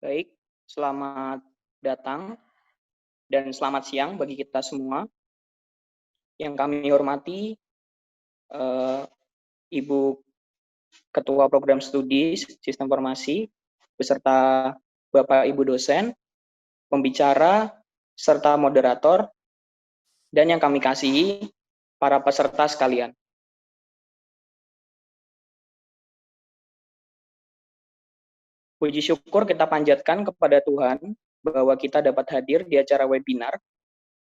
Baik, selamat datang dan selamat siang bagi kita semua. Yang kami hormati, eh, Ibu Ketua Program Studi Sistem Informasi, beserta Bapak Ibu dosen, pembicara, serta moderator, dan yang kami kasihi, para peserta sekalian. Puji syukur kita panjatkan kepada Tuhan bahwa kita dapat hadir di acara webinar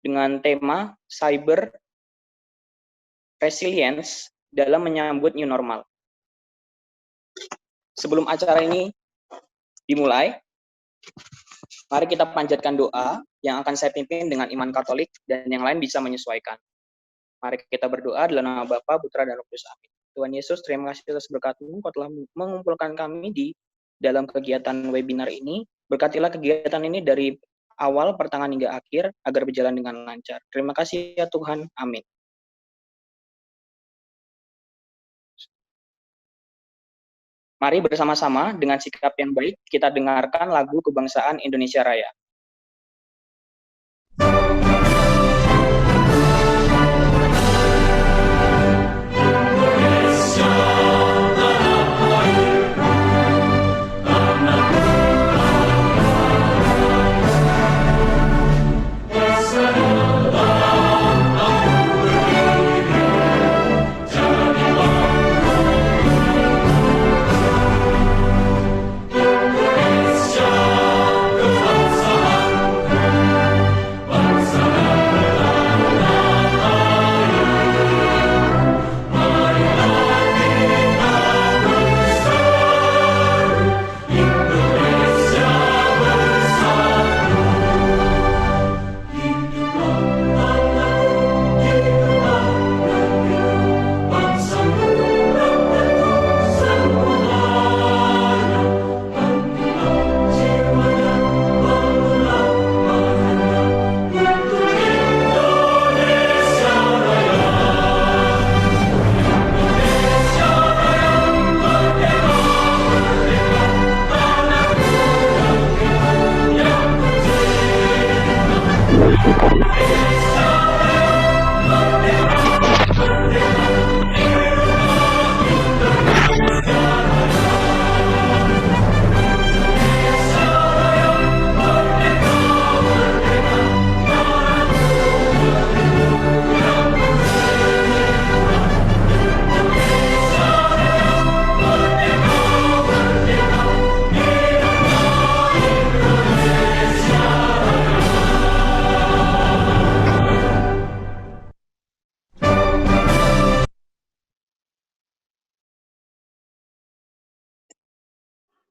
dengan tema Cyber Resilience dalam menyambut New Normal. Sebelum acara ini dimulai, mari kita panjatkan doa yang akan saya pimpin dengan iman Katolik dan yang lain bisa menyesuaikan. Mari kita berdoa dalam nama Bapa, Putra, dan Roh Kudus. Amin. Tuhan Yesus, terima kasih atas berkat-Mu, Kau telah mengumpulkan kami di dalam kegiatan webinar ini. Berkatilah kegiatan ini dari awal, pertengahan, hingga akhir, agar berjalan dengan lancar. Terima kasih ya Tuhan. Amin. Mari bersama-sama dengan sikap yang baik, kita dengarkan lagu Kebangsaan Indonesia Raya.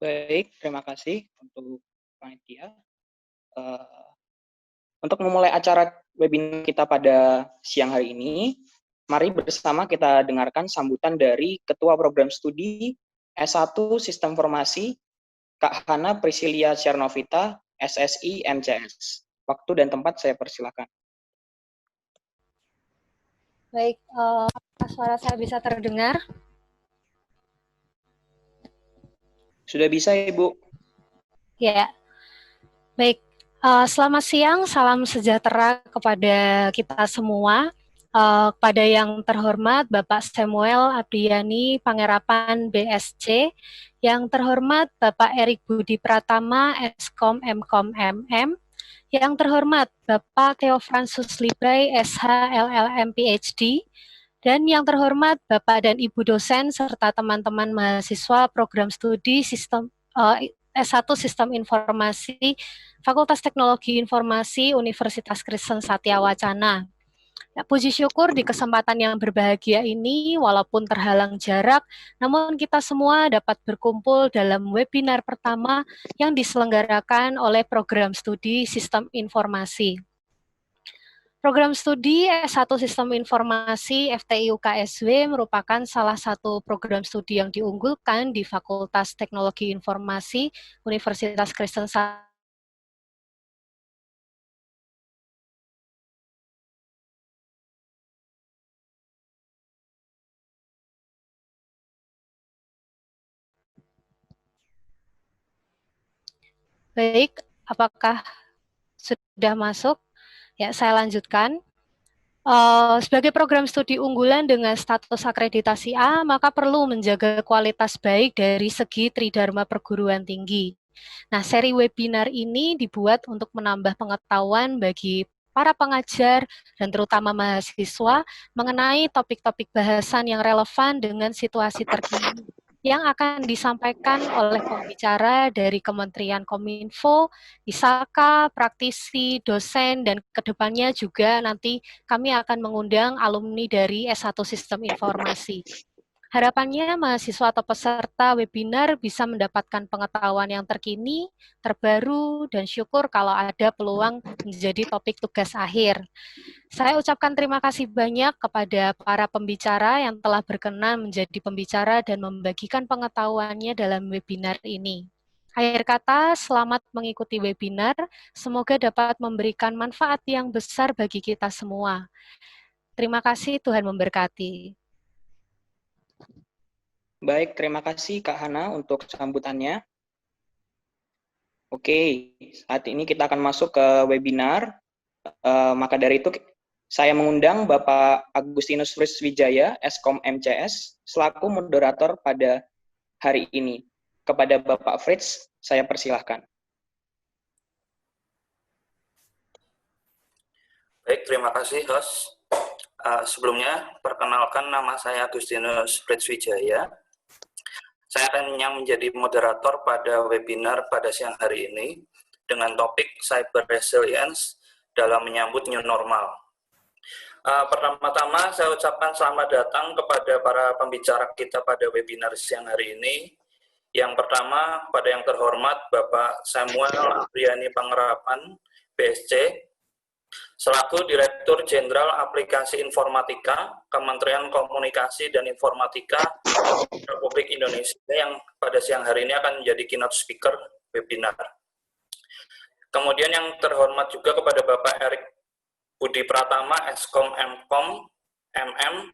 Baik, terima kasih untuk panitia. Untuk memulai acara webinar kita pada siang hari ini, mari bersama kita dengarkan sambutan dari Ketua Program Studi S1 Sistem Informasi, Kak Hana Priscilia Cernovita, SSI MCS. Waktu dan tempat saya persilakan. Baik, suara saya bisa terdengar? Sudah bisa, Ibu? Ya, baik. Selamat siang, salam sejahtera kepada kita semua. Kepada yang terhormat Bapak Samuel Abdiyani Pangerapan BSc, yang terhormat Bapak Erik Budi Pratama Eskom Mkom MM, yang terhormat Bapak Theo Fransus Libray SH LLM PhD, dan yang terhormat Bapak dan Ibu dosen serta teman-teman mahasiswa program studi Sistem S1 Sistem Informasi Fakultas Teknologi Informasi Universitas Kristen Satya Wacana. Ya, puji syukur di kesempatan yang berbahagia ini, walaupun terhalang jarak, namun kita semua dapat berkumpul dalam webinar pertama yang diselenggarakan oleh program studi Sistem Informasi. Program studi S1 Sistem Informasi FTI UKSW merupakan salah satu program studi yang diunggulkan di Fakultas Teknologi Informasi Universitas Kristen Satya. Baik, apakah sudah masuk? Ya, saya lanjutkan. Sebagai program studi unggulan dengan status akreditasi A, maka perlu menjaga kualitas baik dari segi tridharma perguruan tinggi. Nah, seri webinar ini dibuat untuk menambah pengetahuan bagi para pengajar dan terutama mahasiswa mengenai topik-topik bahasan yang relevan dengan situasi terkini yang akan disampaikan oleh pembicara dari Kementerian Kominfo, ISAKA, praktisi, dosen, dan kedepannya juga nanti kami akan mengundang alumni dari S1 Sistem Informasi. Harapannya mahasiswa atau peserta webinar bisa mendapatkan pengetahuan yang terkini, terbaru, dan syukur kalau ada peluang menjadi topik tugas akhir. Saya ucapkan terima kasih banyak kepada para pembicara yang telah berkenan menjadi pembicara dan membagikan pengetahuannya dalam webinar ini. Akhir kata, selamat mengikuti webinar. Semoga dapat memberikan manfaat yang besar bagi kita semua. Terima kasih, Tuhan memberkati. Baik, terima kasih Kak Hana untuk sambutannya. Oke, saat ini kita akan masuk ke webinar. Maka dari itu saya mengundang Bapak Agustinus Friswijaya, Eskom MCS, selaku moderator pada hari ini. Kepada Bapak Fritz, saya persilahkan. Baik, terima kasih host. Sebelumnya, perkenalkan nama saya Agustinus Friswijaya. Saya akan yang menjadi moderator pada webinar pada siang hari ini dengan topik Cyber Resilience dalam menyambut New Normal. Pertama-tama saya ucapkan selamat datang kepada para pembicara kita pada webinar siang hari ini. Yang pertama, pada yang terhormat Bapak Samuel Abriani Pangerapan, BSc, selaku Direktur Jenderal Aplikasi Informatika, Kementerian Komunikasi dan Informatika Republik Indonesia yang pada siang hari ini akan menjadi keynote speaker webinar. Kemudian yang terhormat juga kepada Bapak Erik Budi Pratama, Eskom Mkom, MM,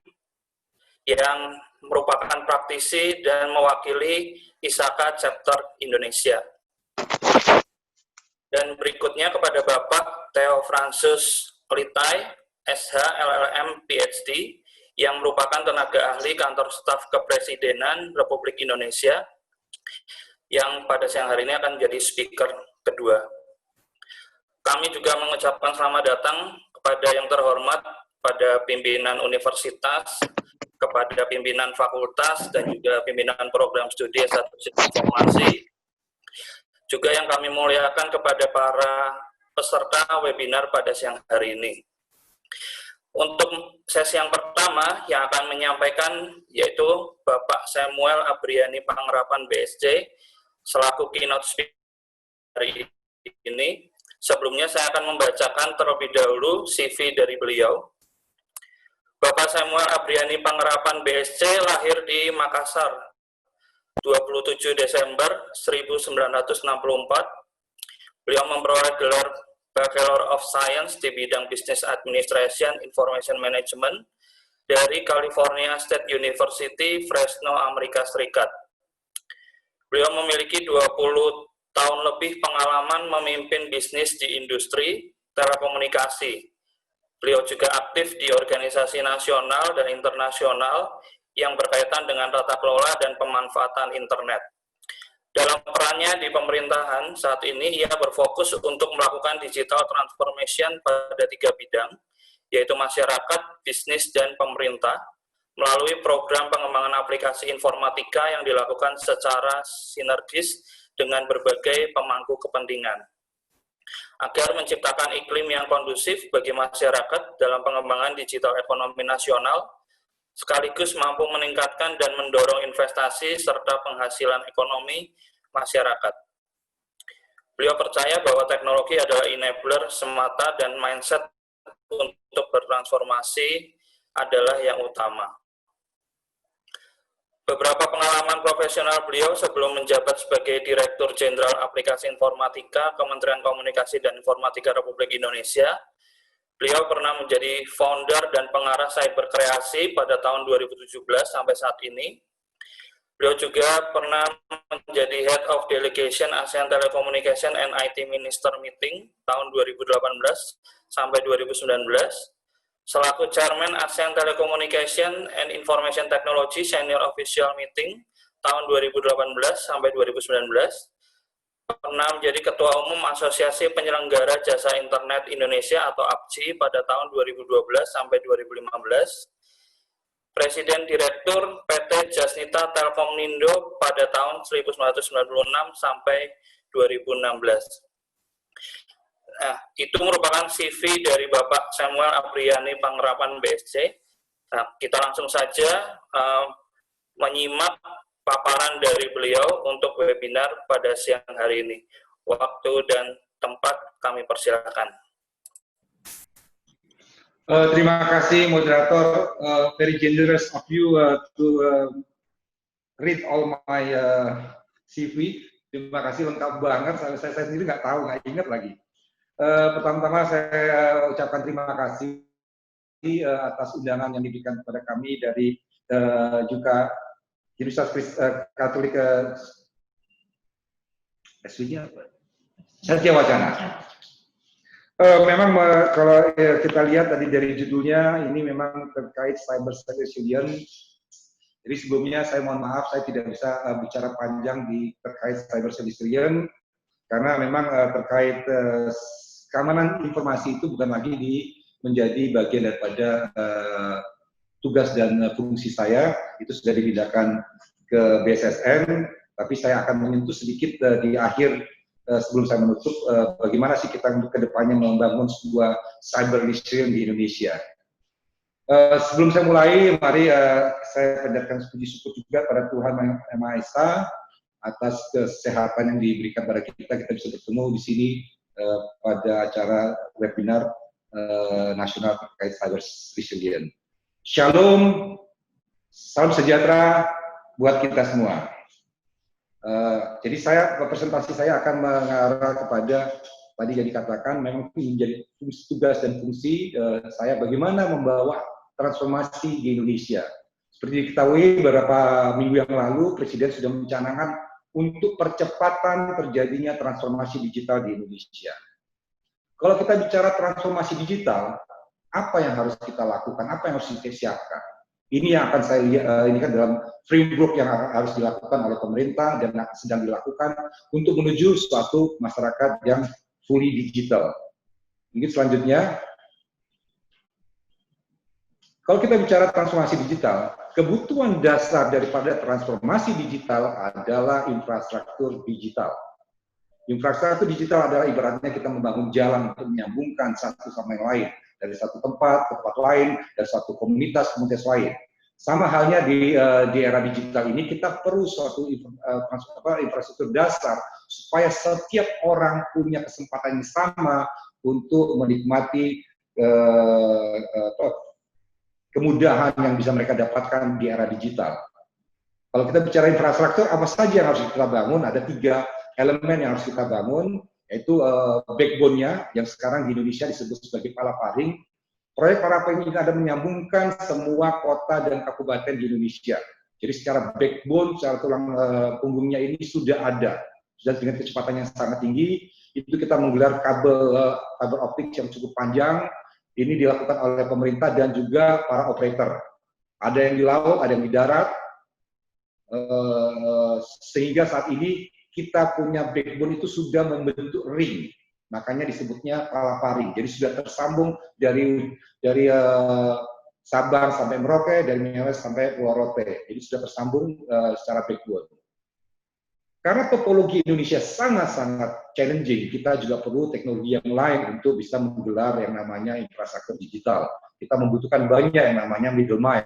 yang merupakan praktisi dan mewakili ISAKA Chapter Indonesia. Dan berikutnya kepada Bapak Theo Francis Litai, SH, LLM, PhD, yang merupakan tenaga ahli kantor staf kepresidenan Republik Indonesia, yang pada siang hari ini akan menjadi speaker kedua. Kami juga mengucapkan selamat datang kepada yang terhormat pada pimpinan universitas, kepada pimpinan fakultas, dan juga pimpinan program studi S1 Sistem Informasi. Juga yang kami muliakan kepada para peserta webinar pada siang hari ini. Untuk sesi yang pertama yang akan menyampaikan yaitu Bapak Samuel Abriani Pangerapan BSc selaku keynote speaker hari ini. Sebelumnya saya akan membacakan terlebih dahulu CV dari beliau. Bapak Samuel Abriani Pangerapan BSc lahir di Makassar 27 Desember 1964. Beliau memperoleh gelar Bachelor of Science di bidang Business Administration Information Management dari California State University, Fresno, Amerika Serikat. Beliau memiliki 20 tahun lebih pengalaman memimpin bisnis di industri telekomunikasi. Beliau juga aktif di organisasi nasional dan internasional yang berkaitan dengan tata kelola dan pemanfaatan internet. Dalam perannya di pemerintahan saat ini, ia berfokus untuk melakukan digital transformation pada 3 bidang, yaitu masyarakat, bisnis, dan pemerintah, melalui program pengembangan aplikasi informatika yang dilakukan secara sinergis dengan berbagai pemangku kepentingan. Agar menciptakan iklim yang kondusif bagi masyarakat dalam pengembangan digital ekonomi nasional, sekaligus mampu meningkatkan dan mendorong investasi serta penghasilan ekonomi masyarakat. Beliau percaya bahwa teknologi adalah enabler semata dan mindset untuk bertransformasi adalah yang utama. Beberapa pengalaman profesional beliau sebelum menjabat sebagai Direktur Jenderal Aplikasi Informatika Kementerian Komunikasi dan Informatika Republik Indonesia, beliau pernah menjadi founder dan pengarah Cyber Kreasi pada tahun 2017 sampai saat ini. Beliau juga pernah menjadi Head of Delegation ASEAN Telecommunication and IT Minister Meeting tahun 2018 sampai 2019, selaku Chairman ASEAN Telecommunication and Information Technology Senior Official Meeting tahun 2018 sampai 2019, pernah menjadi Ketua Umum Asosiasi Penyelenggara Jasa Internet Indonesia atau APJI pada tahun 2012 sampai 2015, Presiden Direktur PT Jasnita Telkomnindo pada tahun 1996 sampai 2016. Nah, itu merupakan CV dari Bapak Samuel Abriani Pangerapan BSC. Nah, kita langsung saja menyimak paparan dari beliau untuk webinar pada siang hari ini. Waktu dan tempat kami persilakan. Terima kasih moderator, very generous of you to read all my CV. Terima kasih, lengkap banget. Saya sendiri nggak tahu, nggak ingat lagi. Pertama-tama saya ucapkan terima kasih atas undangan yang diberikan kepada kami dari juga Universitas Katolik SW-nya apa? Satya Wacana. Memang kalau kita lihat tadi dari judulnya, ini memang terkait cyber resilience. Jadi sebelumnya saya mohon maaf, saya tidak bisa bicara panjang terkait cyber resilience, karena memang terkait keamanan informasi itu bukan lagi menjadi bagian daripada tugas dan fungsi saya, itu sudah dipindahkan ke BSSN, tapi saya akan menyentuh sedikit di akhir sebelum saya menutup bagaimana sih kita ke depannya membangun sebuah cyber resilience di Indonesia. Sebelum saya mulai, mari saya panjatkan puji syukur juga pada Tuhan Yang Maha Esa atas kesehatan yang diberikan pada kita bisa bertemu di sini pada acara webinar nasional terkait cyber resilience. Shalom, salam sejahtera buat kita semua. Jadi presentasi saya akan mengarah kepada tadi yang dikatakan memang menjadi tugas dan fungsi saya bagaimana membawa transformasi di Indonesia. Seperti diketahui beberapa minggu yang lalu Presiden sudah mencanangkan untuk percepatan terjadinya transformasi digital di Indonesia. Kalau kita bicara transformasi digital, apa yang harus kita lakukan, apa yang harus kita siapkan? Ini yang akan saya ini kan dalam framework yang harus dilakukan oleh pemerintah dan sedang dilakukan untuk menuju suatu masyarakat yang fully digital. Mungkin selanjutnya, kalau kita bicara transformasi digital, kebutuhan dasar daripada transformasi digital adalah infrastruktur digital. Infrastruktur digital adalah ibaratnya kita membangun jalan untuk menyambungkan satu sama yang lain, dari satu tempat ke tempat lain, dari satu komunitas lain. Sama halnya di era digital ini, kita perlu suatu infrastruktur dasar supaya setiap orang punya kesempatan yang sama untuk menikmati kemudahan yang bisa mereka dapatkan di era digital. Kalau kita bicara infrastruktur, apa saja yang harus kita bangun? Ada 3 elemen yang harus kita bangun, yaitu backbone-nya yang sekarang di Indonesia disebut sebagai Palaparing. Proyek Palaparing ini ada menyambungkan semua kota dan kabupaten di Indonesia. Jadi secara backbone, secara tulang punggungnya ini sudah ada. Sudah dengan kecepatan yang sangat tinggi, itu kita menggelar kabel optik yang cukup panjang. Ini dilakukan oleh pemerintah dan juga para operator. Ada yang di laut, ada yang di darat. Sehingga saat ini kita punya backbone itu sudah membentuk ring, makanya disebutnya Palaparing. Jadi sudah tersambung dari Sabang sampai Merauke, dari Mewes sampai Pulau Rote. Jadi sudah tersambung secara backbone. Karena topologi Indonesia sangat-sangat challenging, kita juga perlu teknologi yang lain untuk bisa menggelar yang namanya infrastruktur digital. Kita membutuhkan banyak yang namanya middle mile.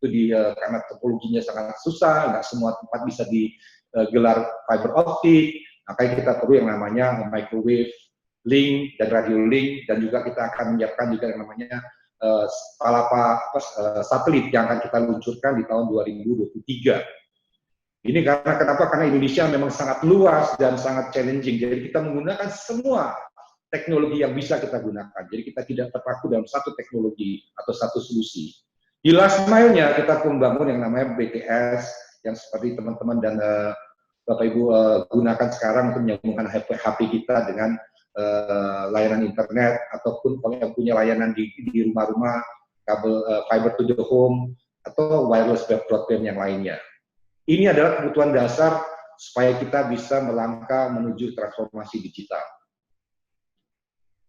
Itu karena topologinya sangat susah, nggak semua tempat bisa digelar fiber optik, makanya kita perlu yang namanya microwave link dan radio link, dan juga kita akan menyiapkan juga yang namanya satelit yang akan kita luncurkan di tahun 2023. Ini kenapa? Karena Indonesia memang sangat luas dan sangat challenging, jadi kita menggunakan semua teknologi yang bisa kita gunakan, jadi kita tidak terpaku dalam satu teknologi atau satu solusi. Di last mile-nya kita membangun yang namanya BTS, yang seperti teman-teman dan Bapak Ibu gunakan sekarang untuk menyambungkan HP kita dengan layanan internet, ataupun kalau yang punya layanan di rumah-rumah, kabel fiber to the home, atau wireless broadband yang lainnya. Ini adalah kebutuhan dasar supaya kita bisa melangkah menuju transformasi digital.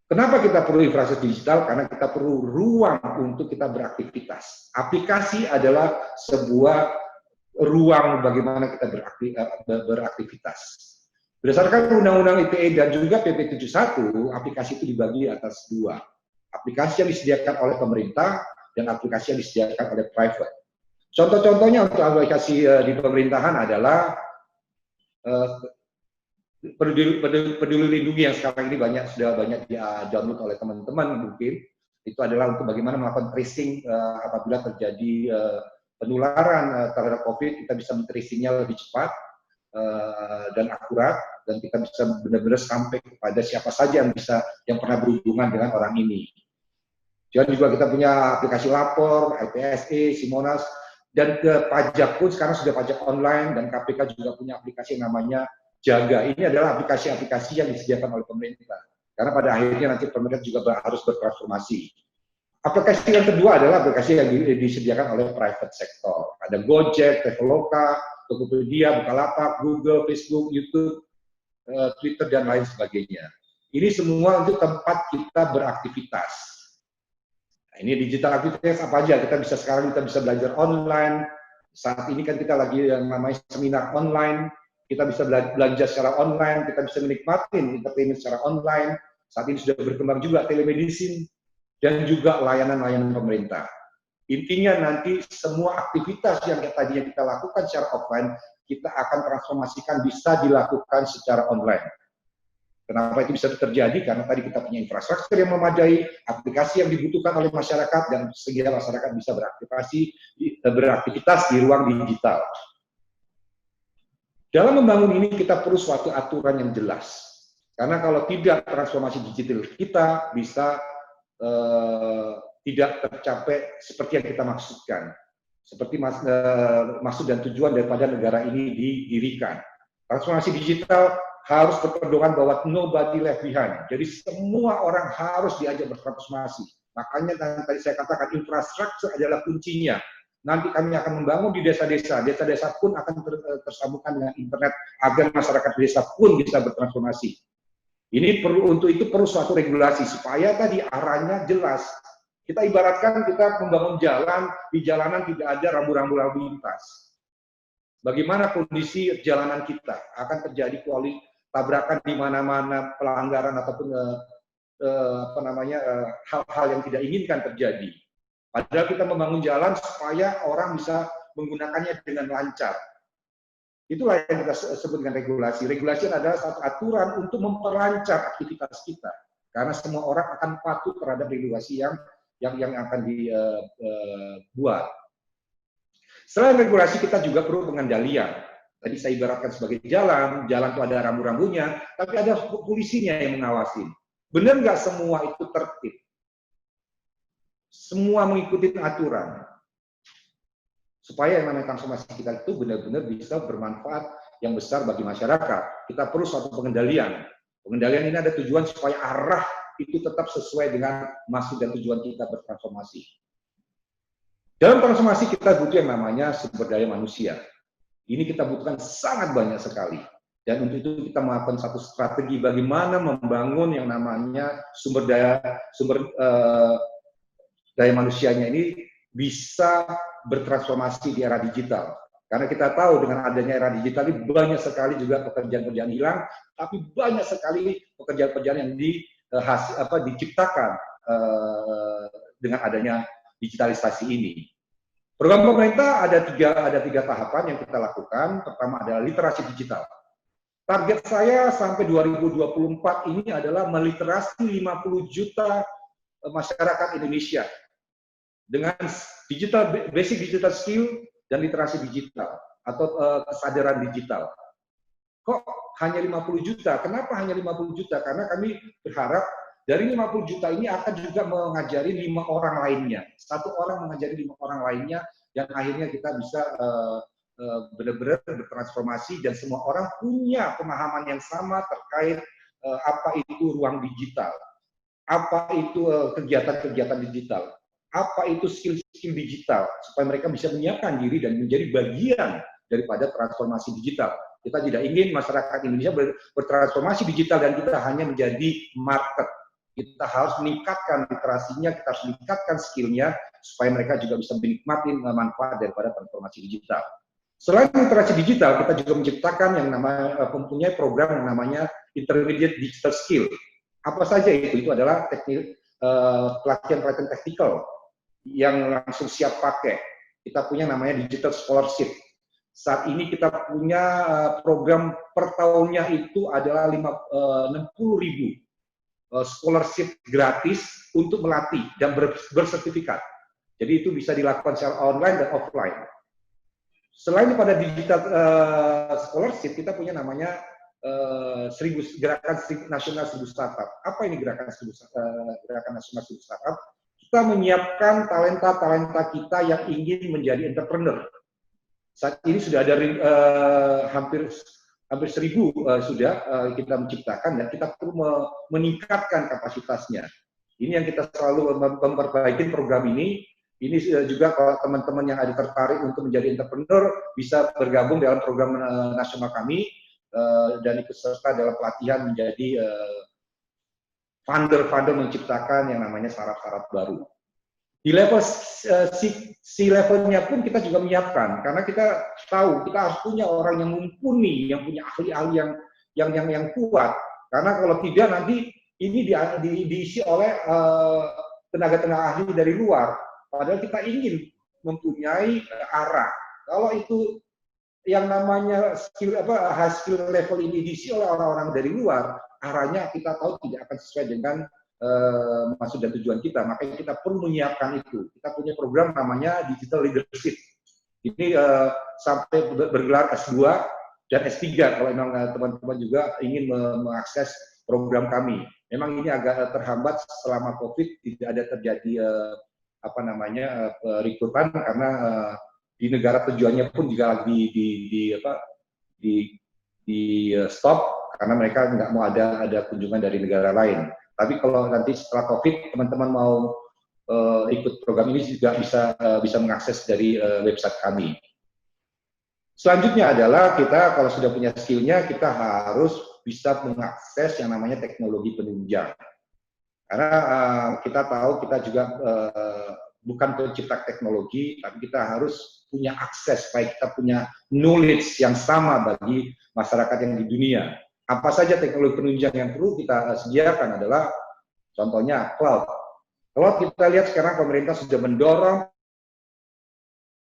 Kenapa kita perlu infrastruktur digital? Karena kita perlu ruang untuk kita beraktivitas. Aplikasi adalah sebuah ruang bagaimana kita beraktivitas. Berdasarkan Undang-Undang ITE dan juga PP 71, aplikasi itu dibagi atas dua. Aplikasi yang disediakan oleh pemerintah dan aplikasi yang disediakan oleh private. Contoh-contohnya untuk aplikasi di pemerintahan adalah Peduli Lindungi yang sekarang ini sudah banyak di-download oleh teman-teman mungkin. Itu adalah untuk bagaimana melakukan tracing apabila terjadi penularan terhadap COVID, kita bisa men-tracingnya lebih cepat dan akurat, dan kita bisa benar-benar sampai kepada siapa saja yang pernah berhubungan dengan orang ini. Dan juga kita punya aplikasi lapor, LPSE, Simonas, dan ke pajak pun sekarang sudah pajak online, dan KPK juga punya aplikasi yang namanya Jaga. Ini adalah aplikasi-aplikasi yang disediakan oleh pemerintah. Karena pada akhirnya nanti pemerintah juga harus bertransformasi. Aplikasi yang kedua adalah aplikasi yang disediakan oleh private sector. Ada Gojek, Traveloka, Tokopedia, Bukalapak, Google, Facebook, YouTube, Twitter, dan lain sebagainya. Ini semua untuk tempat kita beraktivitas. Nah, ini digital aktivitas apa aja? Sekarang kita bisa belajar online. Saat ini kan kita lagi yang namanya seminar online. Kita bisa belanja secara online, kita bisa menikmati entertainment secara online. Saat ini sudah berkembang juga telemedicine dan juga layanan-layanan pemerintah. Intinya nanti semua aktivitas yang tadinya kita lakukan secara offline, kita akan transformasikan bisa dilakukan secara online. Kenapa itu bisa terjadi? Karena tadi kita punya infrastruktur yang memadai, aplikasi yang dibutuhkan oleh masyarakat, dan sehingga masyarakat bisa beraktivitas di ruang digital. Dalam membangun ini kita perlu suatu aturan yang jelas. Karena kalau tidak, transformasi digital kita bisa tidak tercapai seperti yang kita maksudkan. Seperti maksud dan tujuan daripada negara ini didirikan. Transformasi digital harus berpedoman bahwa nobody left behind. Jadi semua orang harus diajak bertransformasi. Makanya tadi saya katakan infrastruktur adalah kuncinya. Nanti kami akan membangun di desa-desa. Desa-desa pun akan tersambungkan dengan internet agar masyarakat desa pun bisa bertransformasi. Untuk itu perlu suatu regulasi supaya tadi arahnya jelas. Kita ibaratkan kita membangun jalan, di jalanan tidak ada rambu-rambu lalu lintas. Bagaimana kondisi jalanan kita? Akan terjadi tabrakan di mana-mana, pelanggaran ataupun hal-hal yang tidak inginkan terjadi. Padahal kita membangun jalan supaya orang bisa menggunakannya dengan lancar. Itulah yang kita sebut dengan regulasi. Regulasi adalah satu aturan untuk memperlancar aktivitas kita. Karena semua orang akan patuh terhadap regulasi yang akan dibuat. Selain regulasi, kita juga perlu pengendalian. Tadi saya ibaratkan sebagai jalan itu ada rambu-rambunya, tapi ada polisinya yang mengawasi. Benar nggak semua itu tertib? Semua mengikuti aturan. Supaya yang namanya transformasi kita itu benar-benar bisa bermanfaat yang besar bagi masyarakat. Kita perlu suatu pengendalian. Pengendalian ini ada tujuan supaya arah itu tetap sesuai dengan maksud dan tujuan kita bertransformasi. Dalam transformasi kita butuh yang namanya sumber daya manusia. Ini kita butuhkan sangat banyak sekali. Dan untuk itu kita melakukan satu strategi bagaimana membangun yang namanya sumber daya manusianya ini bisa bertransformasi di era digital. Karena kita tahu dengan adanya era digital ini banyak sekali juga pekerjaan-pekerjaan hilang, tapi banyak sekali pekerjaan-pekerjaan yang diciptakan dengan adanya digitalisasi ini. Program pemerintah ada tiga tahapan yang kita lakukan. Pertama adalah literasi digital. Target saya sampai 2024 ini adalah meliterasi 50 juta masyarakat Indonesia dengan basic digital skill dan literasi digital atau kesadaran digital. Kok hanya 50 juta? Kenapa hanya 50 juta? Karena kami berharap dari 50 juta ini akan juga mengajari 5 orang lainnya. Satu orang mengajari 5 orang lainnya, dan akhirnya kita bisa benar-benar bertransformasi dan semua orang punya pemahaman yang sama terkait apa itu ruang digital, apa itu kegiatan-kegiatan digital, apa itu skill-skill digital, supaya mereka bisa menyiapkan diri dan menjadi bagian daripada transformasi digital. Kita tidak ingin masyarakat Indonesia bertransformasi digital dan kita hanya menjadi market. Kita harus meningkatkan literasinya, kita harus meningkatkan skillnya, supaya mereka juga bisa menikmati manfaat daripada transformasi digital. Selain literasi digital, kita juga menciptakan yang namanya mempunyai program yang namanya Intermediate Digital Skill. Apa saja itu? Itu adalah teknik pelatihan-pelatihan teknikal yang langsung siap pakai. Kita punya namanya Digital Scholarship. Saat ini kita punya program per tahunnya itu adalah 60.000 scholarship gratis untuk melatih dan bersertifikat. Jadi itu bisa dilakukan secara online dan offline. Selain pada digital scholarship, kita punya namanya Gerakan Nasional 1000 Startup. Apa ini Gerakan Nasional 1000 Startup? Kita menyiapkan talenta-talenta kita yang ingin menjadi entrepreneur. Saat ini sudah ada hampir 1.000 sudah kita menciptakan dan kita perlu meningkatkan kapasitasnya. Ini yang kita selalu memperbaiki program ini. Ini juga kalau teman-teman yang ada tertarik untuk menjadi entrepreneur bisa bergabung dalam program nasional kami dan ikut serta dalam pelatihan menjadi founder menciptakan yang namanya startup baru. Di level C-levelnya pun kita juga menyiapkan, karena kita tahu kita harus punya orang yang mumpuni, yang punya ahli-ahli yang kuat. Karena kalau tidak nanti ini diisi oleh tenaga-tenaga ahli dari luar. Padahal kita ingin mempunyai arah. Kalau itu yang namanya high skill level ini diisi oleh orang-orang dari luar, arahnya kita tahu tidak akan sesuai dengan maksud dan tujuan kita. Makanya kita perlu menyiapkan itu. Kita punya program namanya Digital Leadership. Ini sampai bergelar S2 dan S3 kalau memang teman-teman juga ingin mengakses program kami. Memang ini agak terhambat selama COVID, tidak ada terjadi rekrutan karena di negara tujuannya pun juga di stop karena mereka nggak mau ada kunjungan dari negara lain. Tapi kalau nanti setelah COVID teman-teman mau ikut program ini juga bisa mengakses dari website kami. Selanjutnya adalah kita kalau sudah punya skillnya kita harus bisa mengakses yang namanya teknologi penunjang. Karena kita tahu kita juga bukan pencipta teknologi, tapi kita harus punya akses supaya kita punya knowledge yang sama bagi masyarakat yang di dunia. Apa saja teknologi penunjang yang perlu kita sediakan adalah contohnya cloud. Cloud kita lihat sekarang pemerintah sudah mendorong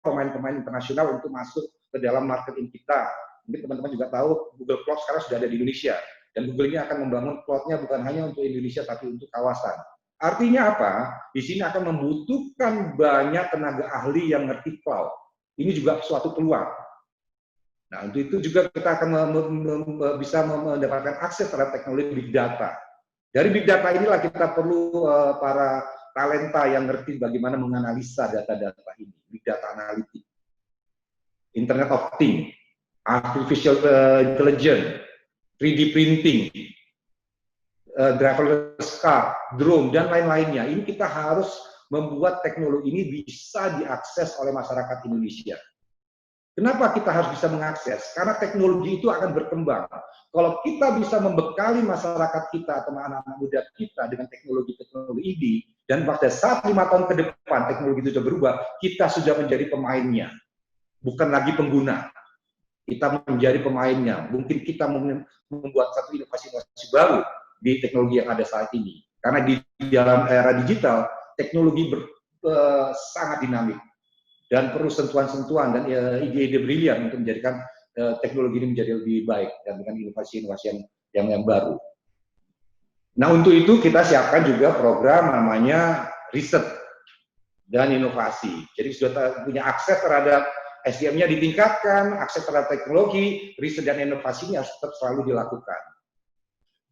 pemain-pemain internasional untuk masuk ke dalam marketing kita. Mungkin teman-teman juga tahu Google Cloud sekarang sudah ada di Indonesia. Dan Google ini akan membangun cloud-nya bukan hanya untuk Indonesia tapi untuk kawasan. Artinya apa? Di sini akan membutuhkan banyak tenaga ahli yang ngerti cloud. Ini juga suatu peluang. Nah, untuk itu juga kita akan bisa mendapatkan akses terhadap teknologi big data. Dari big data inilah kita perlu para talenta yang ngerti bagaimana menganalisa data-data ini, big data analytics, Internet of Things, artificial intelligence, 3D printing, driverless car, drone, dan lain-lainnya. Ini kita harus membuat teknologi ini bisa diakses oleh masyarakat Indonesia. Kenapa kita harus bisa mengakses? Karena teknologi itu akan berkembang. Kalau kita bisa membekali masyarakat kita atau anak-anak muda kita dengan teknologi-teknologi ini, dan pada saat 5 tahun ke depan teknologi itu sudah berubah, kita sudah menjadi pemainnya, bukan lagi pengguna. Kita menjadi pemainnya. Mungkin kita membuat satu inovasi-inovasi baru di teknologi yang ada saat ini. Karena di dalam era digital, teknologi sangat dinamik. Dan perlu sentuhan-sentuhan dan ide-ide brilian untuk menjadikan teknologi ini menjadi lebih baik dan dengan inovasi-inovasi yang baru. Nah, untuk itu kita siapkan juga program namanya riset dan inovasi. Jadi sudah punya akses terhadap SDM-nya ditingkatkan, akses terhadap teknologi, riset dan inovasinya harus tetap selalu dilakukan.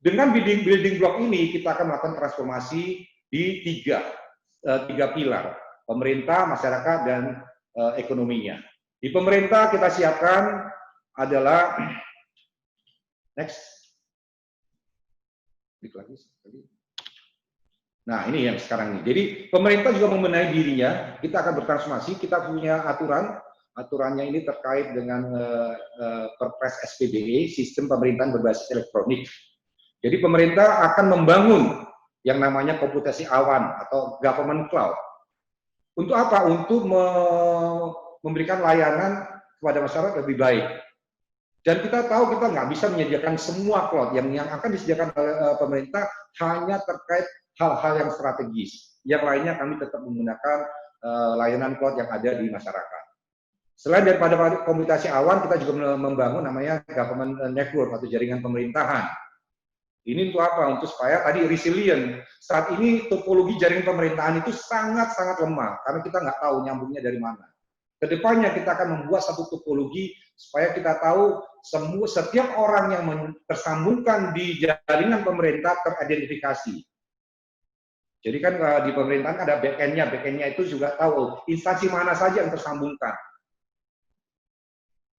Dengan building block ini kita akan melakukan transformasi di tiga pilar. Pemerintah, masyarakat, dan ekonominya. Di pemerintah kita siapkan adalah next. Nah, ini yang sekarang ini. Jadi pemerintah juga membenahi dirinya. Kita akan bertransformasi. Kita punya aturannya ini terkait dengan Perpres SPBE, sistem pemerintahan berbasis elektronik. Jadi pemerintah akan membangun yang namanya komputasi awan atau government cloud. Untuk apa? Untuk memberikan layanan kepada masyarakat lebih baik. Dan kita tahu kita nggak bisa menyediakan semua cloud. Yang akan disediakan oleh pemerintah hanya terkait hal-hal yang strategis. Yang lainnya kami tetap menggunakan layanan cloud yang ada di masyarakat. Selain daripada komputasi awan, kita juga membangun namanya government network atau jaringan pemerintahan. Ini untuk apa? Untuk supaya tadi resilient. Saat ini topologi jaringan pemerintahan itu sangat-sangat lemah karena kita nggak tahu nyambungnya dari mana. Kedepannya kita akan membuat satu topologi supaya kita tahu setiap orang yang tersambungkan di jaringan pemerintah teridentifikasi. Jadi kan di pemerintahan ada back-end-nya itu juga tahu instansi mana saja yang tersambungkan.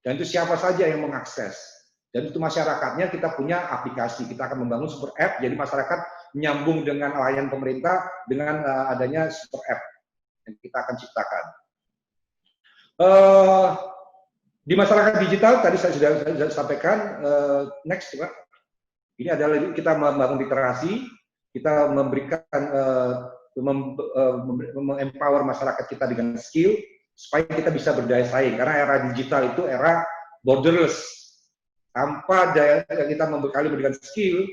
Dan itu siapa saja yang mengakses. Dan itu masyarakatnya kita punya aplikasi, kita akan membangun super app, jadi masyarakat menyambung dengan layanan pemerintah dengan adanya super app yang kita akan ciptakan. Di masyarakat digital, tadi saya sudah sampaikan, next Pak. Ini adalah kita membangun literasi, kita memberikan, empower masyarakat kita dengan skill, supaya kita bisa berdaya saing, karena era digital itu era borderless. Tanpa kita membekali dengan skill,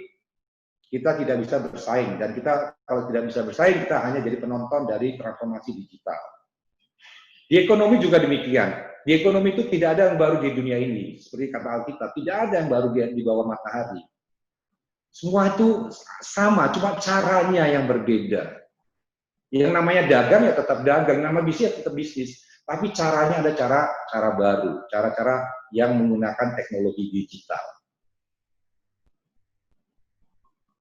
kita tidak bisa bersaing. Dan kita kalau tidak bisa bersaing, kita hanya jadi penonton dari transformasi digital. Di ekonomi juga demikian. Di ekonomi itu tidak ada yang baru di dunia ini. Seperti kata Alkitab, tidak ada yang baru di bawah matahari. Semua itu sama, cuma caranya yang berbeda. Yang namanya dagang ya tetap dagang, nama bisnis ya tetap bisnis. Tapi caranya ada cara baru, cara-cara yang menggunakan teknologi digital.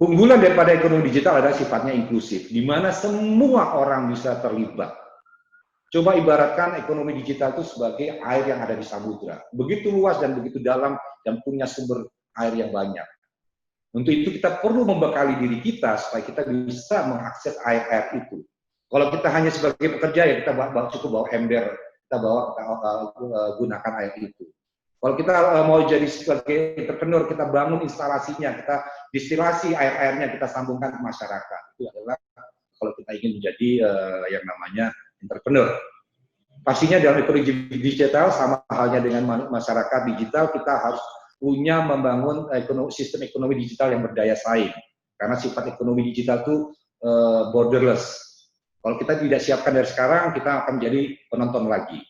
Unggulan daripada ekonomi digital adalah sifatnya inklusif, di mana semua orang bisa terlibat. Coba ibaratkan ekonomi digital itu sebagai air yang ada di samudra. Begitu luas dan begitu dalam dan punya sumber air yang banyak. Untuk itu kita perlu membekali diri kita supaya kita bisa mengakses air-air itu. Kalau kita hanya sebagai pekerja ya kita cukup bawa ember, kita gunakan air itu. Kalau kita mau jadi sebagai entrepreneur, kita bangun instalasinya, kita distilasi air-airnya, kita sambungkan ke masyarakat. Itu adalah kalau kita ingin menjadi yang namanya entrepreneur. Pastinya dalam ekonomi digital sama halnya dengan masyarakat digital, kita harus punya membangun sistem ekonomi digital yang berdaya saing. Karena sifat ekonomi digital itu borderless. Kalau kita tidak siapkan dari sekarang, kita akan menjadi penonton lagi.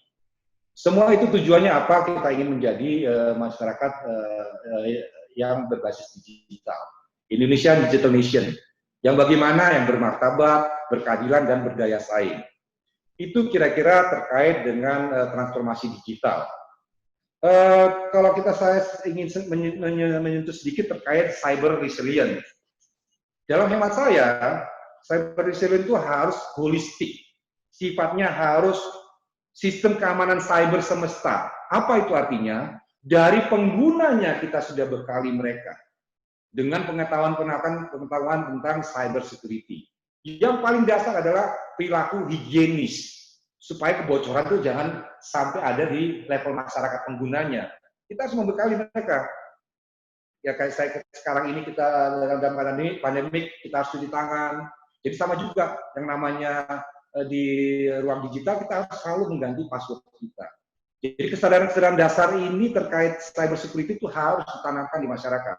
Semua itu tujuannya apa? Kita ingin menjadi masyarakat yang berbasis digital. Indonesia Digital Nation. Yang bagaimana? Yang bermartabat, berkeadilan, dan berdaya saing. Itu kira-kira terkait dengan transformasi digital. Kalau saya ingin menyentuh sedikit terkait cyber resilience. Dalam hemat saya, cyber resilience itu harus holistik, sifatnya harus sistem keamanan cyber semesta. Apa itu artinya? Dari penggunanya kita sudah bekali mereka dengan pengetahuan tentang cyber security. Yang paling dasar adalah perilaku higienis, supaya kebocoran itu jangan sampai ada di level masyarakat penggunanya. Kita harus membekali mereka. Ya kayak sekarang ini kita dalam pandemik kita harus cuci tangan. Jadi sama juga yang namanya di ruang digital kita harus selalu mengganti password kita. Jadi kesadaran dasar ini terkait cyber security itu harus ditanamkan di masyarakat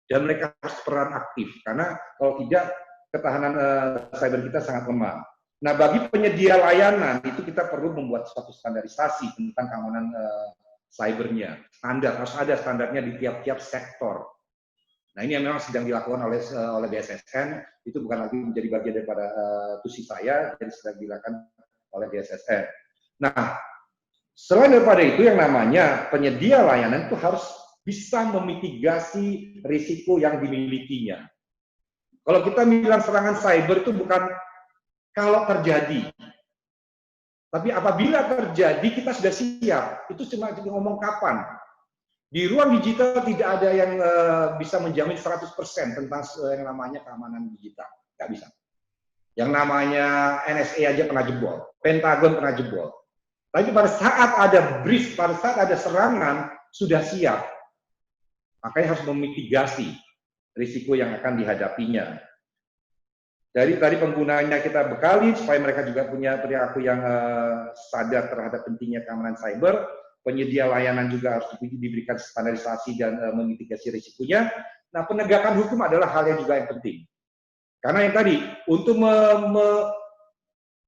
dan mereka harus peran aktif karena kalau tidak ketahanan cyber kita sangat lemah. Nah bagi penyedia layanan itu kita perlu membuat suatu standarisasi tentang keamanan cybernya. Standar harus ada standarnya di tiap-tiap sektor. Nah ini yang memang sedang dilakukan oleh BSSN, itu bukan lagi menjadi bagian daripada tusi saya, jadi sedang dilakukan oleh BSSN. Nah, selain daripada itu yang namanya penyedia layanan itu harus bisa memitigasi risiko yang dimilikinya. Kalau kita bilang serangan cyber itu bukan kalau terjadi. Tapi apabila terjadi, kita sudah siap. Itu cuma ngomong kapan. Di ruang digital tidak ada yang bisa menjamin 100% tentang yang namanya keamanan digital. Nggak bisa. Yang namanya NSA aja pernah jebol, Pentagon pernah jebol. Tapi pada saat ada breach, pada saat ada serangan, sudah siap. Makanya harus memitigasi risiko yang akan dihadapinya. Dari tadi penggunaannya kita bekali supaya mereka juga punya perilaku yang sadar terhadap pentingnya keamanan cyber. Penyedia layanan juga harus diberikan standarisasi dan memitigasi risikonya. Nah, penegakan hukum adalah hal yang juga yang penting. Karena yang tadi, untuk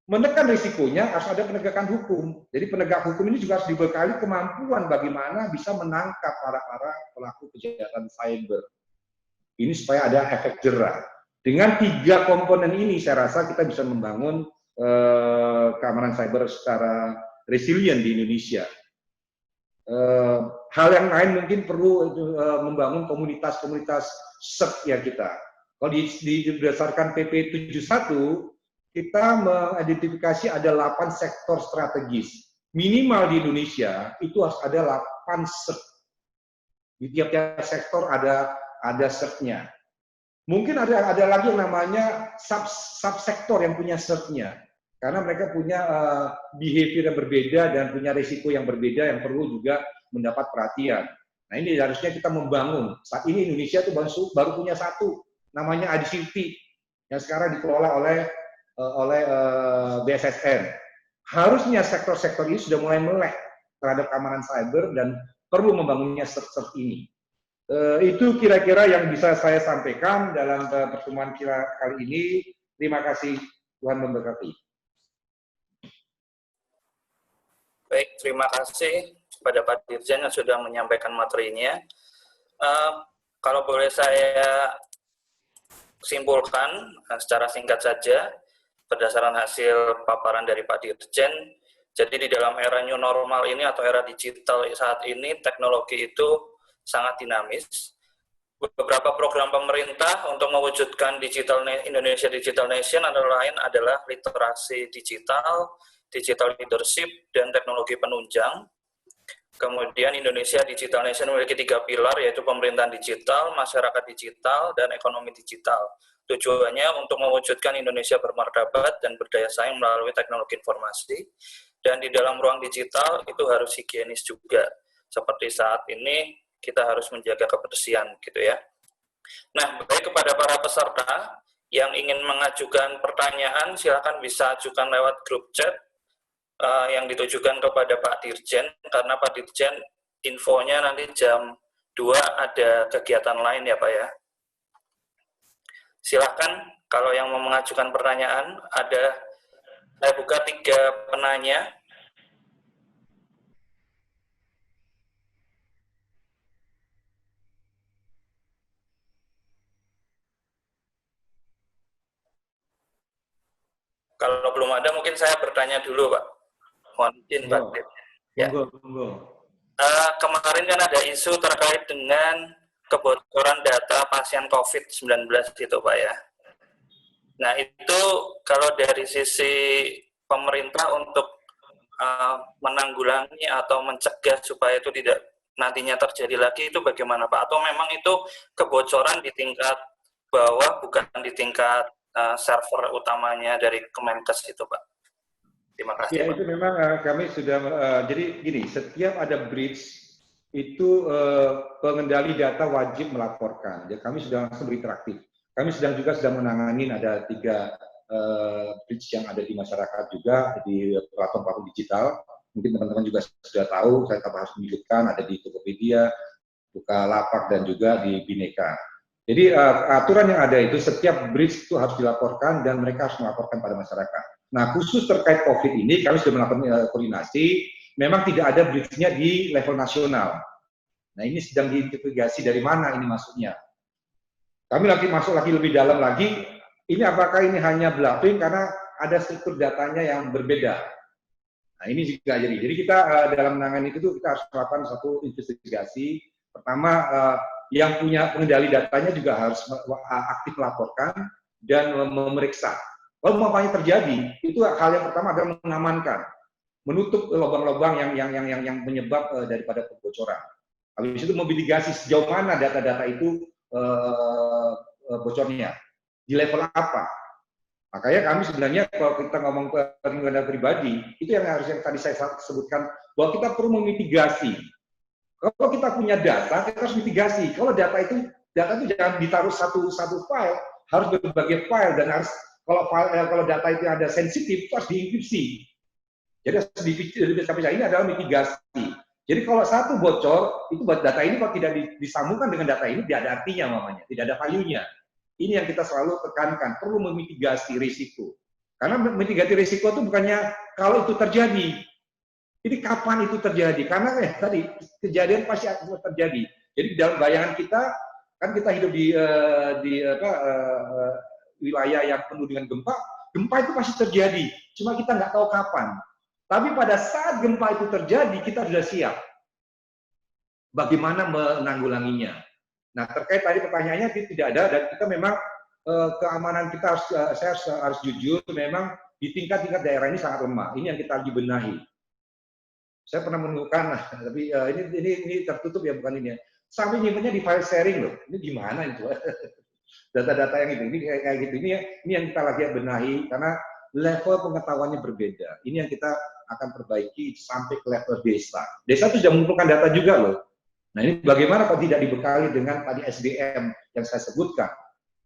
menekan risikonya harus ada penegakan hukum. Jadi penegak hukum ini juga harus dibekali kemampuan bagaimana bisa menangkap para pelaku kejahatan cyber. Ini supaya ada efek jerah. Dengan 3 komponen ini, saya rasa kita bisa membangun keamanan cyber secara resilient di Indonesia. Hal yang lain mungkin perlu membangun komunitas-komunitas CERT ya kita. Kalau berdasarkan PP 71, kita mengidentifikasi ada 8 sektor strategis. Minimal di Indonesia itu harus ada 8 CERT. Di tiap-tiap sektor ada CERT-nya. Mungkin ada lagi yang namanya subsektor yang punya CERT-nya. Karena mereka punya behavior yang berbeda dan punya risiko yang berbeda yang perlu juga mendapat perhatian. Nah ini harusnya kita membangun. Saat ini Indonesia itu baru punya satu, namanya ADCT, yang sekarang dikelola oleh BSSN. Harusnya sektor-sektor ini sudah mulai melek terhadap keamanan cyber dan perlu membangunnya CERT ini. Itu kira-kira yang bisa saya sampaikan dalam pertemuan kita kali ini. Terima kasih, Tuhan memberkati. Baik, terima kasih kepada Pak Dirjen yang sudah menyampaikan materinya. Kalau boleh saya simpulkan secara singkat saja, berdasarkan hasil paparan dari Pak Dirjen, jadi di dalam era new normal ini atau era digital saat ini, teknologi itu sangat dinamis. Beberapa program pemerintah untuk mewujudkan Indonesia Digital Nation adalah literasi digital, digital leadership, dan teknologi penunjang. Kemudian Indonesia Digital Nation memiliki 3 pilar, yaitu pemerintahan digital, masyarakat digital, dan ekonomi digital. Tujuannya untuk mewujudkan Indonesia bermartabat dan berdaya saing melalui teknologi informasi. Dan di dalam ruang digital itu harus higienis juga. Seperti saat ini kita harus menjaga kebersihan, gitu ya. Nah, baik kepada para peserta yang ingin mengajukan pertanyaan, silakan bisa ajukan lewat grup chat yang ditujukan kepada Pak Dirjen, karena Pak Dirjen infonya nanti jam 2 ada kegiatan lain ya Pak ya. Silakan kalau yang mau mengajukan pertanyaan, saya buka 3 penanya. Kalau belum ada mungkin saya bertanya dulu Pak. Mohon izin Pak Dirjen. Ya. Kemarin kan ada isu terkait dengan kebocoran data pasien COVID-19 itu Pak ya. Nah itu kalau dari sisi pemerintah untuk menanggulangi atau mencegah supaya itu tidak nantinya terjadi lagi, itu bagaimana Pak? Atau memang itu kebocoran di tingkat bawah, bukan di tingkat server utamanya dari Kemenkes itu Pak? Terima kasih. Ya, itu memang kami sudah, jadi gini, setiap ada breach, itu pengendali data wajib melaporkan. Jadi kami sudah langsung berinteraktif. Kami sedang menangani ada 3 breach yang ada di masyarakat juga, di platform digital. Mungkin teman-teman juga sudah tahu, saya harus menyebutkan, ada di Tokopedia, Bukalapak, dan juga di Bhinneka. Jadi aturan yang ada itu, setiap breach itu harus dilaporkan dan mereka harus melaporkan pada masyarakat. Nah, khusus terkait COVID ini, kami sudah melakukan koordinasi, memang tidak ada breach-nya di level nasional. Nah, ini sedang diinvestigasi dari mana ini masuknya. Kami masuk lebih dalam lagi, ini apakah ini hanya bluffing karena ada struktur datanya yang berbeda. Nah, ini juga jadi kita dalam menangani itu kita harus melakukan satu investigasi. Pertama, yang punya pengendali datanya juga harus aktif melaporkan dan memeriksa. Kalau umpamanya terjadi, itu hal yang pertama adalah mengamankan. menutup lubang-lubang yang penyebab daripada kebocoran. Habis itu memitigasi sejauh mana data-data itu bocornya, di level apa. Makanya kami sebenarnya kalau kita ngomong pengguna pribadi, itu yang harus yang tadi saya sebutkan, bahwa kita perlu memitigasi. Kalau kita punya data, kita harus mitigasi. Kalau data itu jangan ditaruh satu file, harus berbagai file, dan harus kalau data itu ada sensitif, itu harus dienkripsi. Jadi sampai ini adalah mitigasi. Jadi kalau satu bocor, itu data ini kalau tidak disambungkan dengan data ini, tidak ada artinya mamanya, tidak ada value-nya. Ini yang kita selalu tekankan, perlu memitigasi risiko. Karena mitigasi risiko itu bukannya kalau itu terjadi. Ini kapan itu terjadi? Karena tadi kejadian pasti akan terjadi. Jadi dalam bayangan kita, kan kita hidup di wilayah yang penuh dengan gempa itu pasti terjadi. Cuma kita nggak tahu kapan. Tapi pada saat gempa itu terjadi, kita sudah siap. Bagaimana menanggulanginya? Nah, terkait tadi pertanyaannya tidak ada, dan kita memang keamanan kita saya harus jujur, memang di tingkat-tingkat daerah ini sangat lemah. Ini yang kita lagi benahi. Saya pernah menemukan, tapi ini tertutup ya, bukan ini ya. Sampai nyimpennya di file sharing loh. Ini gimana itu? Data-data yang ini kayak gitu. Ini yang kita lagi benahi, karena level pengetahuannya berbeda. Ini yang kita akan perbaiki sampai ke level desa. Desa itu sudah mengumpulkan data juga loh. Nah, ini bagaimana kalau tidak dibekali dengan tadi SDM yang saya sebutkan,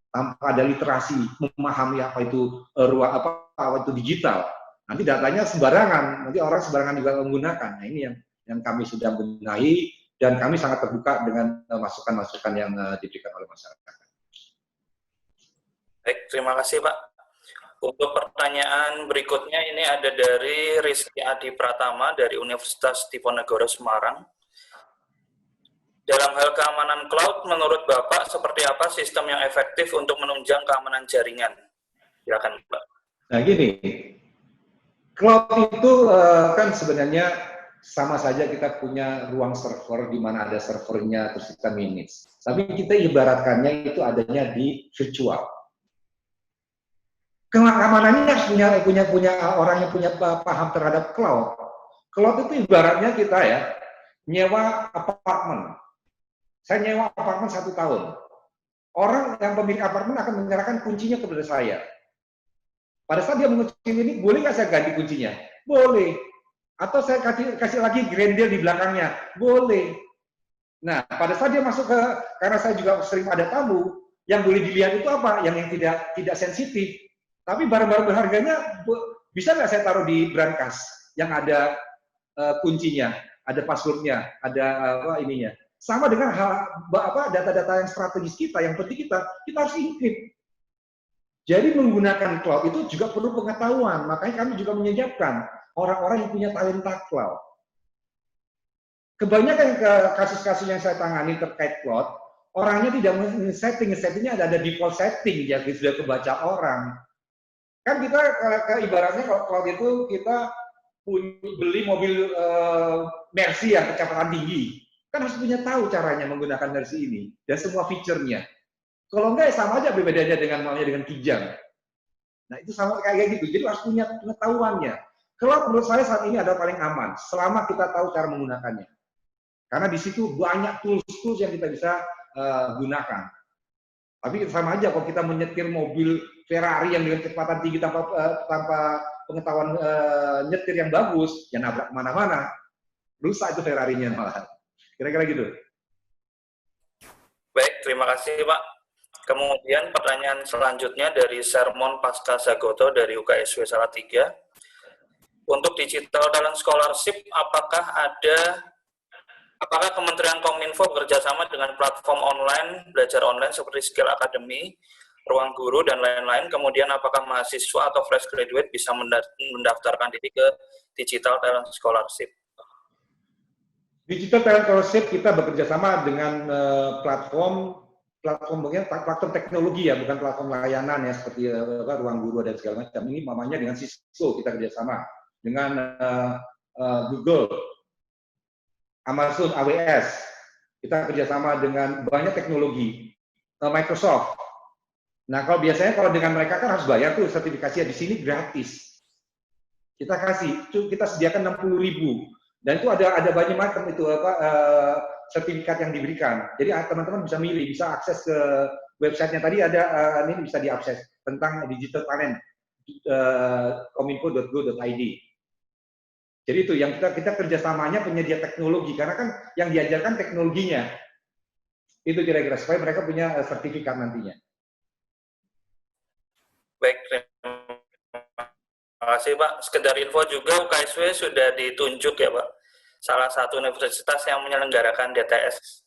tanpa ada literasi, memahami apa itu apa itu digital. Nanti datanya sembarangan, nanti orang sembarangan juga menggunakan. Nah, ini yang kami sudah benahi, dan kami sangat terbuka dengan masukan-masukan yang diberikan oleh masyarakat. Baik, terima kasih Pak. Untuk pertanyaan berikutnya ini ada dari Rizky Adi Pratama dari Universitas Diponegoro Semarang. Dalam hal keamanan cloud, menurut Bapak seperti apa sistem yang efektif untuk menunjang keamanan jaringan? Silakan Pak. Nah gini, cloud itu kan sebenarnya sama saja kita punya ruang server di mana ada servernya, terus kita manage. Tapi kita ibaratkannya itu adanya di virtual. Keamanannya harus punya orang yang punya paham terhadap cloud. Cloud itu ibaratnya kita ya nyewa apartemen. Saya nyewa apartemen 1 tahun. Orang yang pemilik apartemen akan menyerahkan kuncinya kepada saya. Pada saat dia mengunci ini, boleh nggak saya ganti kuncinya? Boleh. Atau saya kasih lagi grendel di belakangnya? Boleh. Nah, pada saat dia masuk karena saya juga sering ada tamu, yang boleh dilihat itu apa? Yang tidak sensitif. Tapi barang-barang berharganya bisa nggak saya taruh di brankas yang ada kuncinya, ada passwordnya, ada ininya. Sama dengan data-data yang strategis kita, yang penting kita harus encrypt. Jadi menggunakan cloud itu juga perlu pengetahuan. Makanya kami juga menyiapkan orang-orang yang punya talenta cloud. Kebanyakan kasus-kasus yang saya tangani terkait cloud, orangnya tidak settingnya ada default setting, ya sudah kebaca orang. Kan kita ibaratnya kalau cloud itu kita beli mobil Mercy yang kecepatan tinggi, kan harus punya tahu caranya menggunakan Mercy ini dan semua fiturnya. Kalau enggak ya sama aja bedanya dengan Kijang. Nah itu sama kayak gitu. Jadi harus punya pengetahuannya. Cloud menurut saya saat ini adalah paling aman selama kita tahu cara menggunakannya. Karena di situ banyak tools yang kita bisa gunakan. Tapi sama aja kalau kita menyetir mobil Ferrari yang dengan kecepatan tinggi tanpa pengetahuan nyetir yang bagus, ya nabrak kemana-mana, rusak itu Ferrarinya malah. Kira-kira gitu. Baik, terima kasih Pak. Kemudian pertanyaan selanjutnya dari Sermon Pasca Zagoto dari UKSW Salatiga. Untuk digital talent scholarship, apakah Kementerian Kominfo bekerjasama dengan platform online, belajar online seperti Skill Academy, Ruang Guru, dan lain-lain, kemudian apakah mahasiswa atau fresh graduate bisa mendaftarkan diri ke Digital Talent Scholarship? Digital Talent Scholarship kita bekerjasama dengan platform teknologi ya, bukan platform layanan ya, seperti Ruang Guru dan segala macam. Ini mamanya dengan Cisco kita kerjasama, dengan Google, Amazon, AWS, kita kerjasama dengan banyak teknologi, Microsoft. Nah, kalau biasanya kalau dengan mereka kan harus bayar tuh sertifikasinya, di sini gratis. Kita kasih, kita sediakan 60.000 dan itu ada banyak macam itu sertifikat yang diberikan. Jadi teman-teman bisa milih, bisa akses ke websitenya tadi ada ini bisa diakses tentang digital talent kominfo.go.id. Jadi itu yang kita kerjasamanya penyedia teknologi karena kan yang diajarkan teknologinya itu kira-kira supaya mereka punya sertifikat nantinya. Baik, terima kasih Pak. Sekedar info juga UKSW sudah ditunjuk ya Pak, salah satu universitas yang menyelenggarakan DTS.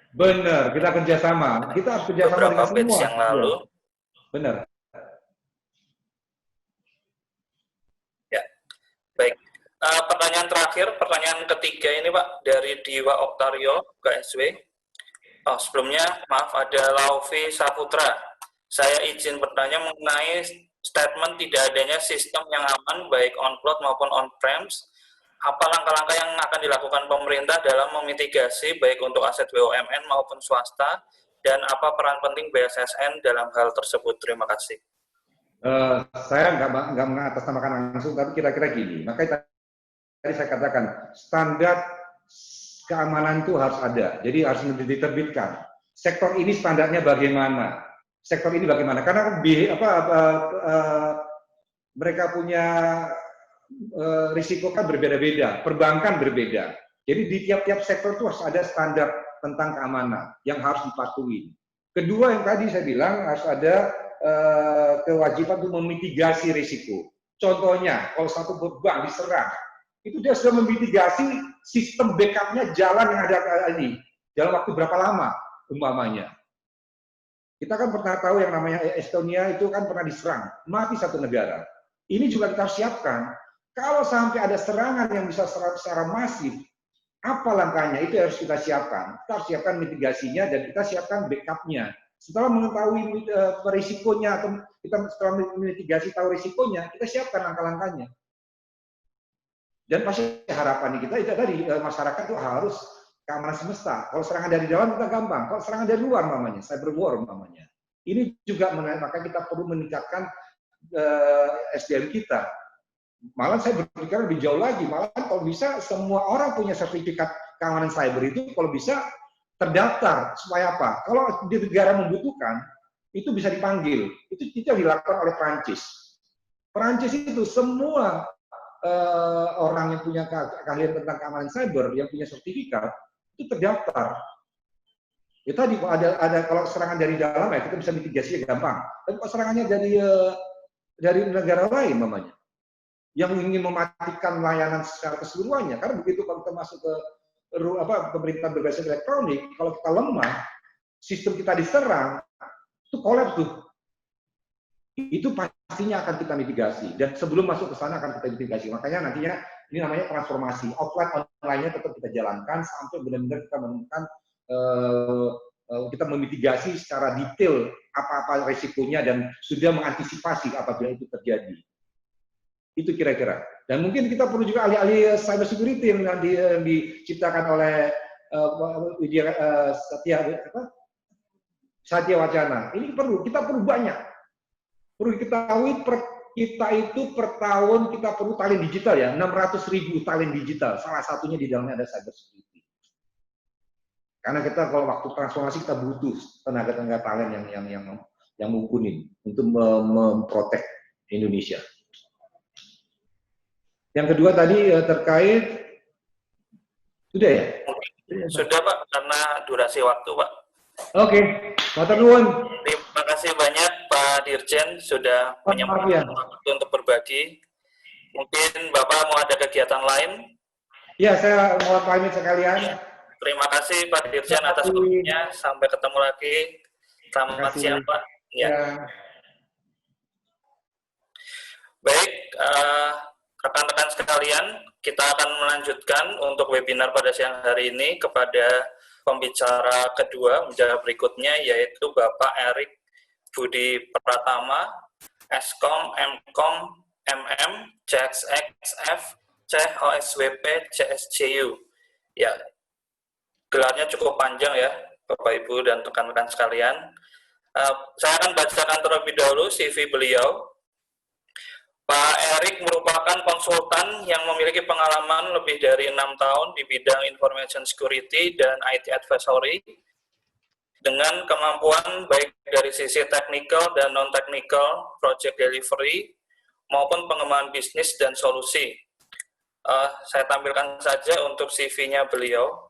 Benar, kita kerjasama. Kita harus kerjasama dengan semua. Beberapa batch yang lalu. Benar. Ya, baik. Pertanyaan terakhir, pertanyaan ketiga ini Pak, dari Diwa Oktario, UKSW. Sebelumnya, maaf, ada Lauvi Saputra. Saya izin bertanya mengenai statement tidak adanya sistem yang aman baik on-cloud maupun on-premise. Apa langkah-langkah yang akan dilakukan pemerintah dalam memitigasi baik untuk aset BUMN maupun swasta, dan apa peran penting BSSN dalam hal tersebut? Terima kasih. Saya nggak mengatasnamakan langsung, tapi kira-kira gini. Makanya tadi saya katakan standar keamanan itu harus ada. Jadi harus diterbitkan. Sektor ini standarnya bagaimana? Sektor ini bagaimana? Karena mereka punya risiko kan berbeda-beda, perbankan berbeda. Jadi di tiap-tiap sektor itu harus ada standar tentang keamanan yang harus dipatuhi. Kedua yang tadi saya bilang harus ada kewajiban untuk memitigasi risiko. Contohnya, kalau satu bank diserang, itu dia sudah memitigasi sistem backupnya jalan yang ada ini dalam waktu berapa lama umpamanya. Kita kan pernah tahu yang namanya Estonia itu kan pernah diserang, mati satu negara. Ini juga kita harus siapkan. Kalau sampai ada serangan yang bisa secara masif, apa langkahnya? Itu harus kita siapkan. Kita harus siapkan mitigasinya dan kita siapkan backupnya. Setelah mengetahui risikonya atau kita setelah mitigasi tahu risikonya, kita siapkan langkah-langkahnya. Dan pasti harapan kita itu tadi masyarakat itu harus keamanan semesta. Kalau serangan dari dalam kita gampang. Kalau serangan dari luar namanya cyber war namanya. Ini juga maka kita perlu meningkatkan SDM kita. Malah saya berpikir lebih jauh lagi. Malah kalau bisa semua orang punya sertifikat keamanan cyber itu kalau bisa terdaftar. Supaya apa? Kalau di negara membutuhkan itu bisa dipanggil. Itu dilakukan oleh Prancis. Prancis itu semua orang yang punya keahlian tentang keamanan cyber yang punya sertifikat itu terdaftar. Ya tadi ada kalau serangan dari dalam ya kita bisa mitigasinya gampang. Tapi kalau serangannya dari negara lain namanya yang ingin mematikan layanan secara keseluruhannya, karena begitu kalau kita masuk ke pemerintahan berbasis elektronik, kalau kita lemah, sistem kita diserang, itu kolaps tuh. Itu pastinya akan kita mitigasi dan sebelum masuk ke sana akan kita mitigasi. Makanya nantinya ini namanya transformasi. Offline online-nya tetap kita jalankan sampai benar-benar kita menemukan kita memitigasi secara detail apa-apa risikonya dan sudah mengantisipasi apabila itu terjadi. Itu kira-kira. Dan mungkin kita perlu juga ahli-ahli cyber security yang diciptakan oleh Satya Wacana. Ini kita perlu banyak. Perlu diketahui kita itu per tahun kita perlu talent digital ya, 600.000 talent digital. Salah satunya di dalamnya ada cyber security. Karena kita kalau waktu transformasi kita butuh tenaga-tenaga talent yang mumpuni untuk memprotek Indonesia. Yang kedua tadi terkait sudah ya? Sudah Pak, karena durasi waktu Pak. Oke, matur nuwun. Terima kasih banyak Pak Dirjen sudah menyempatkan waktu untuk berbagi. Mungkin Bapak mau ada kegiatan lain? Ya, saya mau pamit sekalian. Terima kasih Pak Dirjen atas waktunya. Sampai ketemu lagi. Selamat siang Pak. Ya. Baik, rekan-rekan sekalian, kita akan melanjutkan untuk webinar pada siang hari ini kepada pembicara kedua, pembicara berikutnya, yaitu Bapak Erik Budi Pratama, Eskom, Mkom, MM, CXXF, COSWP, CSJU. Ya, gelarnya cukup panjang ya, Bapak Ibu dan rekan-rekan sekalian. Saya akan bacakan terlebih dahulu CV beliau. Pak Erik merupakan konsultan yang memiliki pengalaman lebih dari 6 tahun di bidang information security dan IT advisory dengan kemampuan baik dari sisi technical dan non-technical project delivery maupun pengembangan bisnis dan solusi. Saya tampilkan saja untuk CV-nya beliau.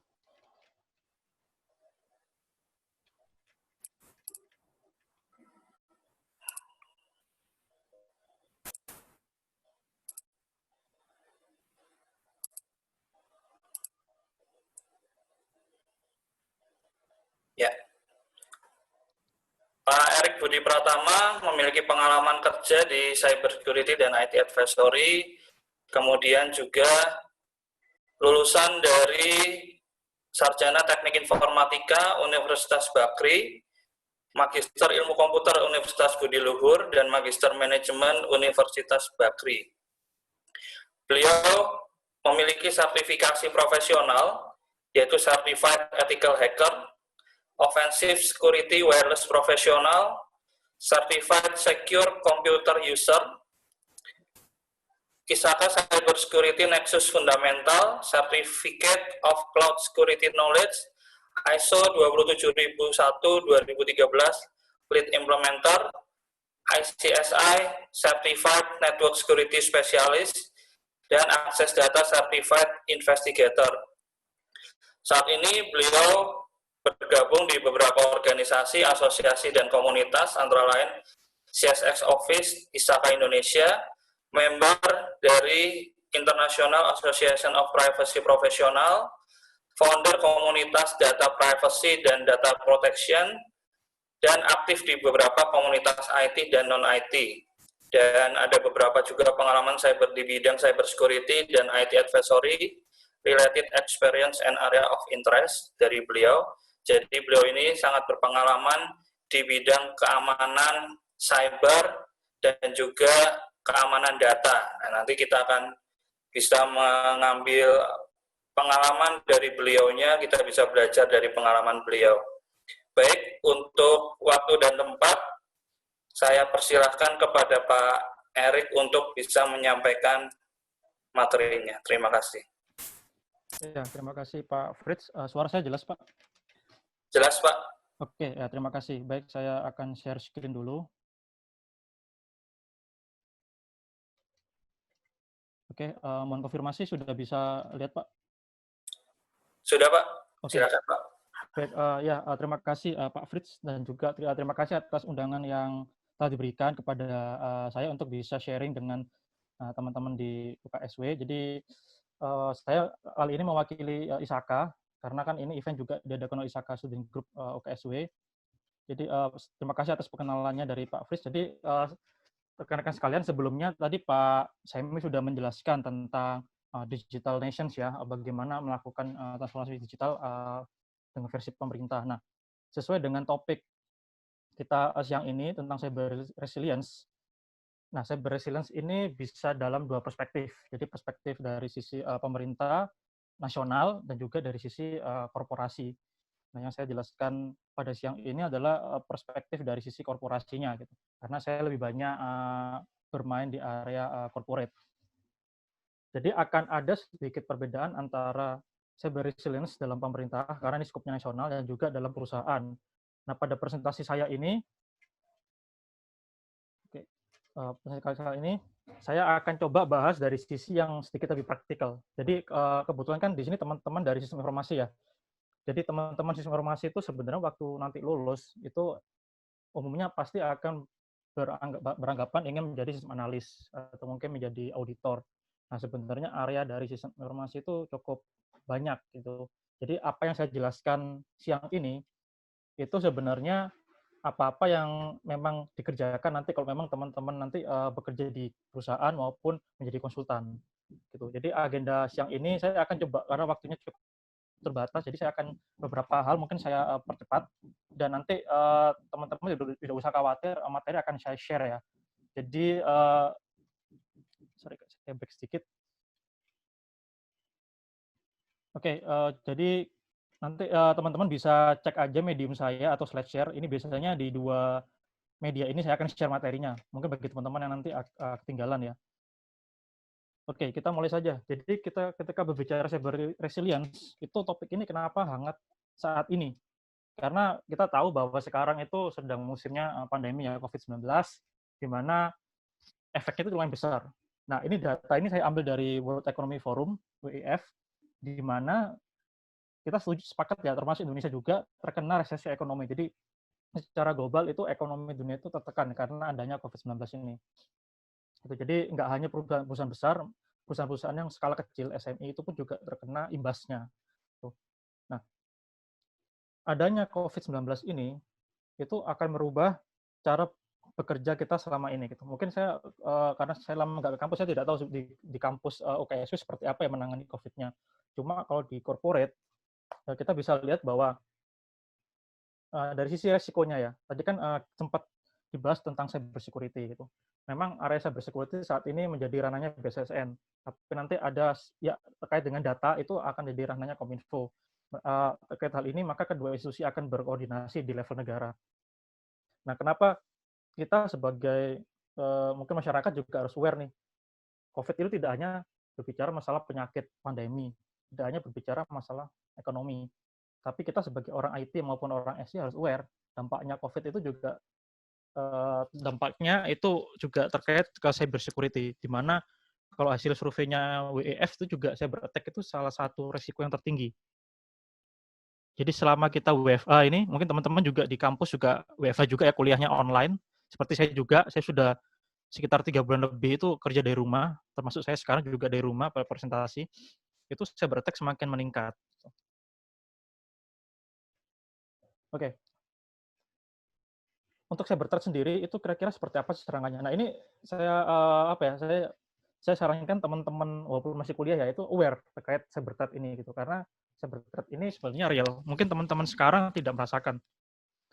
Ya. Pak Erik Budi Pratama memiliki pengalaman kerja di cybersecurity dan IT advisory, kemudian juga lulusan dari Sarjana Teknik Informatika Universitas Bakri, Magister Ilmu Komputer Universitas Budi Luhur, dan Magister Manajemen Universitas Bakri. Beliau memiliki sertifikasi profesional, yaitu Certified Ethical Hacker, Offensive Security Wireless Professional, Certified Secure Computer User, Kisaka Cyber Security Nexus Fundamental, Certificate of Cloud Security Knowledge, ISO 27001-2013, Lead Implementer, ICSI Certified Network Security Specialist, dan Access Data Certified Investigator. Saat ini beliau bergabung di beberapa organisasi, asosiasi, dan komunitas, antara lain CSX Office ISAKA Indonesia, member dari International Association of Privacy Professional, founder komunitas Data Privacy dan Data Protection, dan aktif di beberapa komunitas IT dan non-IT. Dan ada beberapa juga pengalaman cyber di bidang cybersecurity dan IT advisory, related experience and area of interest dari beliau. Jadi beliau ini sangat berpengalaman di bidang keamanan cyber dan juga keamanan data. Nah, nanti kita akan bisa mengambil pengalaman dari beliaunya, kita bisa belajar dari pengalaman beliau. Baik, untuk waktu dan tempat, saya persilahkan kepada Pak Erik untuk bisa menyampaikan materinya. Terima kasih. Ya, terima kasih Pak Fritz. Suara saya jelas, Pak? Jelas, Pak. Oke, ya, terima kasih. Baik, saya akan share screen dulu. Oke, mohon konfirmasi sudah bisa lihat, Pak? Sudah, Pak. Oke. Silakan, Pak. Baik, ya, terima kasih Pak Fritz, dan juga terima kasih atas undangan yang telah diberikan kepada saya untuk bisa sharing dengan teman-teman di UKSW. Jadi saya kali ini mewakili ISAKA, karena kan ini event juga diadakan oleh ISAKA Student Group UKSW. Jadi terima kasih atas perkenalannya dari Pak Fritz. Jadi rekan-rekan sekalian, sebelumnya tadi Pak Semi sudah menjelaskan tentang Digital Nations ya, bagaimana melakukan transformasi digital dengan versi pemerintah. Nah, sesuai dengan topik kita siang ini tentang cyber resilience. Nah, cyber resilience ini bisa dalam dua perspektif. Jadi perspektif dari sisi pemerintah nasional dan juga dari sisi korporasi. Nah, yang saya jelaskan pada siang ini adalah perspektif dari sisi korporasinya, gitu. Karena saya lebih banyak bermain di area corporate. Jadi akan ada sedikit perbedaan antara cyber resilience dalam pemerintah, karena ini skupnya nasional, dan juga dalam perusahaan. Nah, pada presentasi saya ini, saya akan coba bahas dari sisi yang sedikit lebih praktikal. Jadi kebetulan kan di sini teman-teman dari sistem informasi ya. Jadi teman-teman sistem informasi itu sebenarnya waktu nanti lulus itu umumnya pasti akan beranggapan ingin menjadi sistem analis atau mungkin menjadi auditor. Nah, sebenarnya area dari sistem informasi itu cukup banyak gitu. Jadi apa yang saya jelaskan siang ini itu sebenarnya apa-apa yang memang dikerjakan nanti kalau memang teman-teman nanti bekerja di perusahaan maupun menjadi konsultan gitu. Jadi agenda siang ini saya akan coba, karena waktunya cukup terbatas, jadi saya akan beberapa hal mungkin saya percepat, dan nanti teman-teman tidak usah khawatir, materi akan saya share ya. Jadi sorry, saya break sedikit. Oke, jadi nanti teman-teman bisa cek aja Medium saya atau SlideShare. Ini biasanya di dua media ini saya akan share materinya. Mungkin bagi teman-teman yang nanti ketinggalan ya. Oke, kita mulai saja. Jadi kita ketika berbicara cyber resilience, itu topik ini kenapa hangat saat ini? Karena kita tahu bahwa sekarang itu sedang musimnya pandemi ya COVID-19, di mana efeknya itu lumayan besar. Nah, ini data ini saya ambil dari World Economic Forum, WEF, di mana kita sepakat ya, termasuk Indonesia juga terkena resesi ekonomi. Jadi secara global itu ekonomi dunia itu tertekan karena adanya COVID-19 ini. Jadi nggak hanya perusahaan besar, perusahaan-perusahaan yang skala kecil SME itu pun juga terkena imbasnya. Nah, adanya COVID-19 ini itu akan merubah cara bekerja kita selama ini gitu. Mungkin saya karena saya lama nggak ke kampus, saya tidak tahu di kampus UKSW seperti apa yang menangani COVID-nya. Cuma kalau di corporate kita bisa lihat bahwa dari sisi resikonya ya. Tadi kan sempat dibahas tentang cyber security gitu. Memang area cyber security saat ini menjadi ranahnya BSSN, tapi nanti ada ya terkait dengan data itu akan jadi ranahnya Kominfo. Terkait hal ini maka kedua institusi akan berkoordinasi di level negara. Nah, kenapa kita sebagai mungkin masyarakat juga harus aware nih. COVID itu tidak hanya berbicara masalah penyakit pandemi, tidak hanya berbicara masalah ekonomi, tapi kita sebagai orang IT maupun orang SI harus aware dampaknya COVID itu juga dampaknya itu juga terkait ke cyber security, di mana kalau hasil surveinya WEF itu juga cyber attack itu salah satu resiko yang tertinggi. Jadi selama kita WFA ini, mungkin teman-teman juga di kampus juga WFA juga ya, kuliahnya online. Seperti saya juga, saya sudah sekitar 3 bulan lebih itu kerja dari rumah, termasuk saya sekarang juga dari rumah presentasi, itu cyber attack semakin meningkat. Oke. Untuk cyber threat sendiri itu kira-kira seperti apa sih serangannya? Nah, ini saya saya sarankan teman-teman walaupun masih kuliah ya itu aware terkait cyber threat ini gitu. Karena cyber threat ini sebenarnya real. Mungkin teman-teman sekarang tidak merasakan.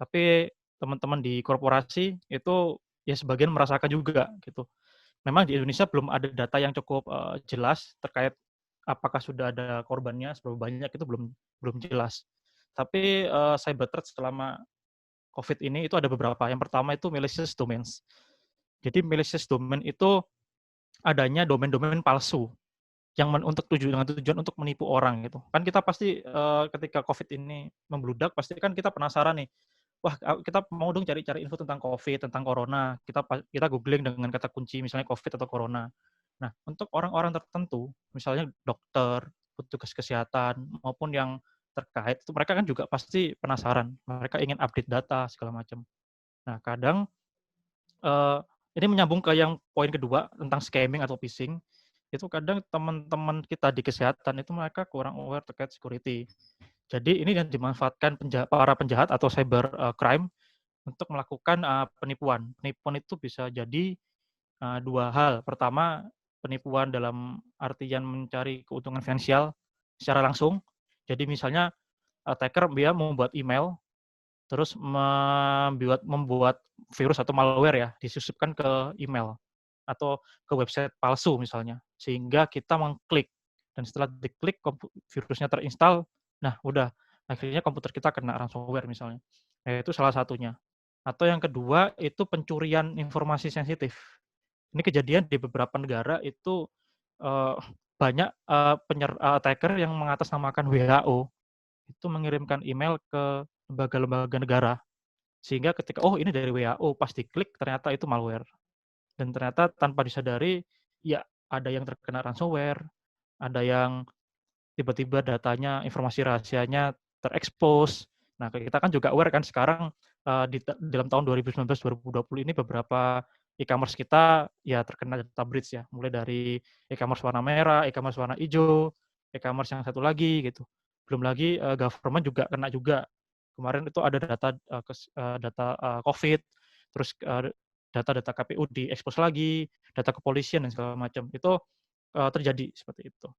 Tapi teman-teman di korporasi itu ya sebagian merasakan juga gitu. Memang di Indonesia belum ada data yang cukup jelas terkait apakah sudah ada korbannya seberapa banyak, itu belum jelas. Tapi cyber threat selama COVID ini itu ada beberapa. Yang pertama itu malicious domains. Jadi malicious domain itu adanya domain-domain palsu yang untuk dengan tujuan untuk menipu orang gitu. Kan kita pasti ketika COVID ini membludak pasti kan kita penasaran nih. Wah, kita mau dong cari-cari info tentang COVID, tentang corona. Kita googling dengan kata kunci misalnya COVID atau corona. Nah, untuk orang-orang tertentu, misalnya dokter, petugas kesehatan maupun yang terkait itu mereka kan juga pasti penasaran. Mereka ingin update data segala macam. Nah, kadang ini menyambung ke yang poin kedua tentang scamming atau phishing. Itu kadang teman-teman kita di kesehatan itu mereka kurang aware terkait security. Jadi ini yang dimanfaatkan para penjahat atau cyber crime untuk melakukan penipuan. Penipuan itu bisa jadi dua hal. Pertama, penipuan dalam artian mencari keuntungan finansial secara langsung. Jadi misalnya attacker dia membuat email, terus membuat virus atau malware ya, disusupkan ke email atau ke website palsu misalnya, sehingga kita mengklik dan setelah diklik virusnya terinstall, nah udah akhirnya komputer kita kena ransomware misalnya. Nah, itu salah satunya. Atau yang kedua itu pencurian informasi sensitif. Ini kejadian di beberapa negara itu banyak attacker yang mengatasnamakan WHO itu mengirimkan email ke lembaga-lembaga negara. Sehingga ketika, oh ini dari WHO, pas diklik ternyata itu malware. Dan ternyata tanpa disadari, ya ada yang terkena ransomware, ada yang tiba-tiba datanya, informasi rahasianya terekspos. Nah, kita kan juga aware kan sekarang dalam tahun 2019-2020 ini beberapa e-commerce kita ya terkena data breach ya, mulai dari e-commerce warna merah, e-commerce warna hijau, e-commerce yang satu lagi gitu. Belum lagi government juga kena juga. Kemarin itu ada data COVID, terus data-data KPU diekspos lagi, data kepolisian dan segala macam. Itu terjadi seperti itu.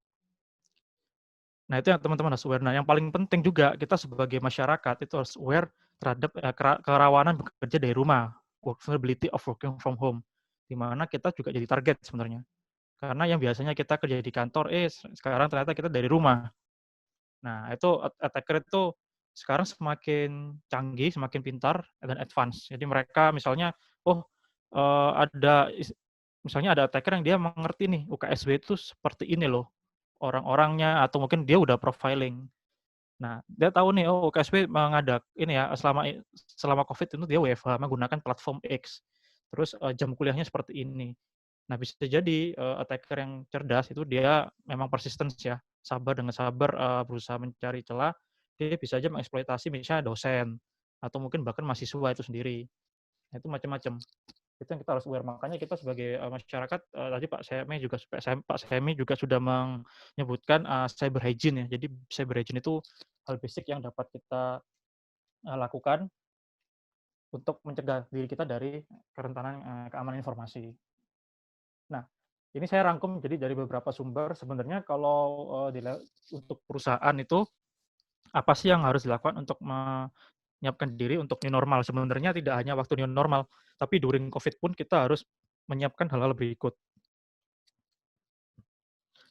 Nah, itu yang teman-teman harus aware. Nah, yang paling penting juga kita sebagai masyarakat itu harus aware terhadap kerawanan bekerja dari rumah, vulnerability of working from home, di mana kita juga jadi target sebenarnya. Karena yang biasanya kita kerja di kantor, sekarang ternyata kita dari rumah. Nah, itu attacker itu sekarang semakin canggih, semakin pintar dan advance. Jadi mereka misalnya, ada misalnya ada attacker yang dia mengerti nih UKSW itu seperti ini loh orang-orangnya, atau mungkin dia udah profiling. Nah, dia tahu nih, oh UKSW mengadak ini ya, selama COVID itu dia WFH menggunakan platform X. Terus jam kuliahnya seperti ini. Nah, bisa jadi attacker yang cerdas itu dia memang persistence ya, sabar dengan sabar berusaha mencari celah, dia bisa aja mengeksploitasi misalnya dosen atau mungkin bahkan mahasiswa itu sendiri. Nah, itu macam-macam. Itu yang kita harus aware. Makanya kita sebagai masyarakat, tadi Pak Semi juga sudah menyebutkan cyber hygiene ya. Jadi cyber hygiene itu hal basic yang dapat kita lakukan untuk mencegah diri kita dari kerentanan keamanan informasi. Nah, ini saya rangkum jadi dari beberapa sumber. Sebenarnya kalau untuk perusahaan itu apa sih yang harus dilakukan untuk menyiapkan diri untuk new normal? Sebenarnya tidak hanya waktu new normal, tapi during COVID pun kita harus menyiapkan hal-hal berikut.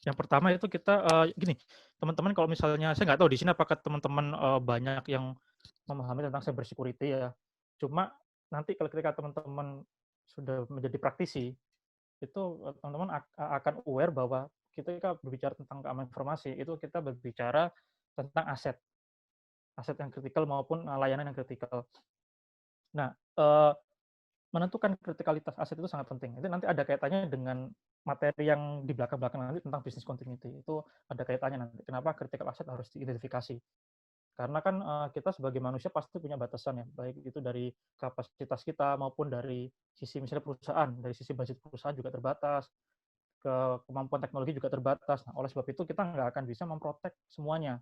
Yang pertama itu kita gini, teman-teman kalau misalnya saya nggak tahu di sini apakah teman-teman banyak yang memahami tentang cyber security ya. Cuma nanti kalau ketika teman-teman sudah menjadi praktisi, itu teman-teman akan aware bahwa ketika berbicara tentang keamanan informasi, itu kita berbicara tentang aset yang kritikal maupun layanan yang kritikal. Nah, menentukan kritikalitas aset itu sangat penting. Itu nanti ada kaitannya dengan materi yang di belakang-belakang nanti tentang business continuity. Itu ada kaitannya nanti. Kenapa critical asset harus diidentifikasi? Karena kan kita sebagai manusia pasti punya batasan ya, baik itu dari kapasitas kita maupun dari sisi misalnya perusahaan, dari sisi budget perusahaan juga terbatas, kemampuan teknologi juga terbatas. Nah, oleh sebab itu kita nggak akan bisa memprotek semuanya.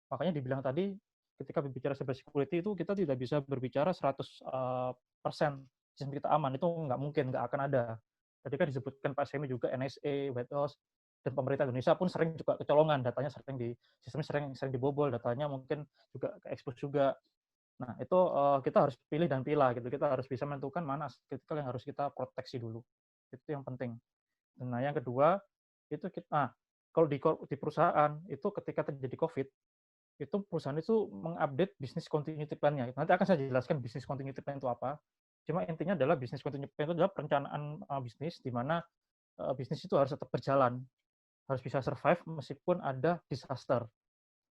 Makanya dibilang tadi, ketika berbicara cyber security itu kita tidak bisa berbicara 100% sistem kita aman. Itu nggak mungkin, nggak akan ada. Tadi kan disebutkan Pak Semi juga NSA, White House, dan pemerintah Indonesia pun sering juga kecolongan, datanya sistemnya sering dibobol, datanya mungkin juga ke-expose juga. Nah, itu kita harus pilih dan pilah gitu. Kita harus bisa menentukan mana aset kritikal yang harus kita proteksi dulu. Itu yang penting. Nah, yang kedua, itu kalau di perusahaan, itu ketika terjadi COVID, itu perusahaan itu mengupdate business continuity plan-nya. Nanti akan saya jelaskan business continuity plan itu apa. Cuma intinya adalah business continuity plan itu adalah perencanaan bisnis di mana bisnis itu harus tetap berjalan, harus bisa survive meskipun ada disaster.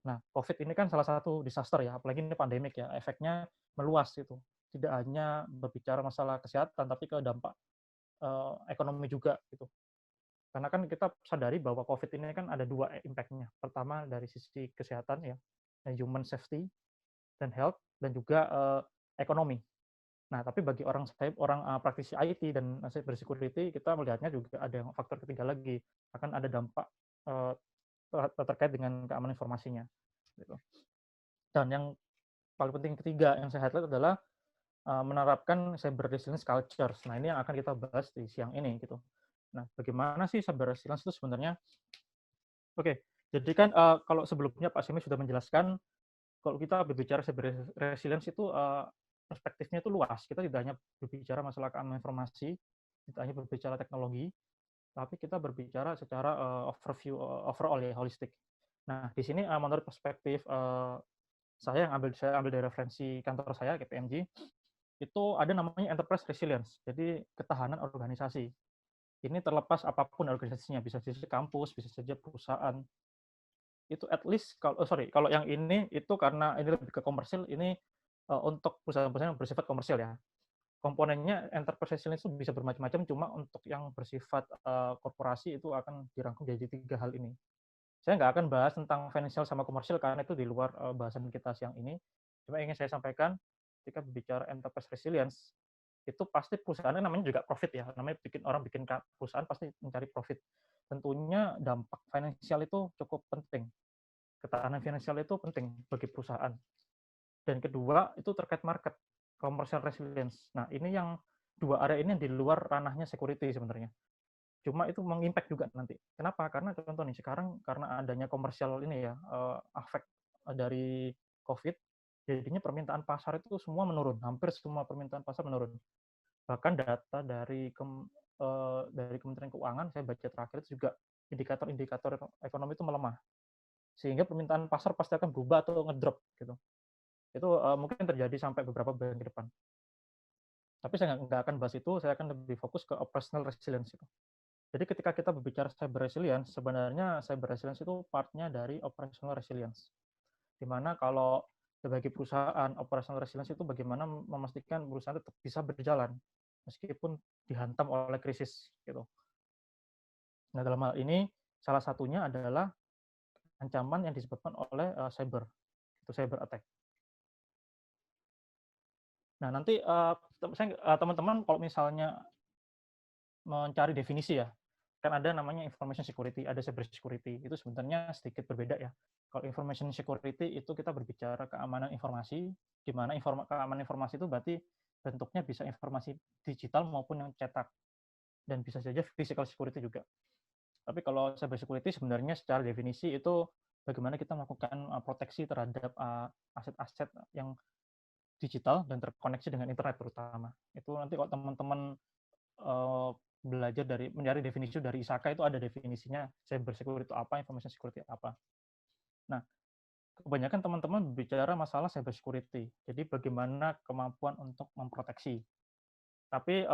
Nah, COVID ini kan salah satu disaster ya, apalagi ini pandemik ya, efeknya meluas itu. Tidak hanya berbicara masalah kesehatan, tapi ke dampak ekonomi juga gitu. Karena kan kita sadari bahwa COVID ini kan ada dua impact-nya. Pertama dari sisi kesehatan ya, human safety dan health, dan juga ekonomi. Nah, tapi bagi orang praktisi IT dan cyber security, kita melihatnya juga ada yang faktor ketiga lagi, akan ada dampak terkait dengan keamanan informasinya. Gitu. Dan yang paling penting ketiga yang saya highlight adalah menerapkan cyber resilience culture. Nah, ini yang akan kita bahas di siang ini gitu. Nah, bagaimana sih cyber resilience itu sebenarnya? Oke, jadi kan kalau sebelumnya Pak Semi sudah menjelaskan, kalau kita berbicara cyber resilience itu perspektifnya itu luas. Kita tidak hanya berbicara masalah keamanan informasi, tidak hanya berbicara teknologi, tapi kita berbicara secara overall ya, holistik. Nah, di sini menurut perspektif saya ambil dari referensi kantor saya, KPMG, itu ada namanya enterprise resilience, jadi ketahanan organisasi. Ini terlepas apapun organisasinya, bisa saja kampus, bisa saja perusahaan. Itu at least kalau yang ini itu karena ini lebih ke komersil, ini untuk perusahaan-perusahaan yang bersifat komersil ya. Komponennya enterprise resilience itu bisa bermacam-macam, cuma untuk yang bersifat korporasi itu akan dirangkum jadi 3 hal ini. Saya nggak akan bahas tentang financial sama komersil karena itu di luar bahasan kita siang ini. Cuma ingin saya sampaikan, ketika berbicara enterprise resilience, itu pasti perusahaannya namanya juga profit ya. Namanya orang bikin perusahaan pasti mencari profit. Tentunya dampak finansial itu cukup penting. Ketahanan finansial itu penting bagi perusahaan. Dan kedua, itu terkait market, commercial resilience. Nah, ini yang dua area ini yang di luar ranahnya security sebenarnya. Cuma itu mengimpact juga nanti. Kenapa? Karena contoh nih, sekarang karena adanya komersial ini ya, efek dari COVID, jadinya permintaan pasar itu semua menurun. Hampir semua permintaan pasar menurun. Bahkan data dari Kementerian Keuangan, saya baca terakhir itu juga indikator-indikator ekonomi itu melemah. Sehingga permintaan pasar pasti akan berubah atau ngedrop gitu. Itu mungkin terjadi sampai beberapa bulan ke depan. Tapi saya nggak akan bahas itu, saya akan lebih fokus ke operational resilience itu. Jadi ketika kita berbicara cyber resilience, sebenarnya cyber resilience itu partnya dari operational resilience. Di mana kalau sebagai perusahaan, operational resilience itu bagaimana memastikan perusahaan tetap bisa berjalan meskipun dihantam oleh krisis gitu. Nah, dalam hal ini salah satunya adalah ancaman yang disebabkan oleh cyber, itu cyber attack. Nah, nanti teman-teman kalau misalnya mencari definisi ya, kan ada namanya information security, ada cyber security. Itu sebenarnya sedikit berbeda ya. Kalau information security itu kita berbicara keamanan informasi, di mana keamanan informasi itu berarti bentuknya bisa informasi digital maupun yang cetak, dan bisa saja physical security juga. Tapi kalau cyber security sebenarnya secara definisi itu bagaimana kita melakukan proteksi terhadap aset-aset yang digital dan terkoneksi dengan internet terutama. Itu nanti kalau teman-teman belajar mencari definisi dari ISAKA itu ada definisinya cyber security itu apa, information security apa. Nah, kebanyakan teman-teman berbicara masalah cyber security. Jadi bagaimana kemampuan untuk memproteksi. Tapi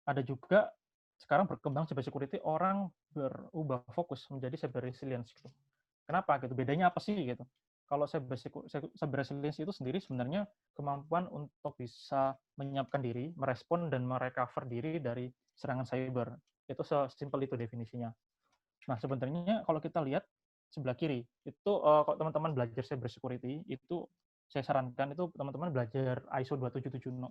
ada juga sekarang berkembang cyber security, orang berubah fokus menjadi cyber resilience gitu. Kenapa gitu? Bedanya apa sih gitu? Kalau cyber resilience itu sendiri sebenarnya kemampuan untuk bisa menyiapkan diri, merespon dan merecover diri dari serangan cyber. Itu sesimpel itu definisinya. Nah, sebenarnya kalau kita lihat sebelah kiri, itu kalau teman-teman belajar cyber security, itu saya sarankan itu teman-teman belajar ISO 27001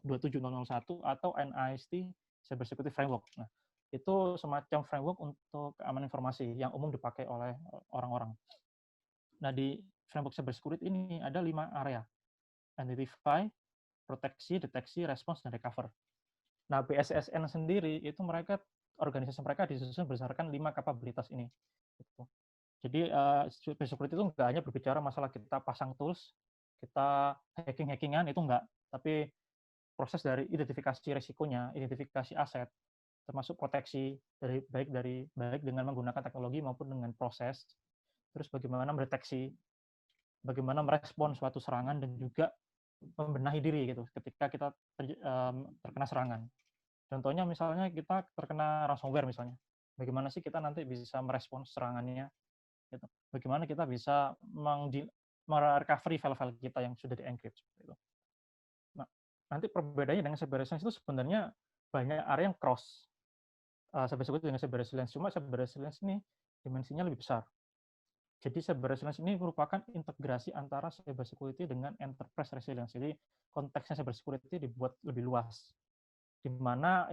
atau NIST Cyber Security Framework. Nah, itu semacam framework untuk keamanan informasi yang umum dipakai oleh orang-orang. Nah, di framework cyber security ini ada 5 area. Identify, proteksi, deteksi, response, dan recover. Nah, BSSN sendiri itu organisasi mereka disusun berdasarkan 5 kapabilitas ini. Gitu. Jadi cyber security itu nggak hanya berbicara masalah kita pasang tools, kita hacking-hackingan, itu enggak. Tapi proses dari identifikasi risikonya, identifikasi aset, termasuk proteksi baik dengan menggunakan teknologi maupun dengan proses. Terus bagaimana mendeteksi, bagaimana merespon suatu serangan, dan juga membenahi diri gitu ketika kita terkena serangan. Contohnya misalnya kita terkena ransomware misalnya. Bagaimana sih kita nanti bisa merespon serangannya? Gitu. Bagaimana kita bisa merecovery file-file kita yang sudah di-encrypt. Gitu. Nah, nanti perbedaannya dengan cyber resilience itu sebenarnya banyak area yang cross. Cyber security dengan cyber resilience. Cuma cyber resilience ini dimensinya lebih besar. Jadi cyber resilience ini merupakan integrasi antara cyber security dengan enterprise resilience. Jadi konteksnya cyber security dibuat lebih luas. Di mana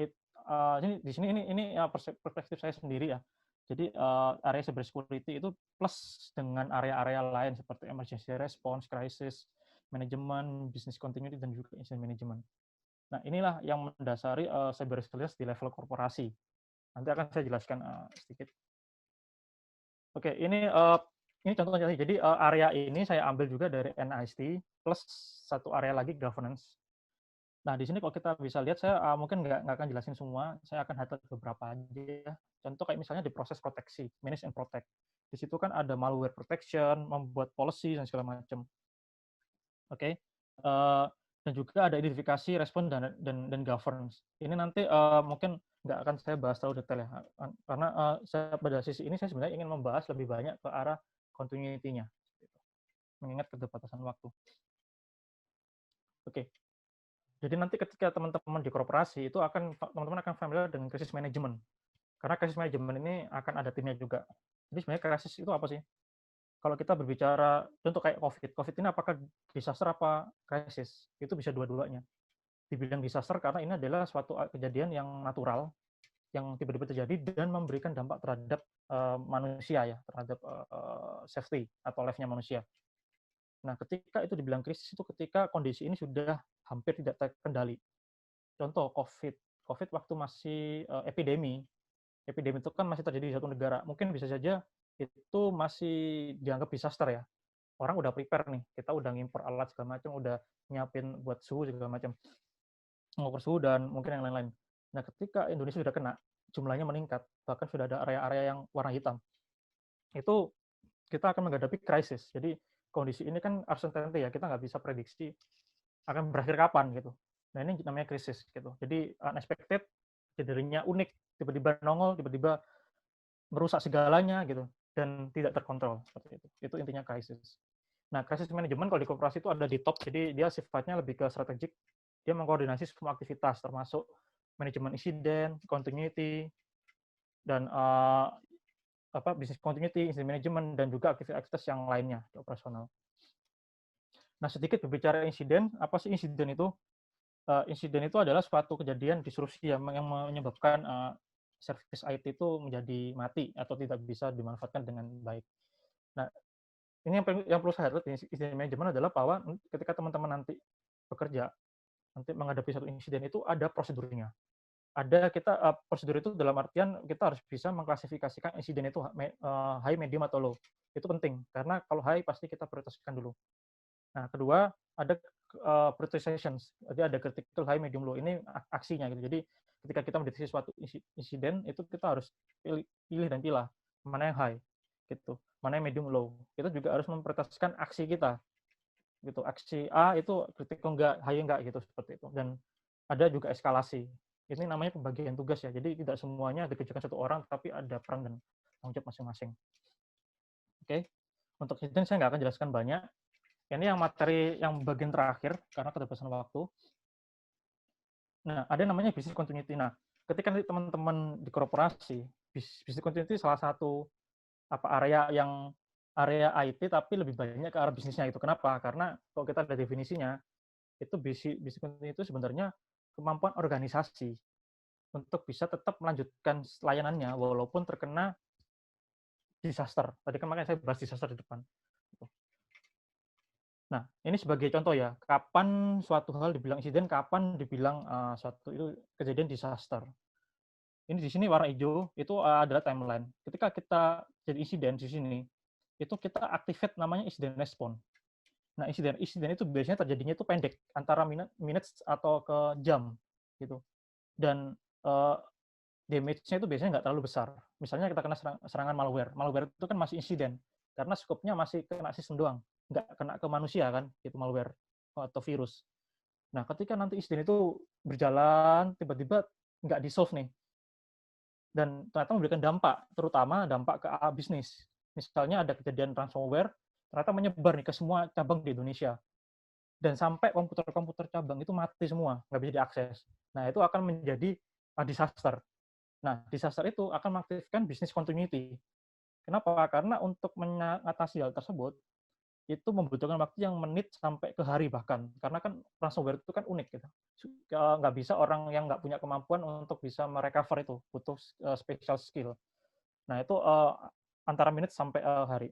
di sini ini perspektif saya sendiri ya. Jadi area cyber security itu plus dengan area-area lain seperti emergency response, crisis management, business continuity, dan juga incident management. Nah, inilah yang mendasari cyber resilience di level korporasi. Nanti akan saya jelaskan sedikit. Oke, ini contohnya. Jadi area ini saya ambil juga dari NIST plus satu area lagi governance. Nah, di sini kalau kita bisa lihat, saya mungkin nggak akan jelasin semua, saya akan highlight beberapa aja. Contoh kayak misalnya di proses proteksi, manage and protect. Di situ kan ada malware protection, membuat policy, dan segala macam. Oke. Dan juga ada identifikasi, respon, dan governance. Ini nanti mungkin nggak akan saya bahas terlalu detail ya, karena pada sisi ini saya sebenarnya ingin membahas lebih banyak ke arah continuity-nya, mengingat keterbatasan waktu. Oke. Jadi nanti ketika teman-teman di korporasi itu teman-teman akan familiar dengan krisis manajemen. Karena krisis manajemen ini akan ada timnya juga. Jadi sebenarnya krisis itu apa sih? Kalau kita berbicara contoh kayak COVID ini apakah disaster apa krisis? Itu bisa dua-duanya. Dibilang disaster karena ini adalah suatu kejadian yang natural, yang tiba-tiba terjadi dan memberikan dampak terhadap manusia ya, terhadap safety atau life-nya manusia. Nah, ketika itu dibilang krisis itu ketika kondisi ini sudah hampir tidak terkendali. Contoh COVID waktu masih epidemi itu kan masih terjadi di satu negara. Mungkin bisa saja itu masih dianggap disaster ya. Orang udah prepare nih, kita udah ngimpor alat segala macam, udah nyiapin buat suhu segala macam, mengukur suhu dan mungkin yang lain-lain. Nah, ketika Indonesia sudah kena, jumlahnya meningkat, bahkan sudah ada area-area yang warna hitam. Itu kita akan menghadapi krisis. Jadi kondisi ini kan uncertainty ya, kita nggak bisa prediksi akan berakhir kapan gitu. Nah, ini namanya krisis gitu. Jadi unexpected, jadinya unik tiba-tiba nongol, tiba-tiba merusak segalanya gitu dan tidak terkontrol seperti itu. Itu intinya krisis. Nah, krisis manajemen kalau di korporasi itu ada di top, jadi dia sifatnya lebih ke strategik. Dia mengkoordinasi semua aktivitas termasuk manajemen insiden, continuity, dan business continuity, incident management, dan juga aktivitas yang lainnya di operasional. Nah, sedikit berbicara insiden, apa sih insiden itu? Insiden itu adalah suatu kejadian disrupsi yang menyebabkan service IT itu menjadi mati atau tidak bisa dimanfaatkan dengan baik. Nah, ini yang perlu saya highlight di insiden manajemen adalah bahwa ketika teman-teman nanti bekerja, nanti menghadapi satu insiden itu ada prosedurnya. Ada prosedur itu dalam artian kita harus bisa mengklasifikasikan insiden itu high, medium, atau low. Itu penting, karena kalau high pasti kita prioritaskan dulu. Nah, kedua, ada prioritizations. Jadi ada critical, high, medium, low. Ini aksinya gitu. Jadi ketika kita mendeteksi suatu insiden, itu kita harus pilih dan pilah mana yang high, gitu. Mana yang medium, low. Kita juga harus memprioritaskan aksi kita. Gitu. Aksi A itu critical enggak, high enggak gitu seperti itu. Dan ada juga eskalasi. Ini namanya pembagian tugas ya. Jadi tidak semuanya dikerjakan satu orang, tapi ada peran dan tanggung jawab masing-masing. Oke. Untuk insiden saya nggak akan jelaskan banyak. Ini yang materi yang bagian terakhir, karena keterbatasan waktu. Nah, ada namanya business continuity. Nah, ketika nanti teman-teman di korporasi, business continuity salah satu area IT, tapi lebih banyak ke arah bisnisnya itu. Kenapa? Karena kalau kita ada definisinya, itu business continuity itu sebenarnya kemampuan organisasi untuk bisa tetap melanjutkan layanannya walaupun terkena disaster. Tadi kan makanya saya bahas disaster di depan. Nah, ini sebagai contoh ya, kapan suatu hal dibilang insiden, kapan dibilang suatu itu kejadian disaster. Ini di sini warna hijau, itu adalah timeline. Ketika kita jadi insiden di sini, itu kita activate namanya incident response. Nah, insiden itu biasanya terjadinya itu pendek, antara minutes atau ke jam, gitu. Dan damage-nya itu biasanya nggak terlalu besar. Misalnya kita kena serangan malware. Malware itu kan masih insiden, karena skopnya masih kena sistem doang, nggak kena ke manusia kan, gitu malware atau virus. Nah, ketika nanti insiden itu berjalan, tiba-tiba nggak di-solve nih, dan ternyata memberikan dampak, terutama dampak ke bisnis. Misalnya ada kejadian ransomware, ternyata menyebar nih ke semua cabang di Indonesia. Dan sampai komputer-komputer cabang itu mati semua, nggak bisa diakses. Nah, itu akan menjadi disaster. Nah, disaster itu akan mengaktifkan business continuity. Kenapa? Karena untuk mengatasi hal tersebut, itu membutuhkan waktu yang menit sampai ke hari bahkan. Karena kan ransomware itu kan unik gitu. Nggak bisa orang yang nggak punya kemampuan untuk bisa merecover itu, butuh special skill. Nah, itu antara menit sampai hari.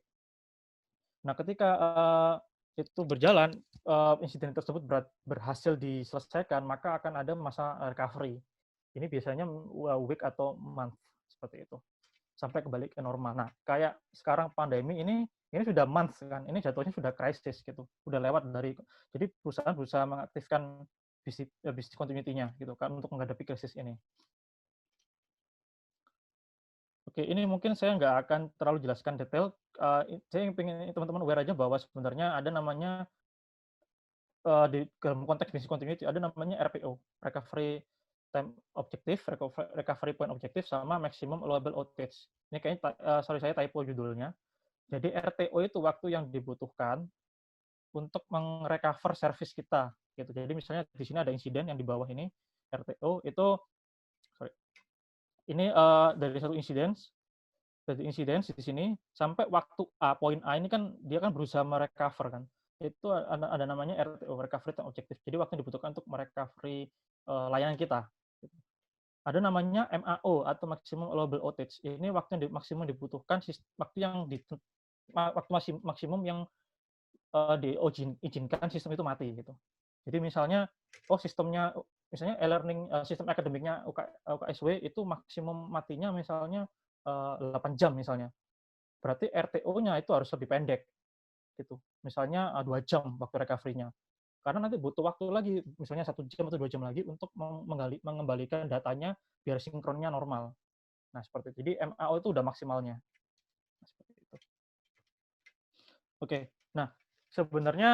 Nah, ketika itu berjalan, insiden tersebut berhasil diselesaikan, maka akan ada masa recovery. Ini biasanya week atau month, seperti itu. Sampai kembali ke normal. Nah, kayak sekarang pandemi ini sudah months kan, ini jatuhnya sudah krisis gitu. Udah lewat dari, jadi perusahaan berusaha mengaktifkan bisnis continuity-nya gitu kan untuk menghadapi krisis ini. Oke, ini mungkin saya nggak akan terlalu jelaskan detail. Saya ingin teman-teman aware aja bahwa sebenarnya ada namanya di dalam konteks business continuity ada namanya RPO, recovery time objective, recovery point objective, sama maximum allowable outage. Ini kayaknya sorry saya typo judulnya. Jadi RTO itu waktu yang dibutuhkan untuk merecover service kita gitu. Jadi misalnya di sini ada insiden yang di bawah ini RTO itu ini dari satu insiden di sini sampai waktu A, poin A ini kan dia kan berusaha merecover kan. Itu ada namanya RTO, recovery time objective. Jadi waktu yang dibutuhkan untuk merecovery layanan kita. Ada namanya MAO atau maximum allowable outage. Ini waktu yang maksimum dibutuhkan, waktu yang maksimum yang diizinkan sistem itu mati gitu. Jadi misalnya sistemnya misalnya e-learning sistem akademiknya UKSW itu maksimum matinya misalnya 8 jam misalnya. Berarti RTO-nya itu harus lebih pendek gitu. Misalnya 2 jam waktu recovery-nya. Karena nanti butuh waktu lagi, misalnya 1 jam atau 2 jam lagi untuk mengembalikan datanya biar sinkronnya normal. Nah, seperti itu. Jadi MAO itu udah maksimalnya. Nah, seperti itu. Oke. Nah, sebenarnya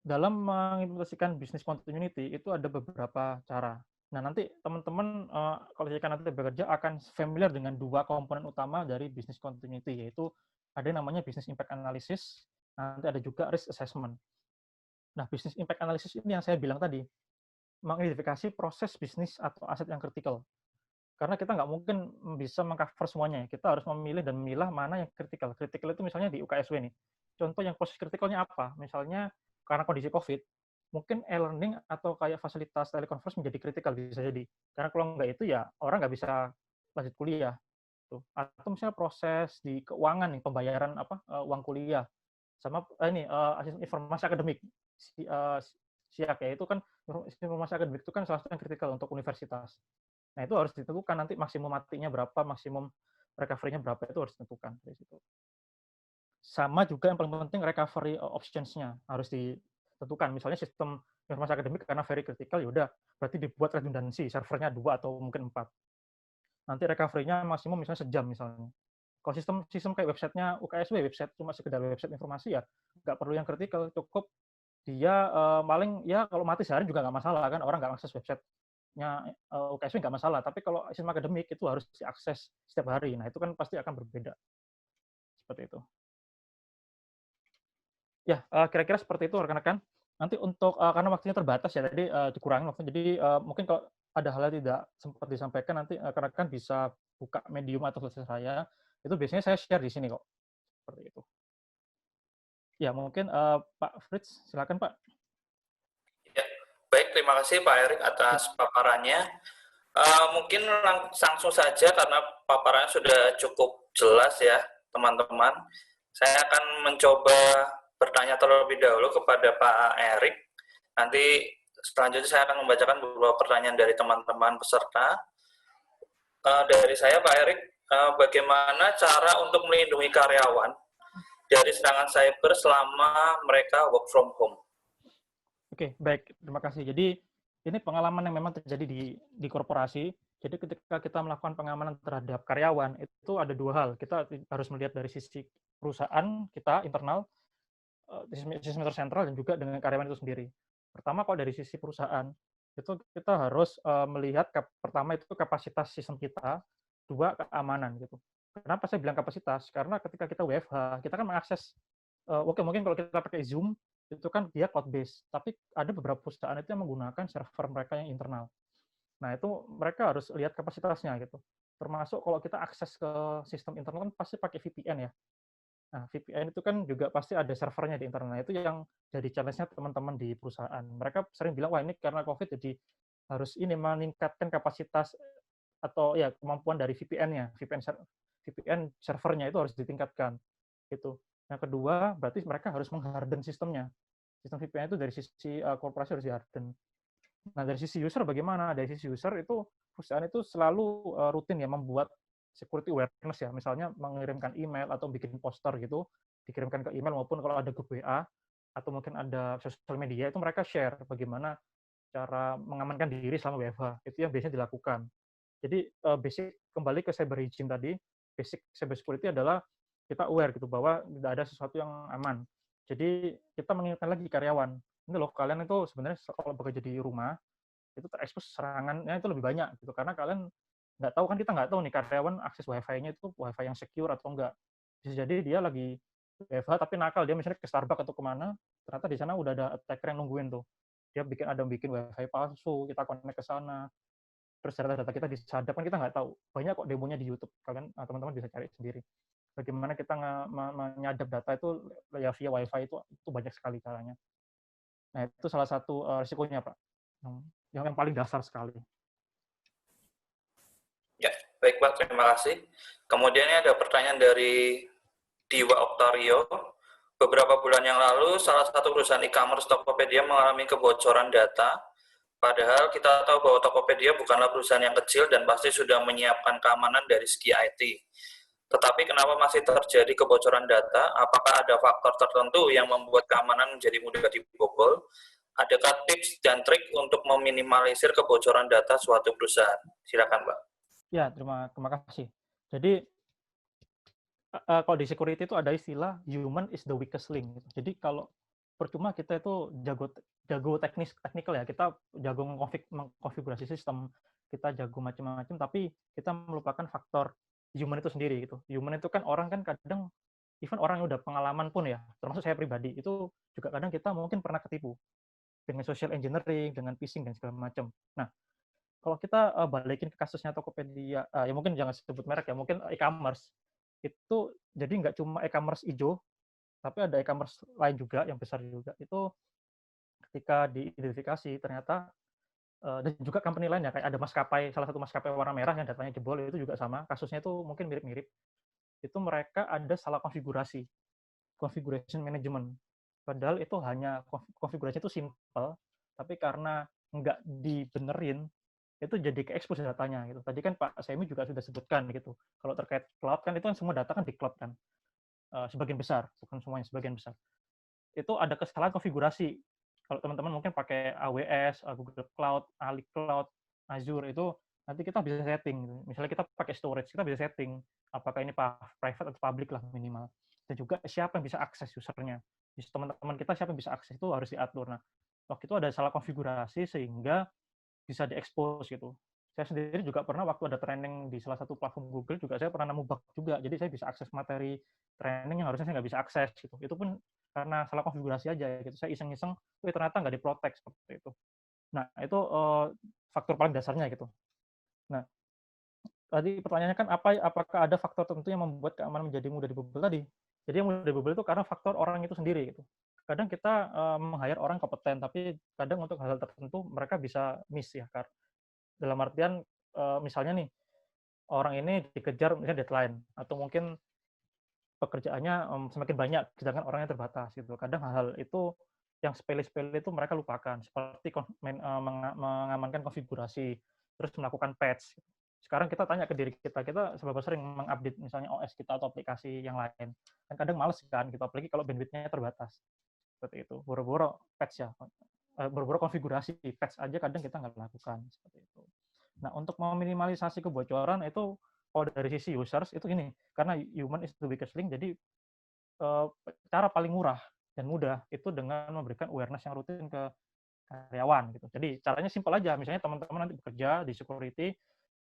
dalam mengimplementasikan business continuity itu ada beberapa cara. Nah, nanti teman-teman kalau jika nanti bekerja akan familiar dengan dua komponen utama dari business continuity, yaitu ada yang namanya business impact analysis, nanti ada juga risk assessment. Nah, business impact analysis ini yang saya bilang tadi, mengidentifikasi proses bisnis atau aset yang kritikal. Karena kita nggak mungkin bisa mengcover semuanya. Kita harus memilih dan memilah mana yang kritikal. Kritikal itu misalnya di UKSW nih. Contoh yang proses kritikalnya apa? Misalnya karena kondisi COVID, mungkin e-learning atau kayak fasilitas telekonferensi menjadi kritikal bisa jadi. Karena kalau nggak itu ya orang nggak bisa lanjut kuliah. Tuh. Atau misalnya proses di keuangan nih, pembayaran uang kuliah. Sama ini informasi akademik. SIAK ya itu kan informasi akademik itu kan salah satu yang kritikal untuk universitas. Nah, itu harus ditentukan nanti maksimum matinya berapa, maksimum recovery-nya berapa, itu harus ditentukan dari situ. Sama juga yang paling penting recovery options-nya harus ditentukan. Misalnya sistem informasi akademik karena very critical, yaudah berarti dibuat redundansi, servernya 2 atau mungkin 4. Nanti recovery-nya maksimum misalnya sejam misalnya. Kalau sistem kayak website-nya UKSW, website cuma sekedar website informasi ya, nggak perlu yang critical, cukup dia paling ya kalau mati sehari juga nggak masalah kan, orang nggak akses website-nya UKSW nggak masalah, tapi kalau sistem akademik itu harus diakses setiap hari. Nah, itu kan pasti akan berbeda. Seperti itu. Ya, kira-kira seperti itu rekan-rekan. Nanti untuk karena waktunya terbatas ya, tadi dikurangin waktu. Jadi mungkin kalau ada hal yang tidak sempat disampaikan, nanti rekan-rekan bisa buka Medium atau Flash saya. Itu biasanya saya share di sini kok. Seperti itu. Ya, mungkin Pak Fritz, silakan Pak. Ya, baik, terima kasih Pak Erik atas paparannya. Mungkin langsung saja karena paparannya sudah cukup jelas ya, teman-teman. Saya akan mencoba bertanya terlebih dahulu kepada Pak Erik. Nanti selanjutnya saya akan membacakan beberapa pertanyaan dari teman-teman peserta. Dari saya, Pak Erik, bagaimana cara untuk melindungi karyawan dari serangan cyber selama mereka work from home? Oke, baik. Terima kasih. Jadi, ini pengalaman yang memang terjadi di korporasi. Jadi, ketika kita melakukan pengamanan terhadap karyawan, itu ada dua hal. Kita harus melihat dari sisi perusahaan kita, internal, sistem sentral, dan juga dengan karyawan itu sendiri. Pertama, kalau dari sisi perusahaan, itu kita harus melihat pertama itu kapasitas sistem kita, dua keamanan gitu. Kenapa saya bilang kapasitas? Karena ketika kita WFH, kita kan mengakses, mungkin kalau kita pakai Zoom, itu kan dia cloud base, tapi ada beberapa perusahaan itu yang menggunakan server mereka yang internal. Nah, itu mereka harus lihat kapasitasnya gitu. Termasuk kalau kita akses ke sistem internal kan pasti pakai VPN ya. Nah, VPN itu kan juga pasti ada servernya di internal. Nah, itu yang jadi challenge-nya teman-teman di perusahaan. Mereka sering bilang, wah ini karena COVID jadi harus ini meningkatkan kapasitas atau ya kemampuan dari VPN-nya. VPN servernya itu harus ditingkatkan. Gitu. Yang kedua, berarti mereka harus mengharden sistemnya. Sistem VPN itu dari sisi korporasi harus diharden. Nah, dari sisi user bagaimana? Dari sisi user itu perusahaan itu selalu rutin ya membuat security awareness ya, misalnya mengirimkan email atau bikin poster gitu, dikirimkan ke email maupun kalau ada grup WA atau mungkin ada sosial media itu mereka share bagaimana cara mengamankan diri selama WFH. Itu yang biasanya dilakukan. Jadi basic kembali ke cyber hygiene tadi, basic cyber security adalah kita aware gitu bahwa tidak ada sesuatu yang aman. Jadi kita mengingatkan lagi karyawan, ini loh kalian itu sebenarnya kalau bekerja di rumah itu terekspos serangannya itu lebih banyak gitu karena kalian nggak tahu kan, kita nggak tahu nih karyawan akses wifi-nya itu wifi yang secure atau enggak. Bisa jadi dia lagi WFH tapi nakal, dia misalnya ke Starbucks atau kemana, ternyata di sana udah ada attacker yang nungguin tuh. Dia bikin wifi palsu, kita connect ke sana, terus data kita disadap kan kita nggak tahu. Banyak kok demonya di YouTube, kalian teman-teman bisa cari sendiri. Bagaimana kita menyadap data itu ya via wifi itu banyak sekali caranya. Nah itu salah satu risikonya Pak, yang paling dasar sekali. Ya, baik Pak, terima kasih. Kemudian ada pertanyaan dari Diwa Oktario. Beberapa bulan yang lalu, salah satu perusahaan e-commerce Tokopedia mengalami kebocoran data. Padahal kita tahu bahwa Tokopedia bukanlah perusahaan yang kecil dan pasti sudah menyiapkan keamanan dari segi IT. Tetapi kenapa masih terjadi kebocoran data? Apakah ada faktor tertentu yang membuat keamanan menjadi mudah dibobol? Adakah tips dan trik untuk meminimalisir kebocoran data suatu perusahaan? Silakan, Pak. Ya, terima kasih. Jadi, kalau di security itu ada istilah human is the weakest link. Jadi, kalau percuma kita itu jago teknikal ya, kita jago mengkonfigurasi sistem, kita jago macam-macam, tapi kita melupakan faktor human itu sendiri gitu. Human itu kan orang kan kadang, even orang yang udah pengalaman pun ya, termasuk saya pribadi, itu juga kadang kita mungkin pernah ketipu dengan social engineering, dengan phishing dan segala macam. Nah, kalau kita balikin ke kasusnya Tokopedia, ya mungkin jangan sebut merek ya, mungkin e-commerce, itu jadi nggak cuma e-commerce hijau, tapi ada e-commerce lain juga yang besar juga. Itu ketika diidentifikasi ternyata dan juga company lain ya, kayak ada maskapai, salah satu maskapai warna merah yang datanya jebol, itu juga sama, kasusnya itu mungkin mirip-mirip. Itu mereka ada salah konfigurasi, configuration management. Padahal itu hanya konfigurasi itu simple, tapi karena nggak dibenerin, itu jadi ke-expose datanya gitu. Tadi kan Pak Semi juga sudah sebutkan gitu. Kalau terkait cloud kan itu kan semua data kan di cloud kan. Sebagian besar, bukan semuanya, sebagian besar. Itu ada kesalahan konfigurasi. Kalau teman-teman mungkin pakai AWS, Google Cloud, Ali Cloud, Azure, itu nanti kita bisa setting. Misalnya kita pakai storage, kita bisa setting apakah ini private atau public lah minimal. Dan juga siapa yang bisa akses usernya. Teman-teman kita siapa yang bisa akses itu harus diatur. Nah, waktu itu ada salah konfigurasi sehingga bisa diekspos gitu. Saya sendiri juga pernah waktu ada training di salah satu platform Google juga saya pernah nemu bug juga. Jadi saya bisa akses materi training yang harusnya saya nggak bisa akses gitu. Itu pun karena salah konfigurasi aja gitu. Saya iseng-iseng, ternyata nggak diprotek seperti itu. Nah, itu faktor paling dasarnya gitu. Nah, tadi pertanyaannya kan apakah ada faktor tertentu yang membuat keamanan menjadi mudah dibobol tadi? Jadi yang mudah dibobol itu karena faktor orang itu sendiri gitu. Kadang kita meng-hire orang kompeten, tapi kadang untuk hal-hal tertentu mereka bisa miss ya, dalam artian misalnya nih orang ini dikejar misalnya deadline atau mungkin pekerjaannya semakin banyak sedangkan orangnya terbatas gitu. Kadang hal-hal itu yang sepele-sepele itu mereka lupakan seperti mengamankan konfigurasi, terus melakukan patch. Sekarang kita tanya ke diri kita seberapa sering mengupdate misalnya OS kita atau aplikasi yang lain. Kan kadang males kan gitu, apalagi kalau bandwidth-nya terbatas. Seperti itu. Boro-boro patch ya. Boro-boro konfigurasi patch aja kadang kita nggak lakukan seperti itu. Nah, untuk meminimalisasi kebocoran itu kalau dari sisi users itu gini, karena human is the weakest link, jadi cara paling murah dan mudah itu dengan memberikan awareness yang rutin ke karyawan gitu. Jadi caranya simpel aja, misalnya teman-teman nanti bekerja di security,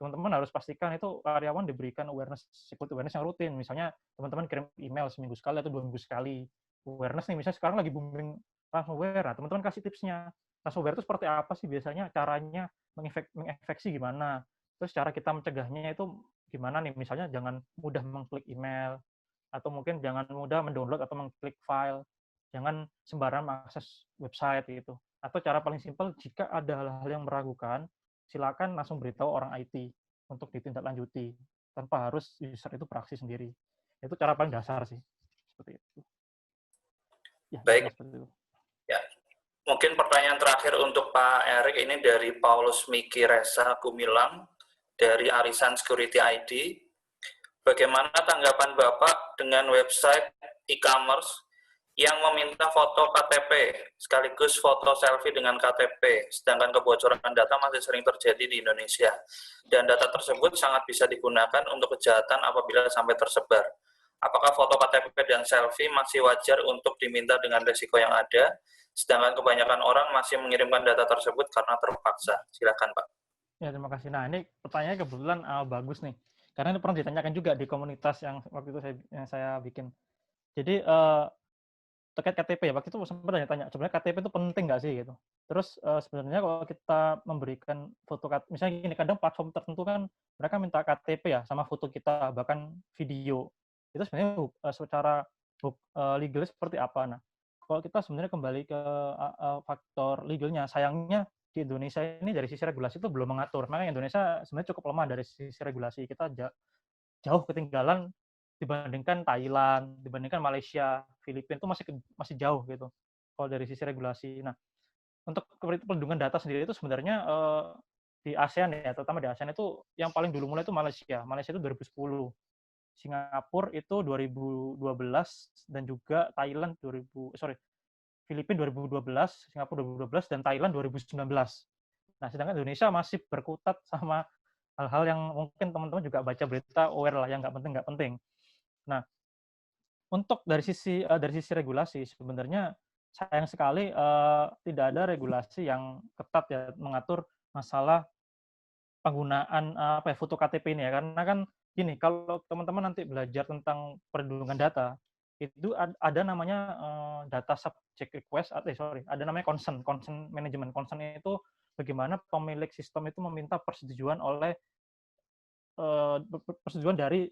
teman-teman harus pastikan itu karyawan diberikan security awareness yang rutin. Misalnya teman-teman kirim email seminggu sekali atau 2 minggu sekali. Awareness nih, misalnya sekarang lagi booming ransomware, nah, teman-teman kasih tipsnya. Ransomware itu seperti apa sih biasanya, caranya menginfeksi gimana, terus cara kita mencegahnya itu gimana nih, misalnya jangan mudah mengklik email, atau mungkin jangan mudah mendownload atau mengklik file, jangan sembarangan mengakses website gitu. Atau cara paling simpel, jika ada hal-hal yang meragukan, silakan langsung beritahu orang IT untuk ditindaklanjuti, tanpa harus user itu beraksi sendiri. Itu cara paling dasar sih. Seperti itu. Ya, baik. seperti itu. Ya, mungkin pertanyaan terakhir untuk Pak Erik ini dari Paulus Miki Resa Gumilang dari Arisan Security ID. Bagaimana tanggapan Bapak dengan website e-commerce yang meminta foto KTP sekaligus foto selfie dengan KTP, sedangkan kebocoran data masih sering terjadi di Indonesia, dan data tersebut sangat bisa digunakan untuk kejahatan apabila sampai tersebar. Apakah foto KTP dan selfie masih wajar untuk diminta dengan risiko yang ada, sedangkan kebanyakan orang masih mengirimkan data tersebut karena terpaksa? Silakan, Pak. Ya, terima kasih. Nah, ini pertanyaannya kebetulan bagus nih, karena ini pernah ditanyakan juga di komunitas yang waktu itu saya bikin. Jadi terkait KTP ya, waktu itu sempat tanya, sebenarnya KTP itu penting nggak sih gitu. Terus sebenarnya kalau kita memberikan foto, misalnya gini, kadang platform tertentu kan mereka minta KTP ya sama foto kita, bahkan video. Itu sebenarnya secara legal seperti apa? Nah, kalau kita sebenarnya kembali ke faktor legalnya, sayangnya di Indonesia ini dari sisi regulasi itu belum mengatur. Makanya Indonesia sebenarnya cukup lemah dari sisi regulasi. Kita jauh ketinggalan dibandingkan Thailand, dibandingkan Malaysia, Filipina itu masih jauh gitu kalau dari sisi regulasi. Nah, untuk perlindungan data sendiri itu sebenarnya di ASEAN ya, terutama di ASEAN itu yang paling dulu mulai itu Malaysia. Malaysia itu 2010. Singapura itu 2012 dan juga Thailand Filipina 2012, Singapura 2012 dan Thailand 2019. Nah, sedangkan Indonesia masih berkutat sama hal-hal yang mungkin teman-teman juga baca berita aware lah, yang nggak penting. Nah, untuk dari sisi regulasi sebenarnya sayang sekali tidak ada regulasi yang ketat ya mengatur masalah penggunaan apa ya, foto KTP ini ya. Karena kan gini, kalau teman-teman nanti belajar tentang perlindungan data, itu ada namanya data subject request ada namanya consent management. Consent itu bagaimana pemilik sistem itu meminta persetujuan oleh persetujuan dari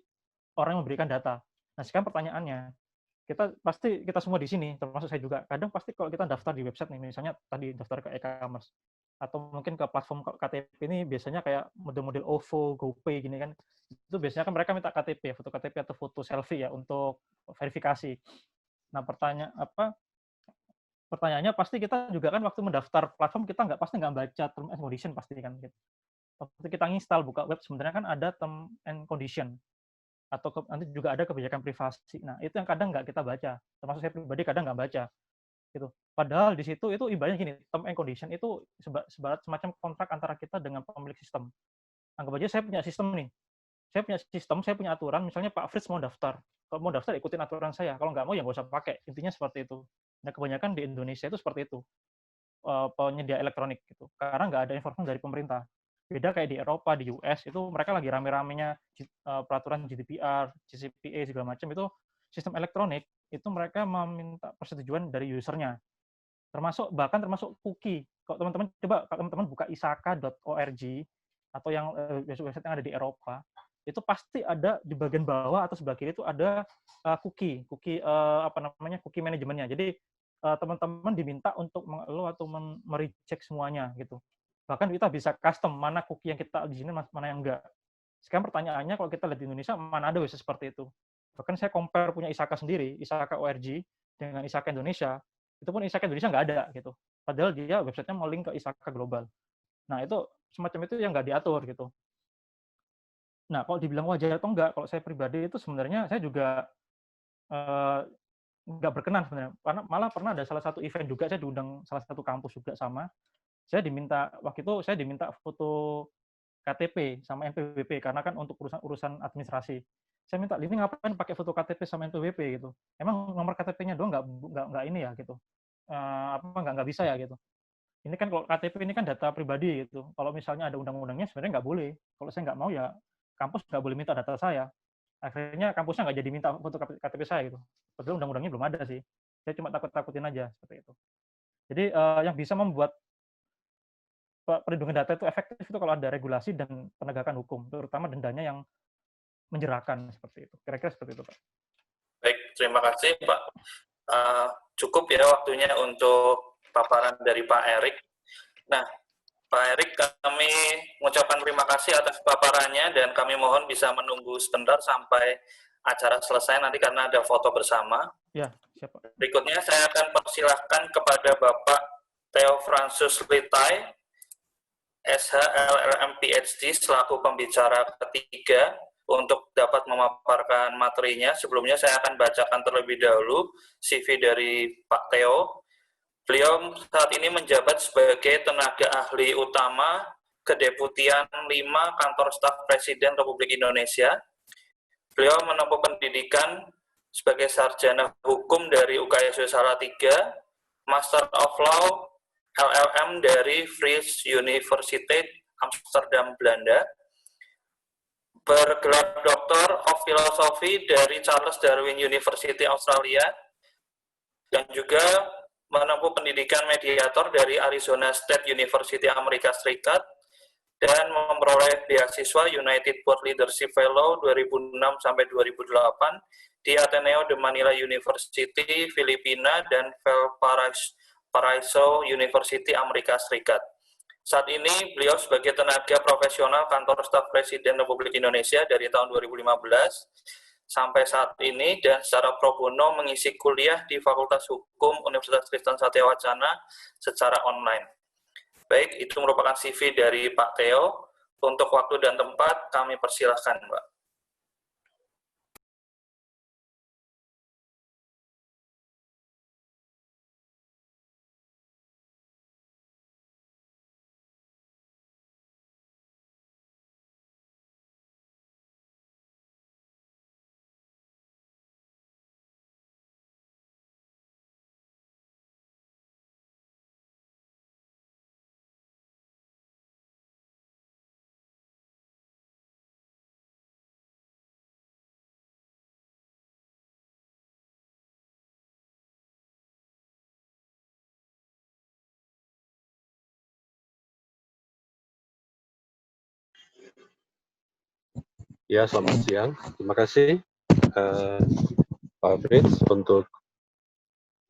orang yang memberikan data. Nah, sekarang pertanyaannya, kita semua di sini, termasuk saya juga, kadang pasti kalau kita daftar di website nih, misalnya tadi daftar ke e-commerce, atau mungkin ke platform KTP ini biasanya kayak model-model OVO, GoPay gini kan, itu biasanya kan mereka minta KTP, foto KTP atau foto selfie ya untuk verifikasi. Nah, pertanyaannya pasti kita juga kan waktu mendaftar platform kita pasti nggak baca term and condition pasti kan gitu. Waktu kita install buka web sebenarnya kan ada term and condition atau nanti juga ada kebijakan privasi. Nah, itu yang kadang nggak kita baca. Termasuk saya pribadi kadang nggak baca gitu. Padahal di situ itu ibaratnya gini, term and condition itu semacam kontrak antara kita dengan pemilik sistem. Anggap aja saya punya sistem nih. Saya punya aturan, misalnya Pak Fritz mau daftar. Kalau mau daftar ikutin aturan saya. Kalau nggak mau ya nggak usah pakai. Intinya seperti itu. Nah, kebanyakan di Indonesia itu seperti itu. Penyedia elektronik gitu. Karena nggak ada informasi dari pemerintah. Beda kayak di Eropa, di US, itu mereka lagi rame-ramenya peraturan GDPR, CCPA, segala macam, itu sistem elektronik, itu mereka meminta persetujuan dari usernya. Bahkan termasuk cookie. Kalau teman-teman coba teman-teman buka isaka.org atau yang website yang ada di Eropa, itu pasti ada di bagian bawah atau sebelah kiri itu ada cookie cookie manajemennya. Jadi teman-teman diminta untuk mengelola atau mereject semuanya gitu. Bahkan kita bisa custom mana cookie yang kita di sini, mana yang enggak. Sekarang pertanyaannya kalau kita lihat di Indonesia mana ada website seperti itu. Bahkan saya compare punya Isaka sendiri, Isaka ORG dengan Isaka Indonesia, itu pun Isaka Indonesia nggak ada gitu. Padahal dia websitenya mau link ke Isaka global. Nah, itu semacam itu yang nggak diatur gitu. Nah, kalau dibilang wajar atau enggak, kalau saya pribadi itu sebenarnya saya juga nggak berkenan sebenarnya. Karena malah pernah ada salah satu event juga, saya diundang salah satu kampus juga sama. Waktu itu saya diminta foto KTP sama NPWP karena kan untuk urusan administrasi. Saya minta, ini ngapain pakai foto KTP sama NPWP gitu? Emang nomor KTP-nya doang nggak ini ya gitu? Nggak bisa ya gitu? Ini kan kalau KTP ini kan data pribadi gitu. Kalau misalnya ada undang-undangnya sebenarnya nggak boleh. Kalau saya nggak mau ya kampus nggak boleh minta data saya. Akhirnya kampusnya nggak jadi minta foto KTP saya gitu. Padahal undang-undangnya belum ada sih. Saya cuma takut-takutin aja seperti itu. Jadi yang bisa membuat perlindungan data itu efektif itu kalau ada regulasi dan penegakan hukum, terutama dendanya yang menjerahkan seperti itu. Kira-kira seperti itu, Pak. Baik, terima kasih, Pak. Cukup ya waktunya untuk paparan dari Pak Erik. Nah, Pak Erik, kami mengucapkan terima kasih atas paparannya dan kami mohon bisa menunggu sebentar sampai acara selesai nanti karena ada foto bersama. Ya, siapa? Berikutnya saya akan persilahkan kepada Bapak Theo Francis Litai, SH LLM PhD selaku pembicara ketiga untuk dapat memaparkan materinya. Sebelumnya saya akan bacakan terlebih dahulu CV dari Pak Theo. Beliau saat ini menjabat sebagai tenaga ahli utama Kedeputian 5 Kantor Staf Presiden Republik Indonesia. Beliau menempuh pendidikan sebagai sarjana hukum dari UKSW Salatiga, Master of Law LLM dari Vrije Universiteit Amsterdam, Belanda, bergelar Doctor of Philosophy dari Charles Darwin University Australia, dan juga menempuh pendidikan mediator dari Arizona State University Amerika Serikat, dan memperoleh beasiswa United World Leadership Fellow 2006-2008 di Ateneo de Manila University, Filipina, dan Valparaiso University, Amerika Serikat. Saat ini beliau sebagai tenaga profesional Kantor Staf Presiden Republik Indonesia dari tahun 2015 sampai saat ini dan secara pro bono mengisi kuliah di Fakultas Hukum Universitas Kristen Satya Wacana secara online. Baik, itu merupakan CV dari Pak Theo. Untuk waktu dan tempat kami persilahkan, Pak. Ya, selamat siang. Terima kasih Pak Fritz untuk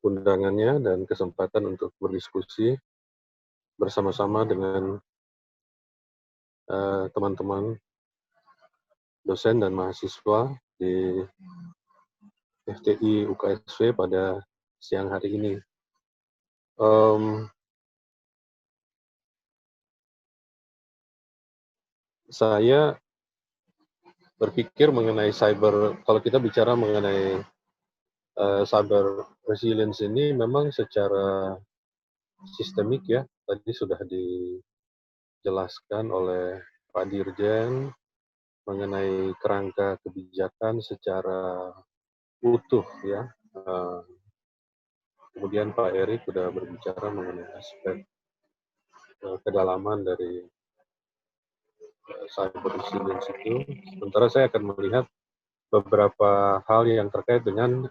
undangannya dan kesempatan untuk berdiskusi bersama-sama dengan teman-teman dosen dan mahasiswa di FTI UKSW pada siang hari ini. Saya berpikir mengenai cyber, kalau kita bicara mengenai cyber resilience ini memang secara sistemik ya, tadi sudah dijelaskan oleh Pak Dirjen mengenai kerangka kebijakan secara utuh ya. Kemudian Pak Erik sudah berbicara mengenai aspek kedalaman dari cyber resilience itu. Sementara saya akan melihat beberapa hal yang terkait dengan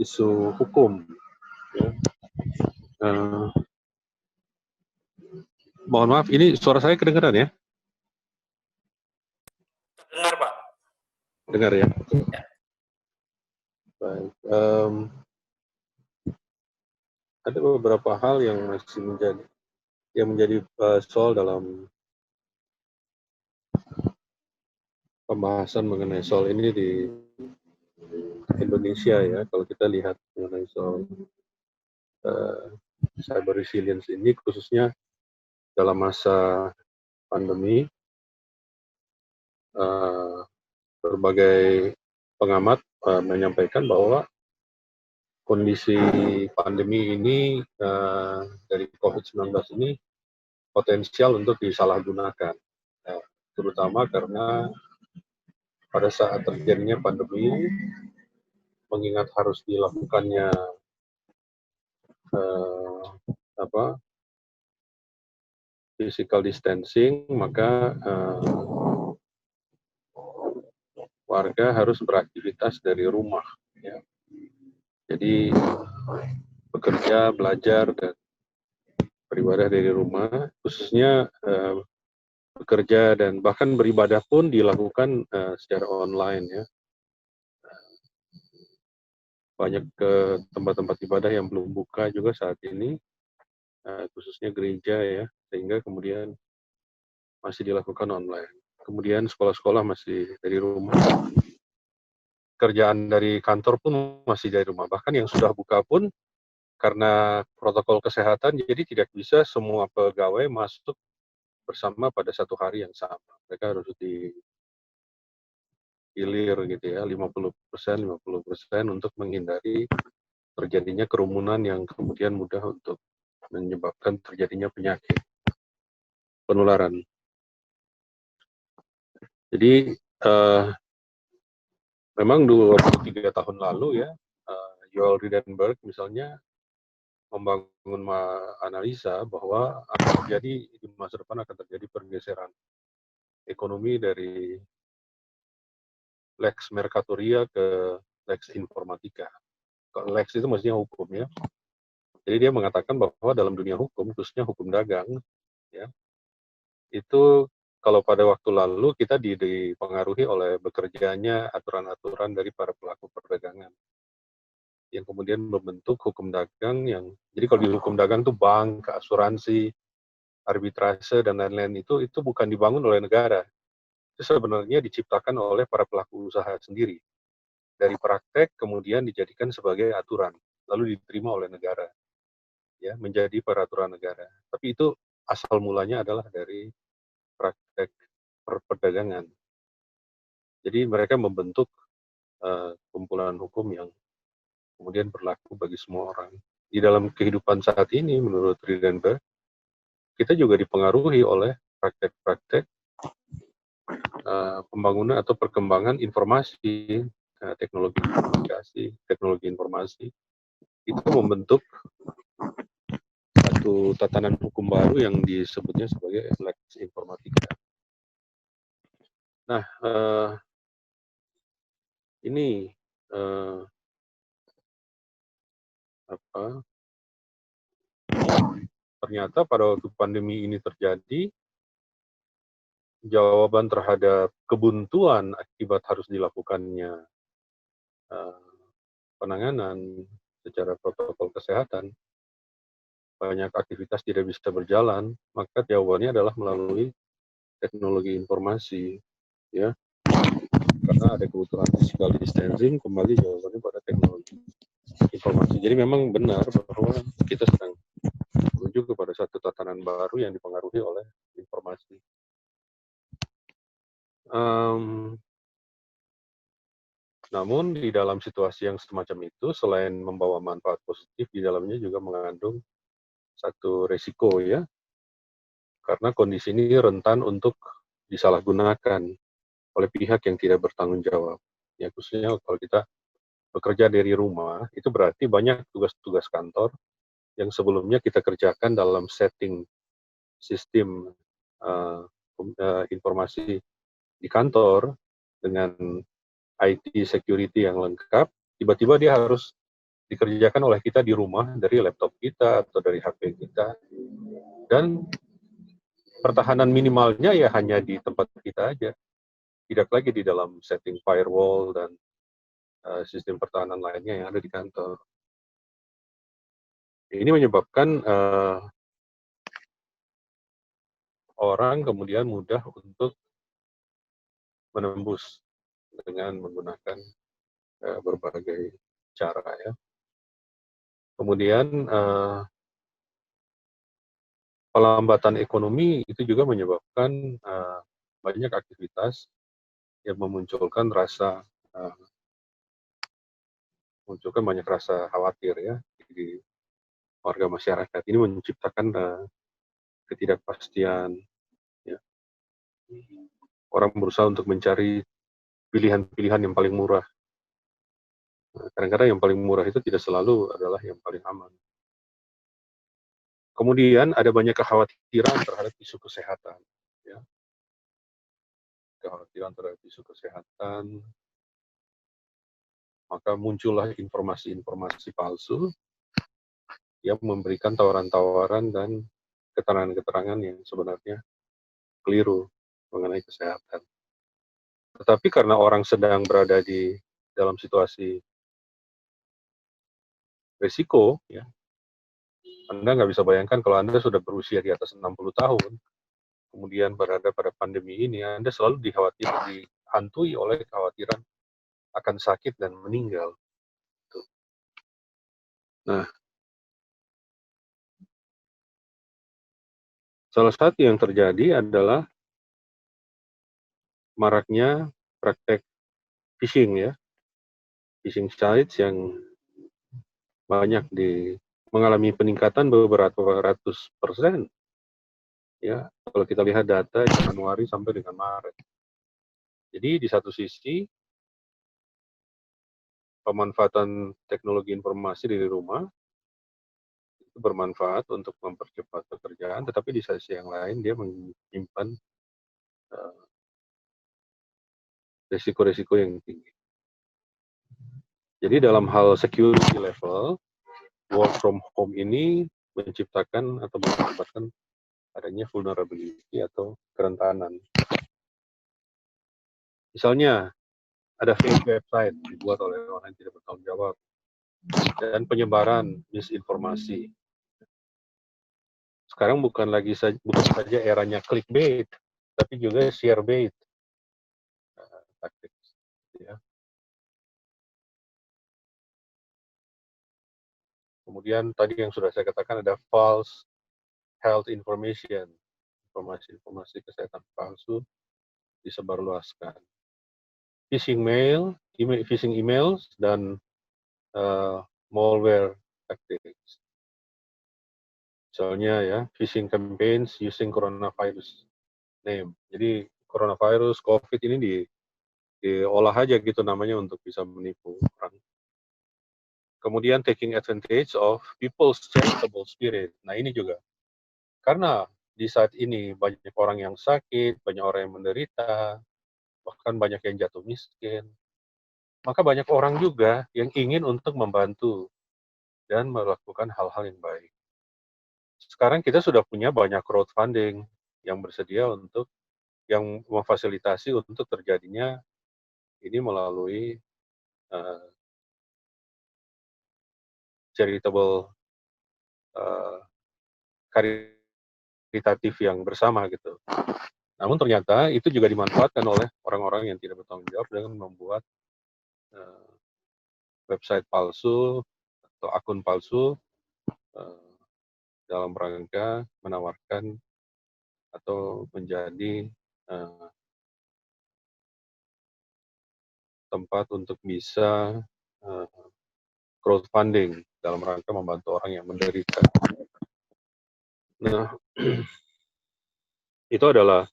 isu hukum. Ya. Mohon maaf, ini suara saya kedengaran ya? Dengar, Pak. Dengar ya? Baik. Ada beberapa hal yang masih menjadi soal dalam pembahasan mengenai soal ini di Indonesia ya. Kalau kita lihat mengenai soal cyber resilience ini, khususnya dalam masa pandemi, berbagai pengamat menyampaikan bahwa kondisi pandemi ini dari COVID-19 ini potensial untuk disalahgunakan, terutama karena pada saat terjadinya pandemi, mengingat harus dilakukannya physical distancing, maka warga harus beraktivitas dari rumah. Ya. Jadi bekerja, belajar, dan beribadah dari rumah, khususnya bekerja dan bahkan beribadah pun dilakukan secara online ya. Banyak tempat-tempat ibadah yang belum buka juga saat ini, khususnya gereja ya, sehingga kemudian masih dilakukan online. Kemudian sekolah-sekolah masih dari rumah. Kerjaan dari kantor pun masih dari rumah. Bahkan yang sudah buka pun karena protokol kesehatan, jadi tidak bisa semua pegawai masuk bersama pada satu hari yang sama. Mereka harus dihilir gitu ya, 50% untuk menghindari terjadinya kerumunan yang kemudian mudah untuk menyebabkan terjadinya penyakit penularan. Jadi memang 23 tahun lalu ya, Joel Friedenberg misalnya membangun analisa bahwa akan terjadi di masa depan akan terjadi pergeseran ekonomi dari Lex Mercatoria ke Lex Informatica. Lex itu maksudnya hukum ya. Jadi dia mengatakan bahwa dalam dunia hukum, khususnya hukum dagang, ya, itu kalau pada waktu lalu kita dipengaruhi oleh bekerjanya aturan-aturan dari para pelaku perdagangan yang kemudian membentuk hukum dagang yang, jadi kalau di hukum dagang itu bank, asuransi, arbitrase, dan lain-lain itu bukan dibangun oleh negara. Itu sebenarnya diciptakan oleh para pelaku usaha sendiri. Dari praktek kemudian dijadikan sebagai aturan, lalu diterima oleh negara, ya, menjadi peraturan negara. Tapi itu asal mulanya adalah dari praktek perdagangan. Jadi mereka membentuk kumpulan hukum yang kemudian berlaku bagi semua orang. Di dalam kehidupan saat ini, menurut Friedenberg, kita juga dipengaruhi oleh praktek-praktek pembangunan atau perkembangan informasi, teknologi komunikasi, teknologi informasi, itu membentuk satu tatanan hukum baru yang disebutnya sebagai Lex Informatica. Nah, ini ternyata pada waktu pandemi ini terjadi, jawaban terhadap kebuntuan akibat harus dilakukannya penanganan secara protokol kesehatan, banyak aktivitas tidak bisa berjalan, maka jawabannya adalah melalui teknologi informasi, ya. Karena ada kebutuhan physical distancing, kembali jawabannya pada teknologi informasi. Jadi memang benar bahwa kita sedang menuju kepada satu tatanan baru yang dipengaruhi oleh informasi. Namun di dalam situasi yang semacam itu, selain membawa manfaat positif, di dalamnya juga mengandung satu resiko, ya. Karena kondisi ini rentan untuk disalahgunakan oleh pihak yang tidak bertanggung jawab. Ya, khususnya kalau kita bekerja dari rumah, itu berarti banyak tugas-tugas kantor yang sebelumnya kita kerjakan dalam setting sistem informasi di kantor dengan IT security yang lengkap, tiba-tiba dia harus dikerjakan oleh kita di rumah dari laptop kita atau dari HP kita. Dan pertahanan minimalnya ya hanya di tempat kita aja, tidak lagi di dalam setting firewall dan sistem pertahanan lainnya yang ada di kantor. Ini menyebabkan orang kemudian mudah untuk menembus dengan menggunakan berbagai cara, ya. Kemudian pelambatan ekonomi itu juga menyebabkan banyak aktivitas yang memunculkan banyak rasa khawatir, ya, di warga masyarakat. Ini menciptakan ketidakpastian, ya. Orang berusaha untuk mencari pilihan-pilihan yang paling murah. Kadang-kadang yang paling murah itu tidak selalu adalah yang paling aman. Kemudian ada banyak kekhawatiran terhadap isu kesehatan, ya. Kekhawatiran terhadap isu kesehatan, maka muncullah informasi-informasi palsu yang memberikan tawaran-tawaran dan keterangan-keterangan yang sebenarnya keliru mengenai kesehatan. Tetapi karena orang sedang berada di dalam situasi risiko, ya, Anda nggak bisa bayangkan kalau Anda sudah berusia di atas 60 tahun, kemudian berada pada pandemi ini, Anda selalu dihantui oleh kekhawatiran akan sakit dan meninggal. Nah, salah satu yang terjadi adalah maraknya praktek phishing, ya. Phishing sites yang banyak mengalami peningkatan beberapa ratus %, ya, kalau kita lihat data Januari sampai dengan Maret. Jadi di satu sisi pemanfaatan teknologi informasi dari rumah itu bermanfaat untuk mempercepat pekerjaan, tetapi di sisi yang lain dia menyimpan risiko-risiko yang tinggi. Jadi dalam hal security level, work from home ini menciptakan atau mengakibatkan adanya vulnerability atau kerentanan. Misalnya, ada fake website dibuat oleh orang yang tidak bertanggung jawab, dan penyebaran misinformasi. Sekarang bukan saja eranya clickbait, tapi juga sharebait taktik, ya. Kemudian tadi yang sudah saya katakan ada false health information, informasi kesehatan palsu disebarluaskan. Phishing emails dan malware tactics. Misalnya, ya, phishing campaigns using coronavirus name. Jadi coronavirus, COVID ini diolah aja gitu namanya untuk bisa menipu orang. Kemudian taking advantage of people's charitable spirit. Nah, ini juga karena di saat ini banyak orang yang sakit, banyak orang yang menderita, bahkan banyak yang jatuh miskin. Maka banyak orang juga yang ingin untuk membantu dan melakukan hal-hal yang baik. Sekarang kita sudah punya banyak crowdfunding yang bersedia untuk yang memfasilitasi untuk terjadinya ini melalui charitable karitatif yang bersama gitu. Namun ternyata itu juga dimanfaatkan oleh orang-orang yang tidak bertanggung jawab dengan membuat website palsu atau akun palsu dalam rangka menawarkan atau menjadi tempat untuk bisa crowdfunding dalam rangka membantu orang yang menderita. Nah, itu adalah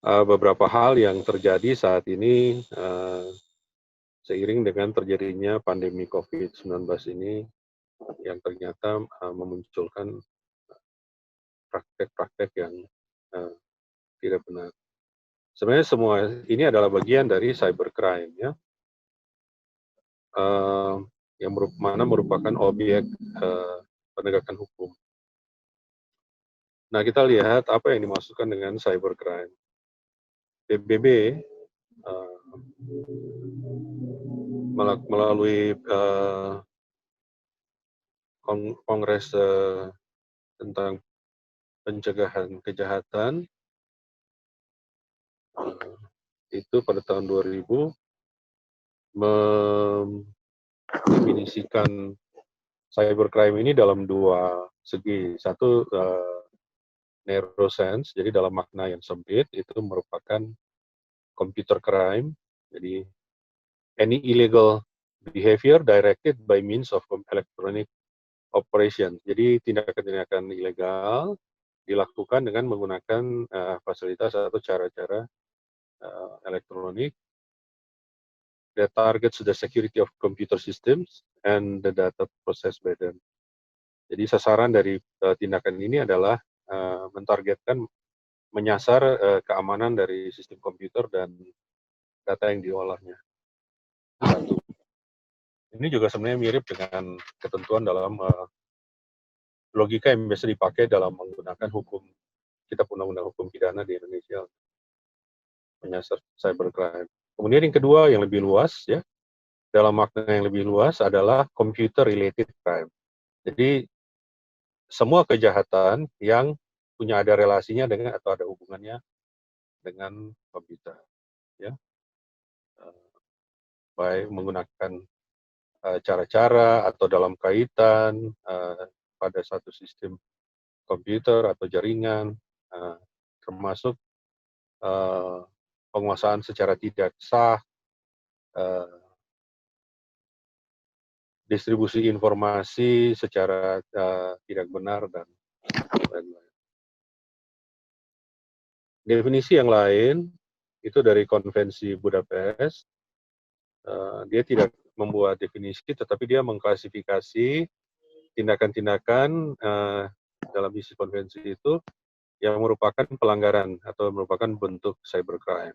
beberapa hal yang terjadi saat ini seiring dengan terjadinya pandemi COVID-19 ini yang ternyata memunculkan praktek-praktek yang tidak benar. Sebenarnya semua ini adalah bagian dari cybercrime, ya, yang mana merupakan objek penegakan hukum. Nah, kita lihat apa yang dimaksudkan dengan cybercrime. PBB melalui Kongres tentang pencegahan kejahatan itu pada tahun 2000 mendefinisikan cybercrime ini dalam dua segi. Satu, narrow sense, jadi dalam makna yang sempit itu merupakan computer crime, jadi any illegal behavior directed by means of electronic operation. Jadi tindakan-tindakan ilegal dilakukan dengan menggunakan fasilitas atau cara-cara elektronik that targets the security of computer systems and the data processed by them. Jadi sasaran dari tindakan ini adalah mentargetkan, menyasar keamanan dari sistem komputer dan data yang diolahnya. Satu. Ini juga sebenarnya mirip dengan ketentuan dalam logika yang biasa dipakai dalam menggunakan hukum, kitab undang-undang hukum pidana di Indonesia, menyasar cybercrime. Kemudian yang kedua yang lebih luas, ya, dalam makna yang lebih luas adalah computer related crime. Jadi semua kejahatan yang punya ada relasinya dengan atau ada hubungannya dengan komputer, ya, baik menggunakan cara-cara atau dalam kaitan pada satu sistem komputer atau jaringan, termasuk penguasaan secara tidak sah, distribusi informasi secara tidak benar, dan lain-lain. Definisi yang lain itu dari Konvensi Budapest. Dia tidak membuat definisi, tetapi dia mengklasifikasi tindakan-tindakan dalam isi konvensi itu yang merupakan pelanggaran atau merupakan bentuk cybercrime.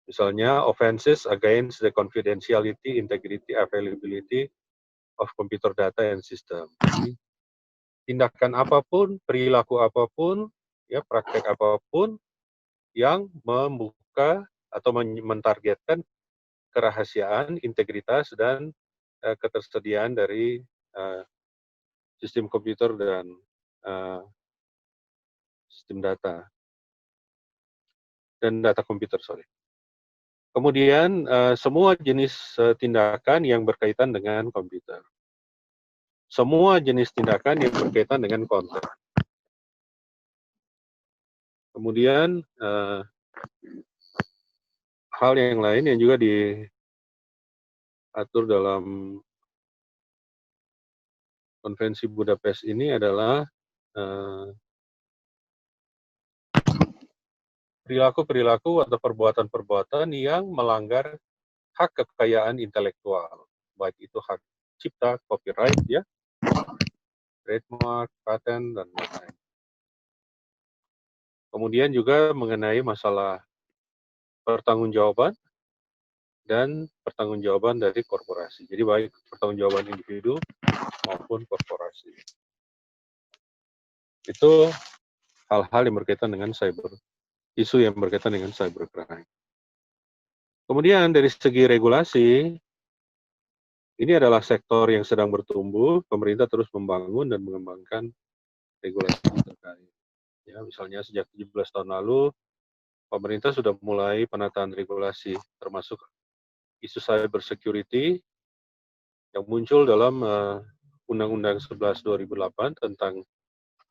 Misalnya, offenses against the confidentiality, integrity, availability of computer data and system. Tindakan apapun, perilaku apapun, ya, praktek apapun yang membuka atau mentargetkan kerahasiaan, integritas, dan ketersediaan dari sistem komputer dan sistem data dan data komputer, Kemudian semua jenis tindakan yang berkaitan dengan komputer, semua jenis tindakan yang berkaitan dengan konten. Kemudian hal yang lain yang juga diatur dalam Konvensi Budapest ini adalah perilaku-perilaku atau perbuatan-perbuatan yang melanggar hak kekayaan intelektual, baik itu hak cipta, copyright, ya, trademark, paten, dan lain-lain. Kemudian juga mengenai masalah pertanggungjawaban dan pertanggungjawaban dari korporasi. Jadi baik pertanggungjawaban individu maupun korporasi. Itu hal-hal yang berkaitan dengan cybercrime. isu yang berkaitan dengan cybercrime. Kemudian dari segi regulasi, ini adalah sektor yang sedang bertumbuh, pemerintah terus membangun dan mengembangkan regulasi terkait. Ya, misalnya sejak 17 tahun lalu, pemerintah sudah mulai penataan regulasi, termasuk isu cyber security yang muncul dalam Undang-Undang 11 2008 tentang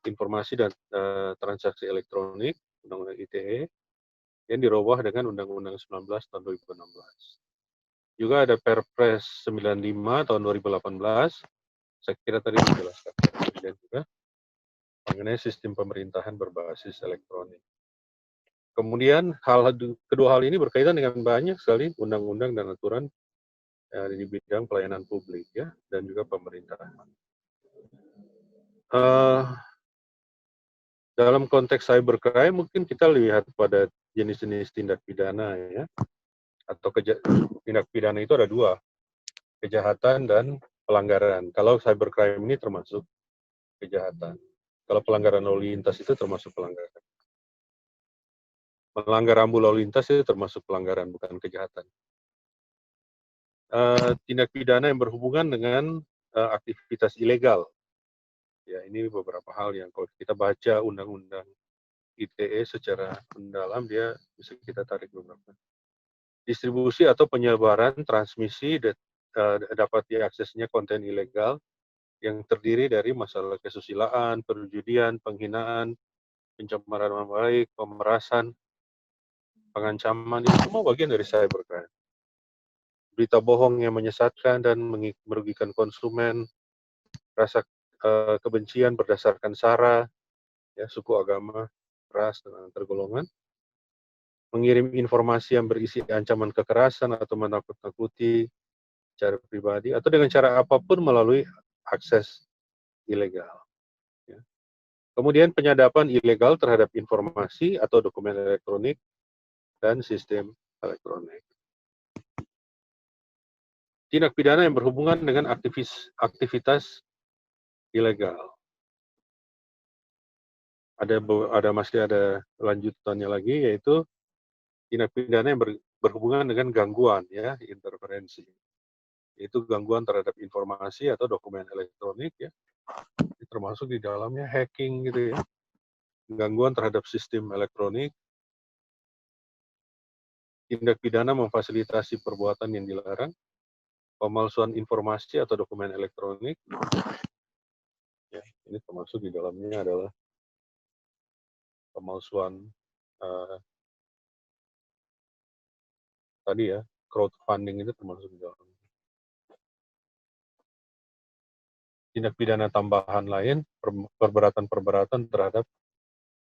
informasi dan transaksi elektronik, Undang-Undang ITE, yang dirubah dengan Undang-Undang 19 tahun 2016. Juga ada Perpres 95 tahun 2018, saya kira tadi dijelaskan Presiden juga, mengenai sistem pemerintahan berbasis elektronik. Kemudian kedua hal ini berkaitan dengan banyak sekali undang-undang dan aturan di bidang pelayanan publik ya, dan juga pemerintahan. Dalam konteks cybercrime mungkin kita lihat pada jenis-jenis tindak pidana ya, atau tindak pidana itu ada dua, kejahatan dan pelanggaran. Kalau cybercrime ini termasuk kejahatan. Kalau pelanggaran lalu lintas itu termasuk pelanggaran. Melanggar rambu lalu lintas itu termasuk pelanggaran, bukan kejahatan. Tindak pidana yang berhubungan dengan aktivitas ilegal. Ya, ini beberapa hal yang kalau kita baca undang-undang ITE secara mendalam, dia bisa kita tarik beberapa. Distribusi atau penyebaran transmisi dapat diaksesnya konten ilegal yang terdiri dari masalah kesusilaan, perjudian, penghinaan, pencemaran nama baik, pemerasan, pengancaman, itu semua bagian dari cybercrime. Berita bohong yang menyesatkan dan merugikan konsumen, rasa kebencian berdasarkan sara, ya, suku, agama, ras, dan antar golongan, mengirim informasi yang berisi ancaman kekerasan atau menakut-nakuti secara pribadi atau dengan cara apapun melalui akses ilegal. Ya. Kemudian penyadapan ilegal terhadap informasi atau dokumen elektronik dan sistem elektronik. Tindak pidana yang berhubungan dengan aktivitas ilegal. Masih ada lanjutannya lagi, yaitu tindak pidana yang berhubungan dengan gangguan, ya, interferensi. Itu gangguan terhadap informasi atau dokumen elektronik, ya, termasuk di dalamnya hacking gitu ya, gangguan terhadap sistem elektronik, tindak pidana memfasilitasi perbuatan yang dilarang, pemalsuan informasi atau dokumen elektronik, ya, ini termasuk di dalamnya adalah pemalsuan tadi ya, crowdfunding itu termasuk di dalamnya. Tindak pidana tambahan lain, perberatan terhadap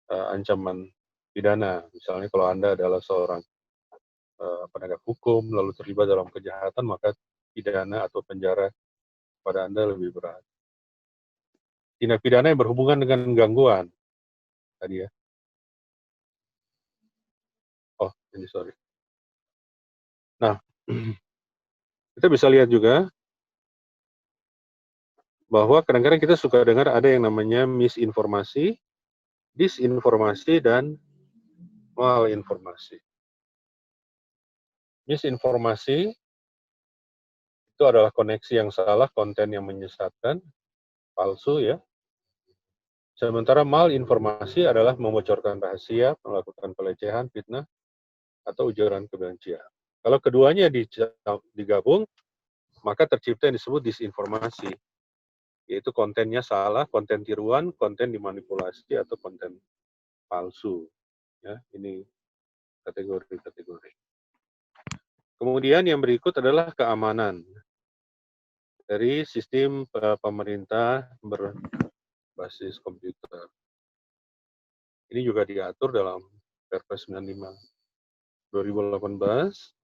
ancaman pidana. Misalnya kalau Anda adalah seorang penegak hukum, lalu terlibat dalam kejahatan, maka pidana atau penjara pada Anda lebih berat. Tindak pidana yang berhubungan dengan gangguan. Tadi ya. Oh, ini sorry. Nah, kita bisa lihat juga bahwa kadang-kadang kita suka dengar ada yang namanya misinformasi, disinformasi, dan malinformasi. Misinformasi itu adalah koneksi yang salah, konten yang menyesatkan, palsu ya. Sementara malinformasi adalah membocorkan rahasia, melakukan pelecehan, fitnah, atau ujaran kebencian. Kalau keduanya digabung, maka tercipta yang disebut disinformasi, yaitu kontennya salah, konten tiruan, konten dimanipulasi, atau konten palsu. Ya, ini kategori-kategori. Kemudian yang berikut adalah keamanan dari sistem pemerintah berbasis komputer. Ini juga diatur dalam Perpres 95 2018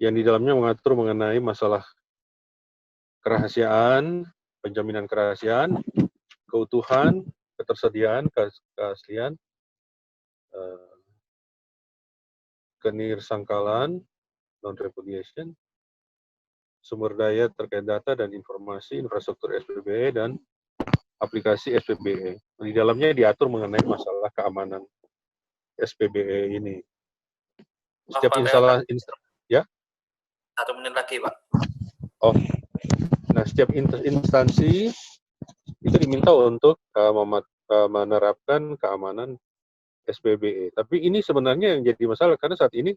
yang di dalamnya mengatur mengenai masalah kerahasiaan, penjaminan kerahasiaan, keutuhan, ketersediaan, keaslian, kenirsangkalan, non-repudiation, sumber daya terkait data dan informasi, infrastruktur SPBE, dan aplikasi SPBE. Di dalamnya diatur mengenai masalah keamanan SPBE ini. Maaf, Setiap Pak Teo, instalasi, ya. 1 menit lagi, Pak. Oh, nah setiap instansi itu diminta untuk menerapkan keamanan SPBE. Tapi ini sebenarnya yang jadi masalah karena saat ini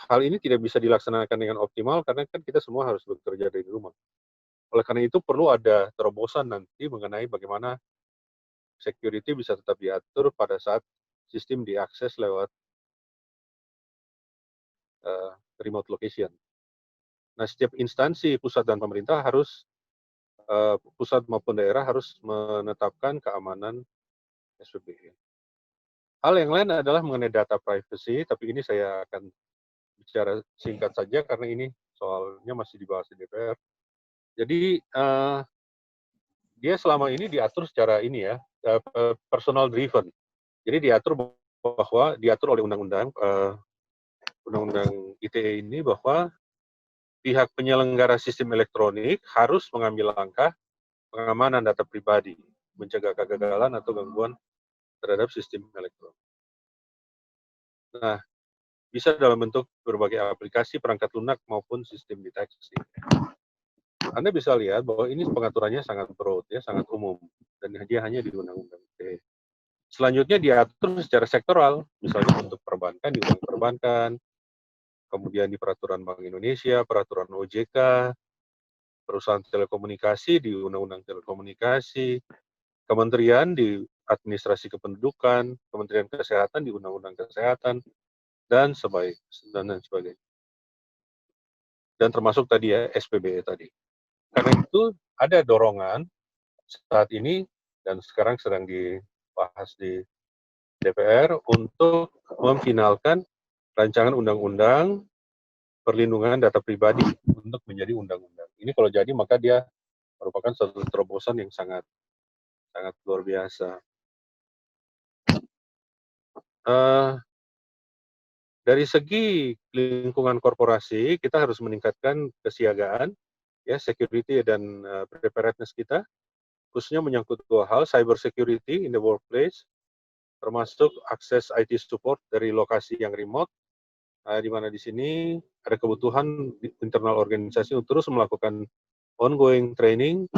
hal ini tidak bisa dilaksanakan dengan optimal karena kan kita semua harus bekerja dari rumah. Oleh karena itu perlu ada terobosan nanti mengenai bagaimana security bisa tetap diatur pada saat sistem diakses lewat remote location. Nah, setiap instansi pusat dan pemerintah harus pusat maupun daerah harus menetapkan keamanan SPBE. Hal yang lain adalah mengenai data privacy, tapi ini saya akan bicara singkat saja karena ini soalnya masih dibahas di DPR. Jadi dia selama ini diatur secara ini ya, personal driven. Jadi diatur oleh undang-undang ITE ini bahwa pihak penyelenggara sistem elektronik harus mengambil langkah pengamanan data pribadi, mencegah kegagalan atau gangguan terhadap sistem elektronik. Nah, bisa dalam bentuk berbagai aplikasi, perangkat lunak, maupun sistem deteksi. Anda bisa lihat bahwa ini pengaturannya sangat broad, ya, sangat umum, dan dia hanya di undang-undang ITE. Selanjutnya diatur secara sektoral, misalnya untuk perbankan di undang perbankan, kemudian di peraturan Bank Indonesia, peraturan OJK, perusahaan telekomunikasi di undang-undang telekomunikasi, kementerian di administrasi kependudukan, kementerian kesehatan di undang-undang kesehatan, dan sebagainya. Dan termasuk tadi ya SPBE tadi. Karena itu ada dorongan saat ini dan sekarang sedang dibahas di DPR untuk memfinalkan rancangan undang-undang perlindungan data pribadi untuk menjadi undang-undang. Ini kalau jadi maka dia merupakan suatu terobosan yang sangat luar biasa. Dari segi lingkungan korporasi, kita harus meningkatkan kesiagaan, ya, security dan preparedness kita, khususnya menyangkut dua hal, cyber security in the workplace, termasuk akses IT support dari lokasi yang remote, di mana di sini ada kebutuhan di internal organisasi untuk terus melakukan ongoing training,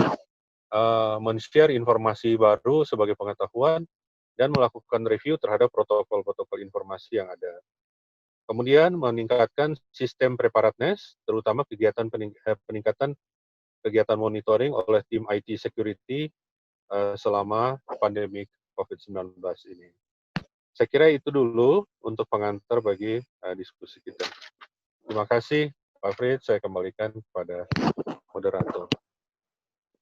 men-share informasi baru sebagai pengetahuan, dan melakukan review terhadap protokol-protokol informasi yang ada. Kemudian meningkatkan sistem preparedness, terutama peningkatan kegiatan monitoring oleh tim IT security selama pandemi COVID-19 ini. Saya kira itu dulu untuk pengantar bagi diskusi kita. Terima kasih, Pak Fritz. Saya kembalikan kepada moderator.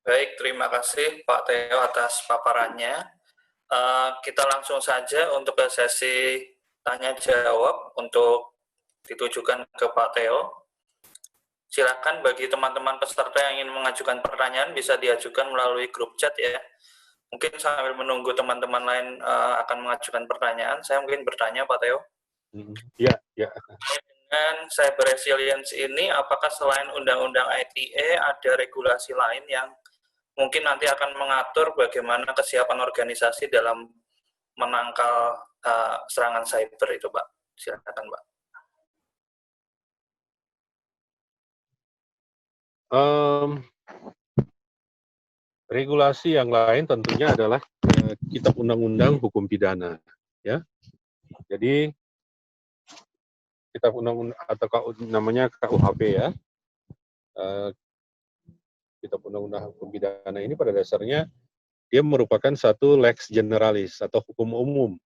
Baik, terima kasih Pak Teo atas paparannya. Kita langsung saja untuk ke sesi tanya-jawab untuk ditujukan ke Pak Teo. Silakan bagi teman-teman peserta yang ingin mengajukan pertanyaan bisa diajukan melalui grup chat ya. Mungkin sambil menunggu teman-teman lain akan mengajukan pertanyaan, saya mungkin bertanya Pak Teo. Ya. Dengan cyber resilience ini, apakah selain undang-undang ITE ada regulasi lain yang mungkin nanti akan mengatur bagaimana kesiapan organisasi dalam menangkal serangan cyber itu, Pak? Silakan, Pak. Regulasi yang lain tentunya adalah Kitab Undang-Undang Hukum Pidana, ya. Jadi Kitab Undang-Undang atau namanya KUHP ya. Kitab Undang-Undang Hukum Pidana ini pada dasarnya dia merupakan satu lex generalis atau hukum umum.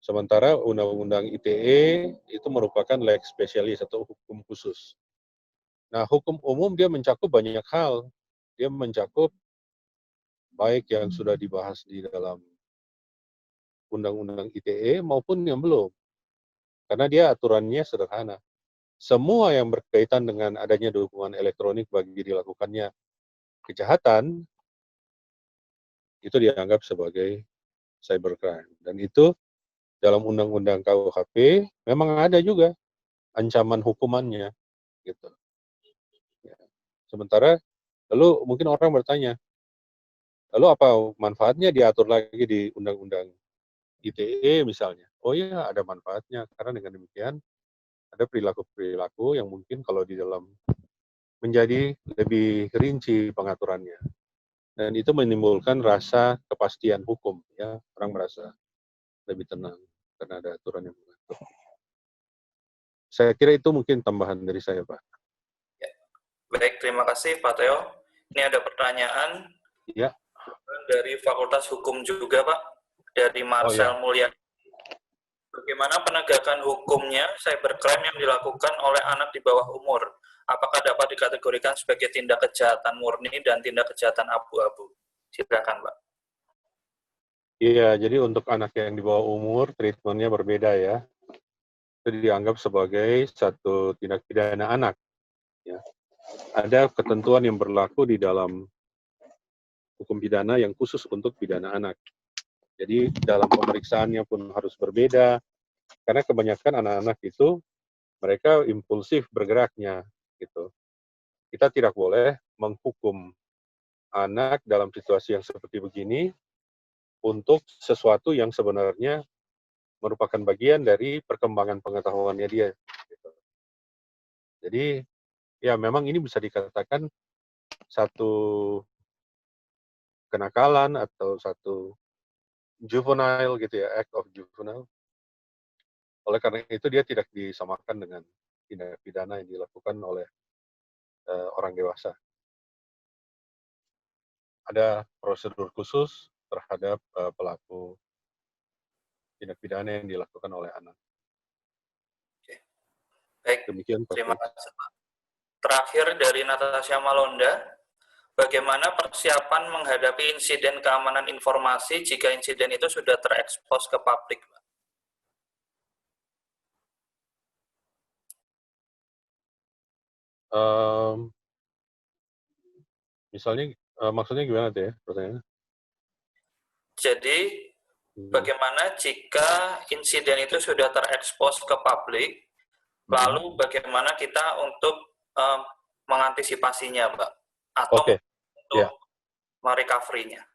Sementara Undang-Undang ITE itu merupakan lex spesialis atau hukum khusus. Nah, hukum umum dia mencakup banyak hal. Dia mencakup baik yang sudah dibahas di dalam Undang-Undang ITE maupun yang belum. Karena dia aturannya sederhana. Semua yang berkaitan dengan adanya dukungan elektronik bagi dilakukannya kejahatan, itu dianggap sebagai cybercrime. Dan itu dalam Undang-Undang KUHP memang ada juga ancaman hukumannya. Gitu. Ya. Sementara, lalu mungkin orang bertanya, lalu apa manfaatnya diatur lagi di Undang-Undang ITE misalnya. Oh iya, ada manfaatnya, karena dengan demikian ada perilaku-perilaku yang mungkin kalau di dalam menjadi lebih rinci pengaturannya. Dan itu menimbulkan rasa kepastian hukum, ya, orang merasa lebih tenang karena ada aturan yang mengatur. Saya kira itu mungkin tambahan dari saya, Pak. Ya. Baik, terima kasih Pak Teo. Ini ada pertanyaan Ya. dari Fakultas Hukum juga, Pak, dari Marcel Mulya. Bagaimana penegakan hukumnya cybercrime yang dilakukan oleh anak di bawah umur? Apakah dapat dikategorikan sebagai tindak kejahatan murni dan tindak kejahatan abu-abu? Silakan, Pak. Iya, jadi untuk anak yang di bawah umur, treatmentnya berbeda ya. Itu dianggap sebagai satu tindak pidana anak. Ya. Ada ketentuan yang berlaku di dalam hukum pidana yang khusus untuk pidana anak. Jadi dalam pemeriksaannya pun harus berbeda, karena kebanyakan anak-anak itu mereka impulsif bergeraknya, gitu. Kita tidak boleh menghukum anak dalam situasi yang seperti begini untuk sesuatu yang sebenarnya merupakan bagian dari perkembangan pengetahuannya dia. Gitu. Jadi ya memang ini bisa dikatakan satu kenakalan atau satu juvenile gitu ya, act of juvenile. Oleh karena itu dia tidak disamakan dengan tindak pidana yang dilakukan oleh orang dewasa. Ada prosedur khusus terhadap pelaku tindak pidana yang dilakukan oleh anak. Oke. Baik, demikian Pak. Terima kasih, Pak. Terakhir dari Natasha Malonda, bagaimana persiapan menghadapi insiden keamanan informasi jika insiden itu sudah terekspos ke publik, Pak? Misalnya, maksudnya gimana tuh ya pertanyaannya? Jadi, bagaimana jika insiden itu sudah terekspos ke publik, lalu bagaimana kita untuk mengantisipasinya, Pak? Atau untuk merecovery-nya?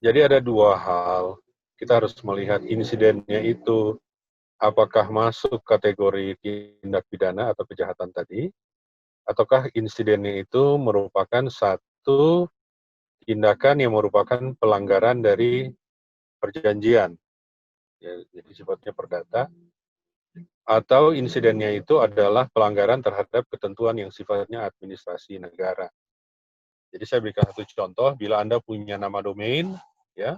Jadi ada dua hal. Kita harus melihat insidennya itu apakah masuk kategori tindak pidana atau kejahatan tadi, ataukah insidennya itu merupakan satu tindakan yang merupakan pelanggaran dari perjanjian, ya, jadi sifatnya perdata, atau insidennya itu adalah pelanggaran terhadap ketentuan yang sifatnya administrasi negara. Jadi saya berikan satu contoh, bila Anda punya nama domain, ya,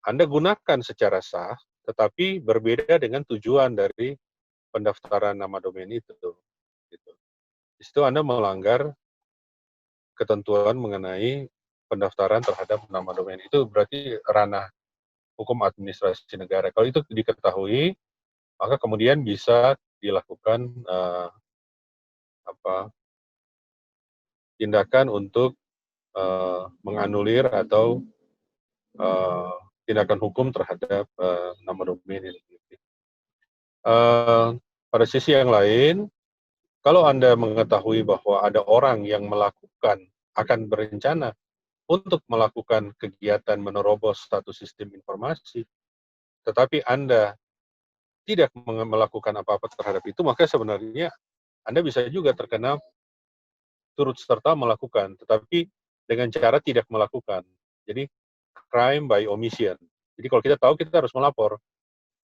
Anda gunakan secara sah, tetapi berbeda dengan tujuan dari pendaftaran nama domain itu. Gitu. Di situ Anda melanggar ketentuan mengenai pendaftaran terhadap nama domain. Itu berarti ranah hukum administrasi negara. Kalau itu diketahui, maka kemudian bisa dilakukan tindakan untuk menganulir atau tindakan hukum terhadap nama domain ini. Pada sisi yang lain, kalau Anda mengetahui bahwa ada orang yang akan berencana untuk melakukan kegiatan menerobos satu sistem informasi, tetapi Anda tidak melakukan apa-apa terhadap itu, maka sebenarnya Anda bisa juga terkena turut serta melakukan, tetapi dengan cara tidak melakukan. Jadi crime by omission. Jadi kalau kita tahu, kita harus melapor.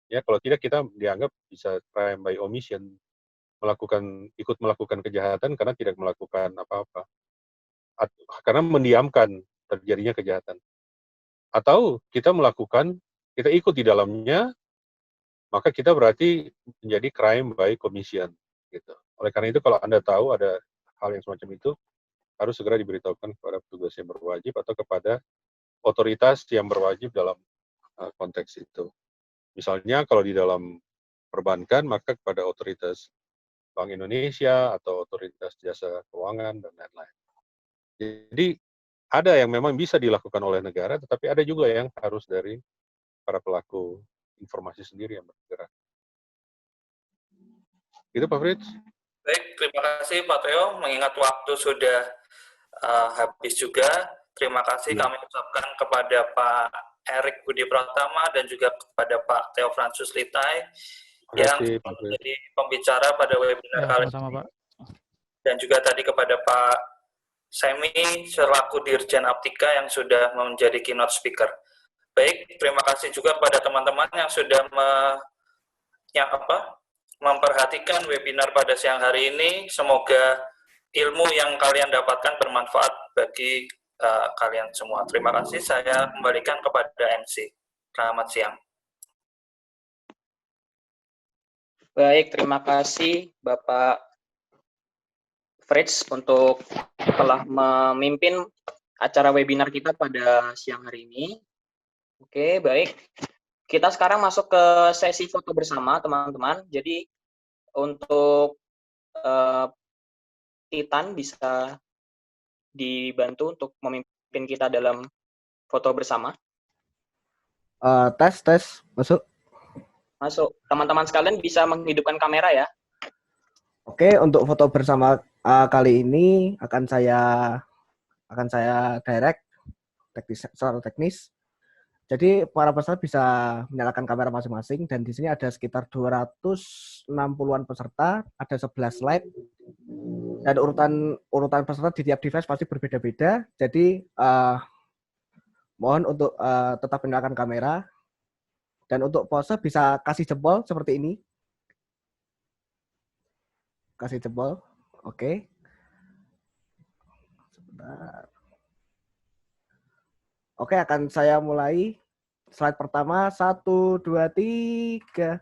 Ya, kalau tidak kita dianggap bisa crime by omission, ikut melakukan kejahatan karena tidak melakukan apa-apa. Karena mendiamkan terjadinya kejahatan. Atau kita ikut di dalamnya, maka kita berarti menjadi crime by commission. Gitu. Oleh karena itu kalau Anda tahu ada hal yang semacam itu, harus segera diberitahukan kepada petugas yang berwajib atau kepada otoritas yang berwajib dalam konteks itu. Misalnya kalau di dalam perbankan, maka kepada otoritas Bank Indonesia atau otoritas jasa keuangan dan lain-lain. Jadi ada yang memang bisa dilakukan oleh negara, tetapi ada juga yang harus dari para pelaku informasi sendiri yang bergerak. Itu Pak Fritz. Baik, terima kasih Pak Teo. Mengingat waktu sudah habis juga, terima kasih kami ucapkan kepada Pak Erik Budi Pratama dan juga kepada Pak Theo Fransus Litai yang menjadi pembicara pada webinar kali ini. Pak. Dan juga tadi kepada Pak Semi selaku Dirjen Aptika yang sudah menjadi keynote speaker. Baik, terima kasih juga kepada teman-teman yang sudah memperhatikan webinar pada siang hari ini. Semoga ilmu yang kalian dapatkan bermanfaat bagi kalian semua. Terima kasih, saya kembalikan kepada MC. Selamat siang. Baik, terima kasih Bapak Fritz untuk telah memimpin acara webinar kita pada siang hari ini. Oke, baik. Kita sekarang masuk ke sesi foto bersama, teman-teman. Jadi, untuk Titan bisa dibantu untuk memimpin kita dalam foto bersama. Tes, masuk. Masuk. Teman-teman sekalian bisa menghidupkan kamera ya. Oke, untuk foto bersama kali ini akan saya direct secara teknis. Jadi para peserta bisa menyalakan kamera masing-masing dan di sini ada sekitar 260-an peserta, ada 11 slide. Dan urutan peserta di tiap device pasti berbeda-beda. Jadi mohon untuk tetap menyalakan kamera. Dan untuk pose bisa kasih jempol seperti ini. Kasih jempol. Oke. Sebentar. Oke, akan saya mulai. Slide pertama, 1, 2, 3.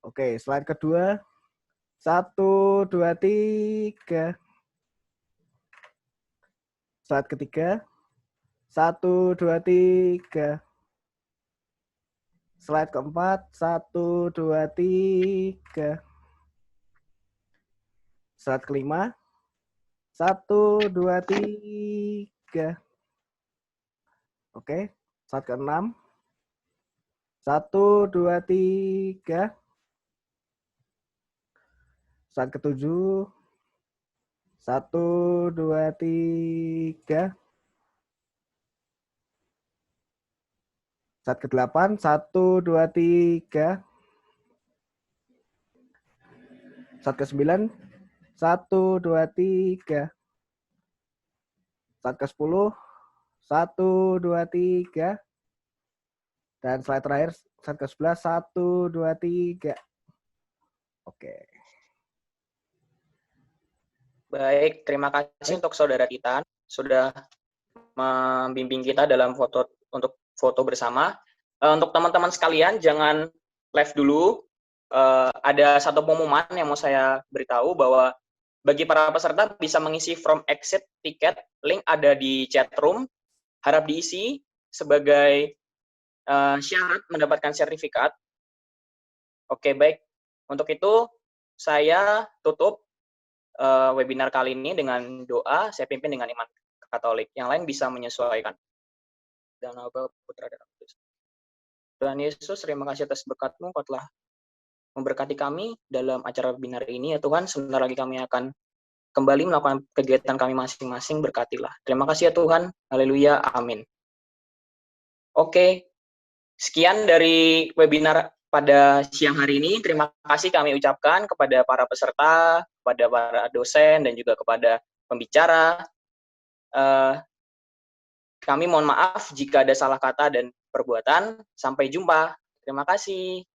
Oke, slide kedua. 1, 2, 3. Slide ketiga. 1, 2, 3. Slide keempat. 1, 2, 3. Slide kelima. 1, 2, 3. Oke. Slide ke-6. 1, 2, 3. Slide ke-7. 1, 2, 3. Slide ke-8. 1, 2, 3. Slide ke-9. 1, 2, 3. Slide ke-10. 1, 2, 3. Dan slide terakhir, slide ke-11, 1, 2, 3. Oke. Baik, terima kasih untuk Saudara Titan sudah membimbing kita dalam untuk foto bersama. Untuk teman-teman sekalian, jangan live dulu. Ada satu pengumuman yang mau saya beritahu bahwa bagi para peserta bisa mengisi form exit tiket, link ada di chat room. Harap diisi sebagai syarat mendapatkan sertifikat. Oke, baik. Untuk itu, saya tutup webinar kali ini dengan doa, saya pimpin dengan iman Katolik. Yang lain bisa menyesuaikan. Dan Bapa, Putra, dan Roh Kudus. Tuhan Yesus, terima kasih atas berkat-Mu, Kau telah memberkati kami dalam acara webinar ini. Ya Tuhan, sebentar lagi kami akan kembali melakukan kegiatan kami masing-masing, berkatilah. Terima kasih ya Tuhan. Haleluya. Amin. Oke, sekian dari webinar pada siang hari ini. Terima kasih kami ucapkan kepada para peserta, kepada para dosen, dan juga kepada pembicara. Kami mohon maaf jika ada salah kata dan perbuatan. Sampai jumpa. Terima kasih.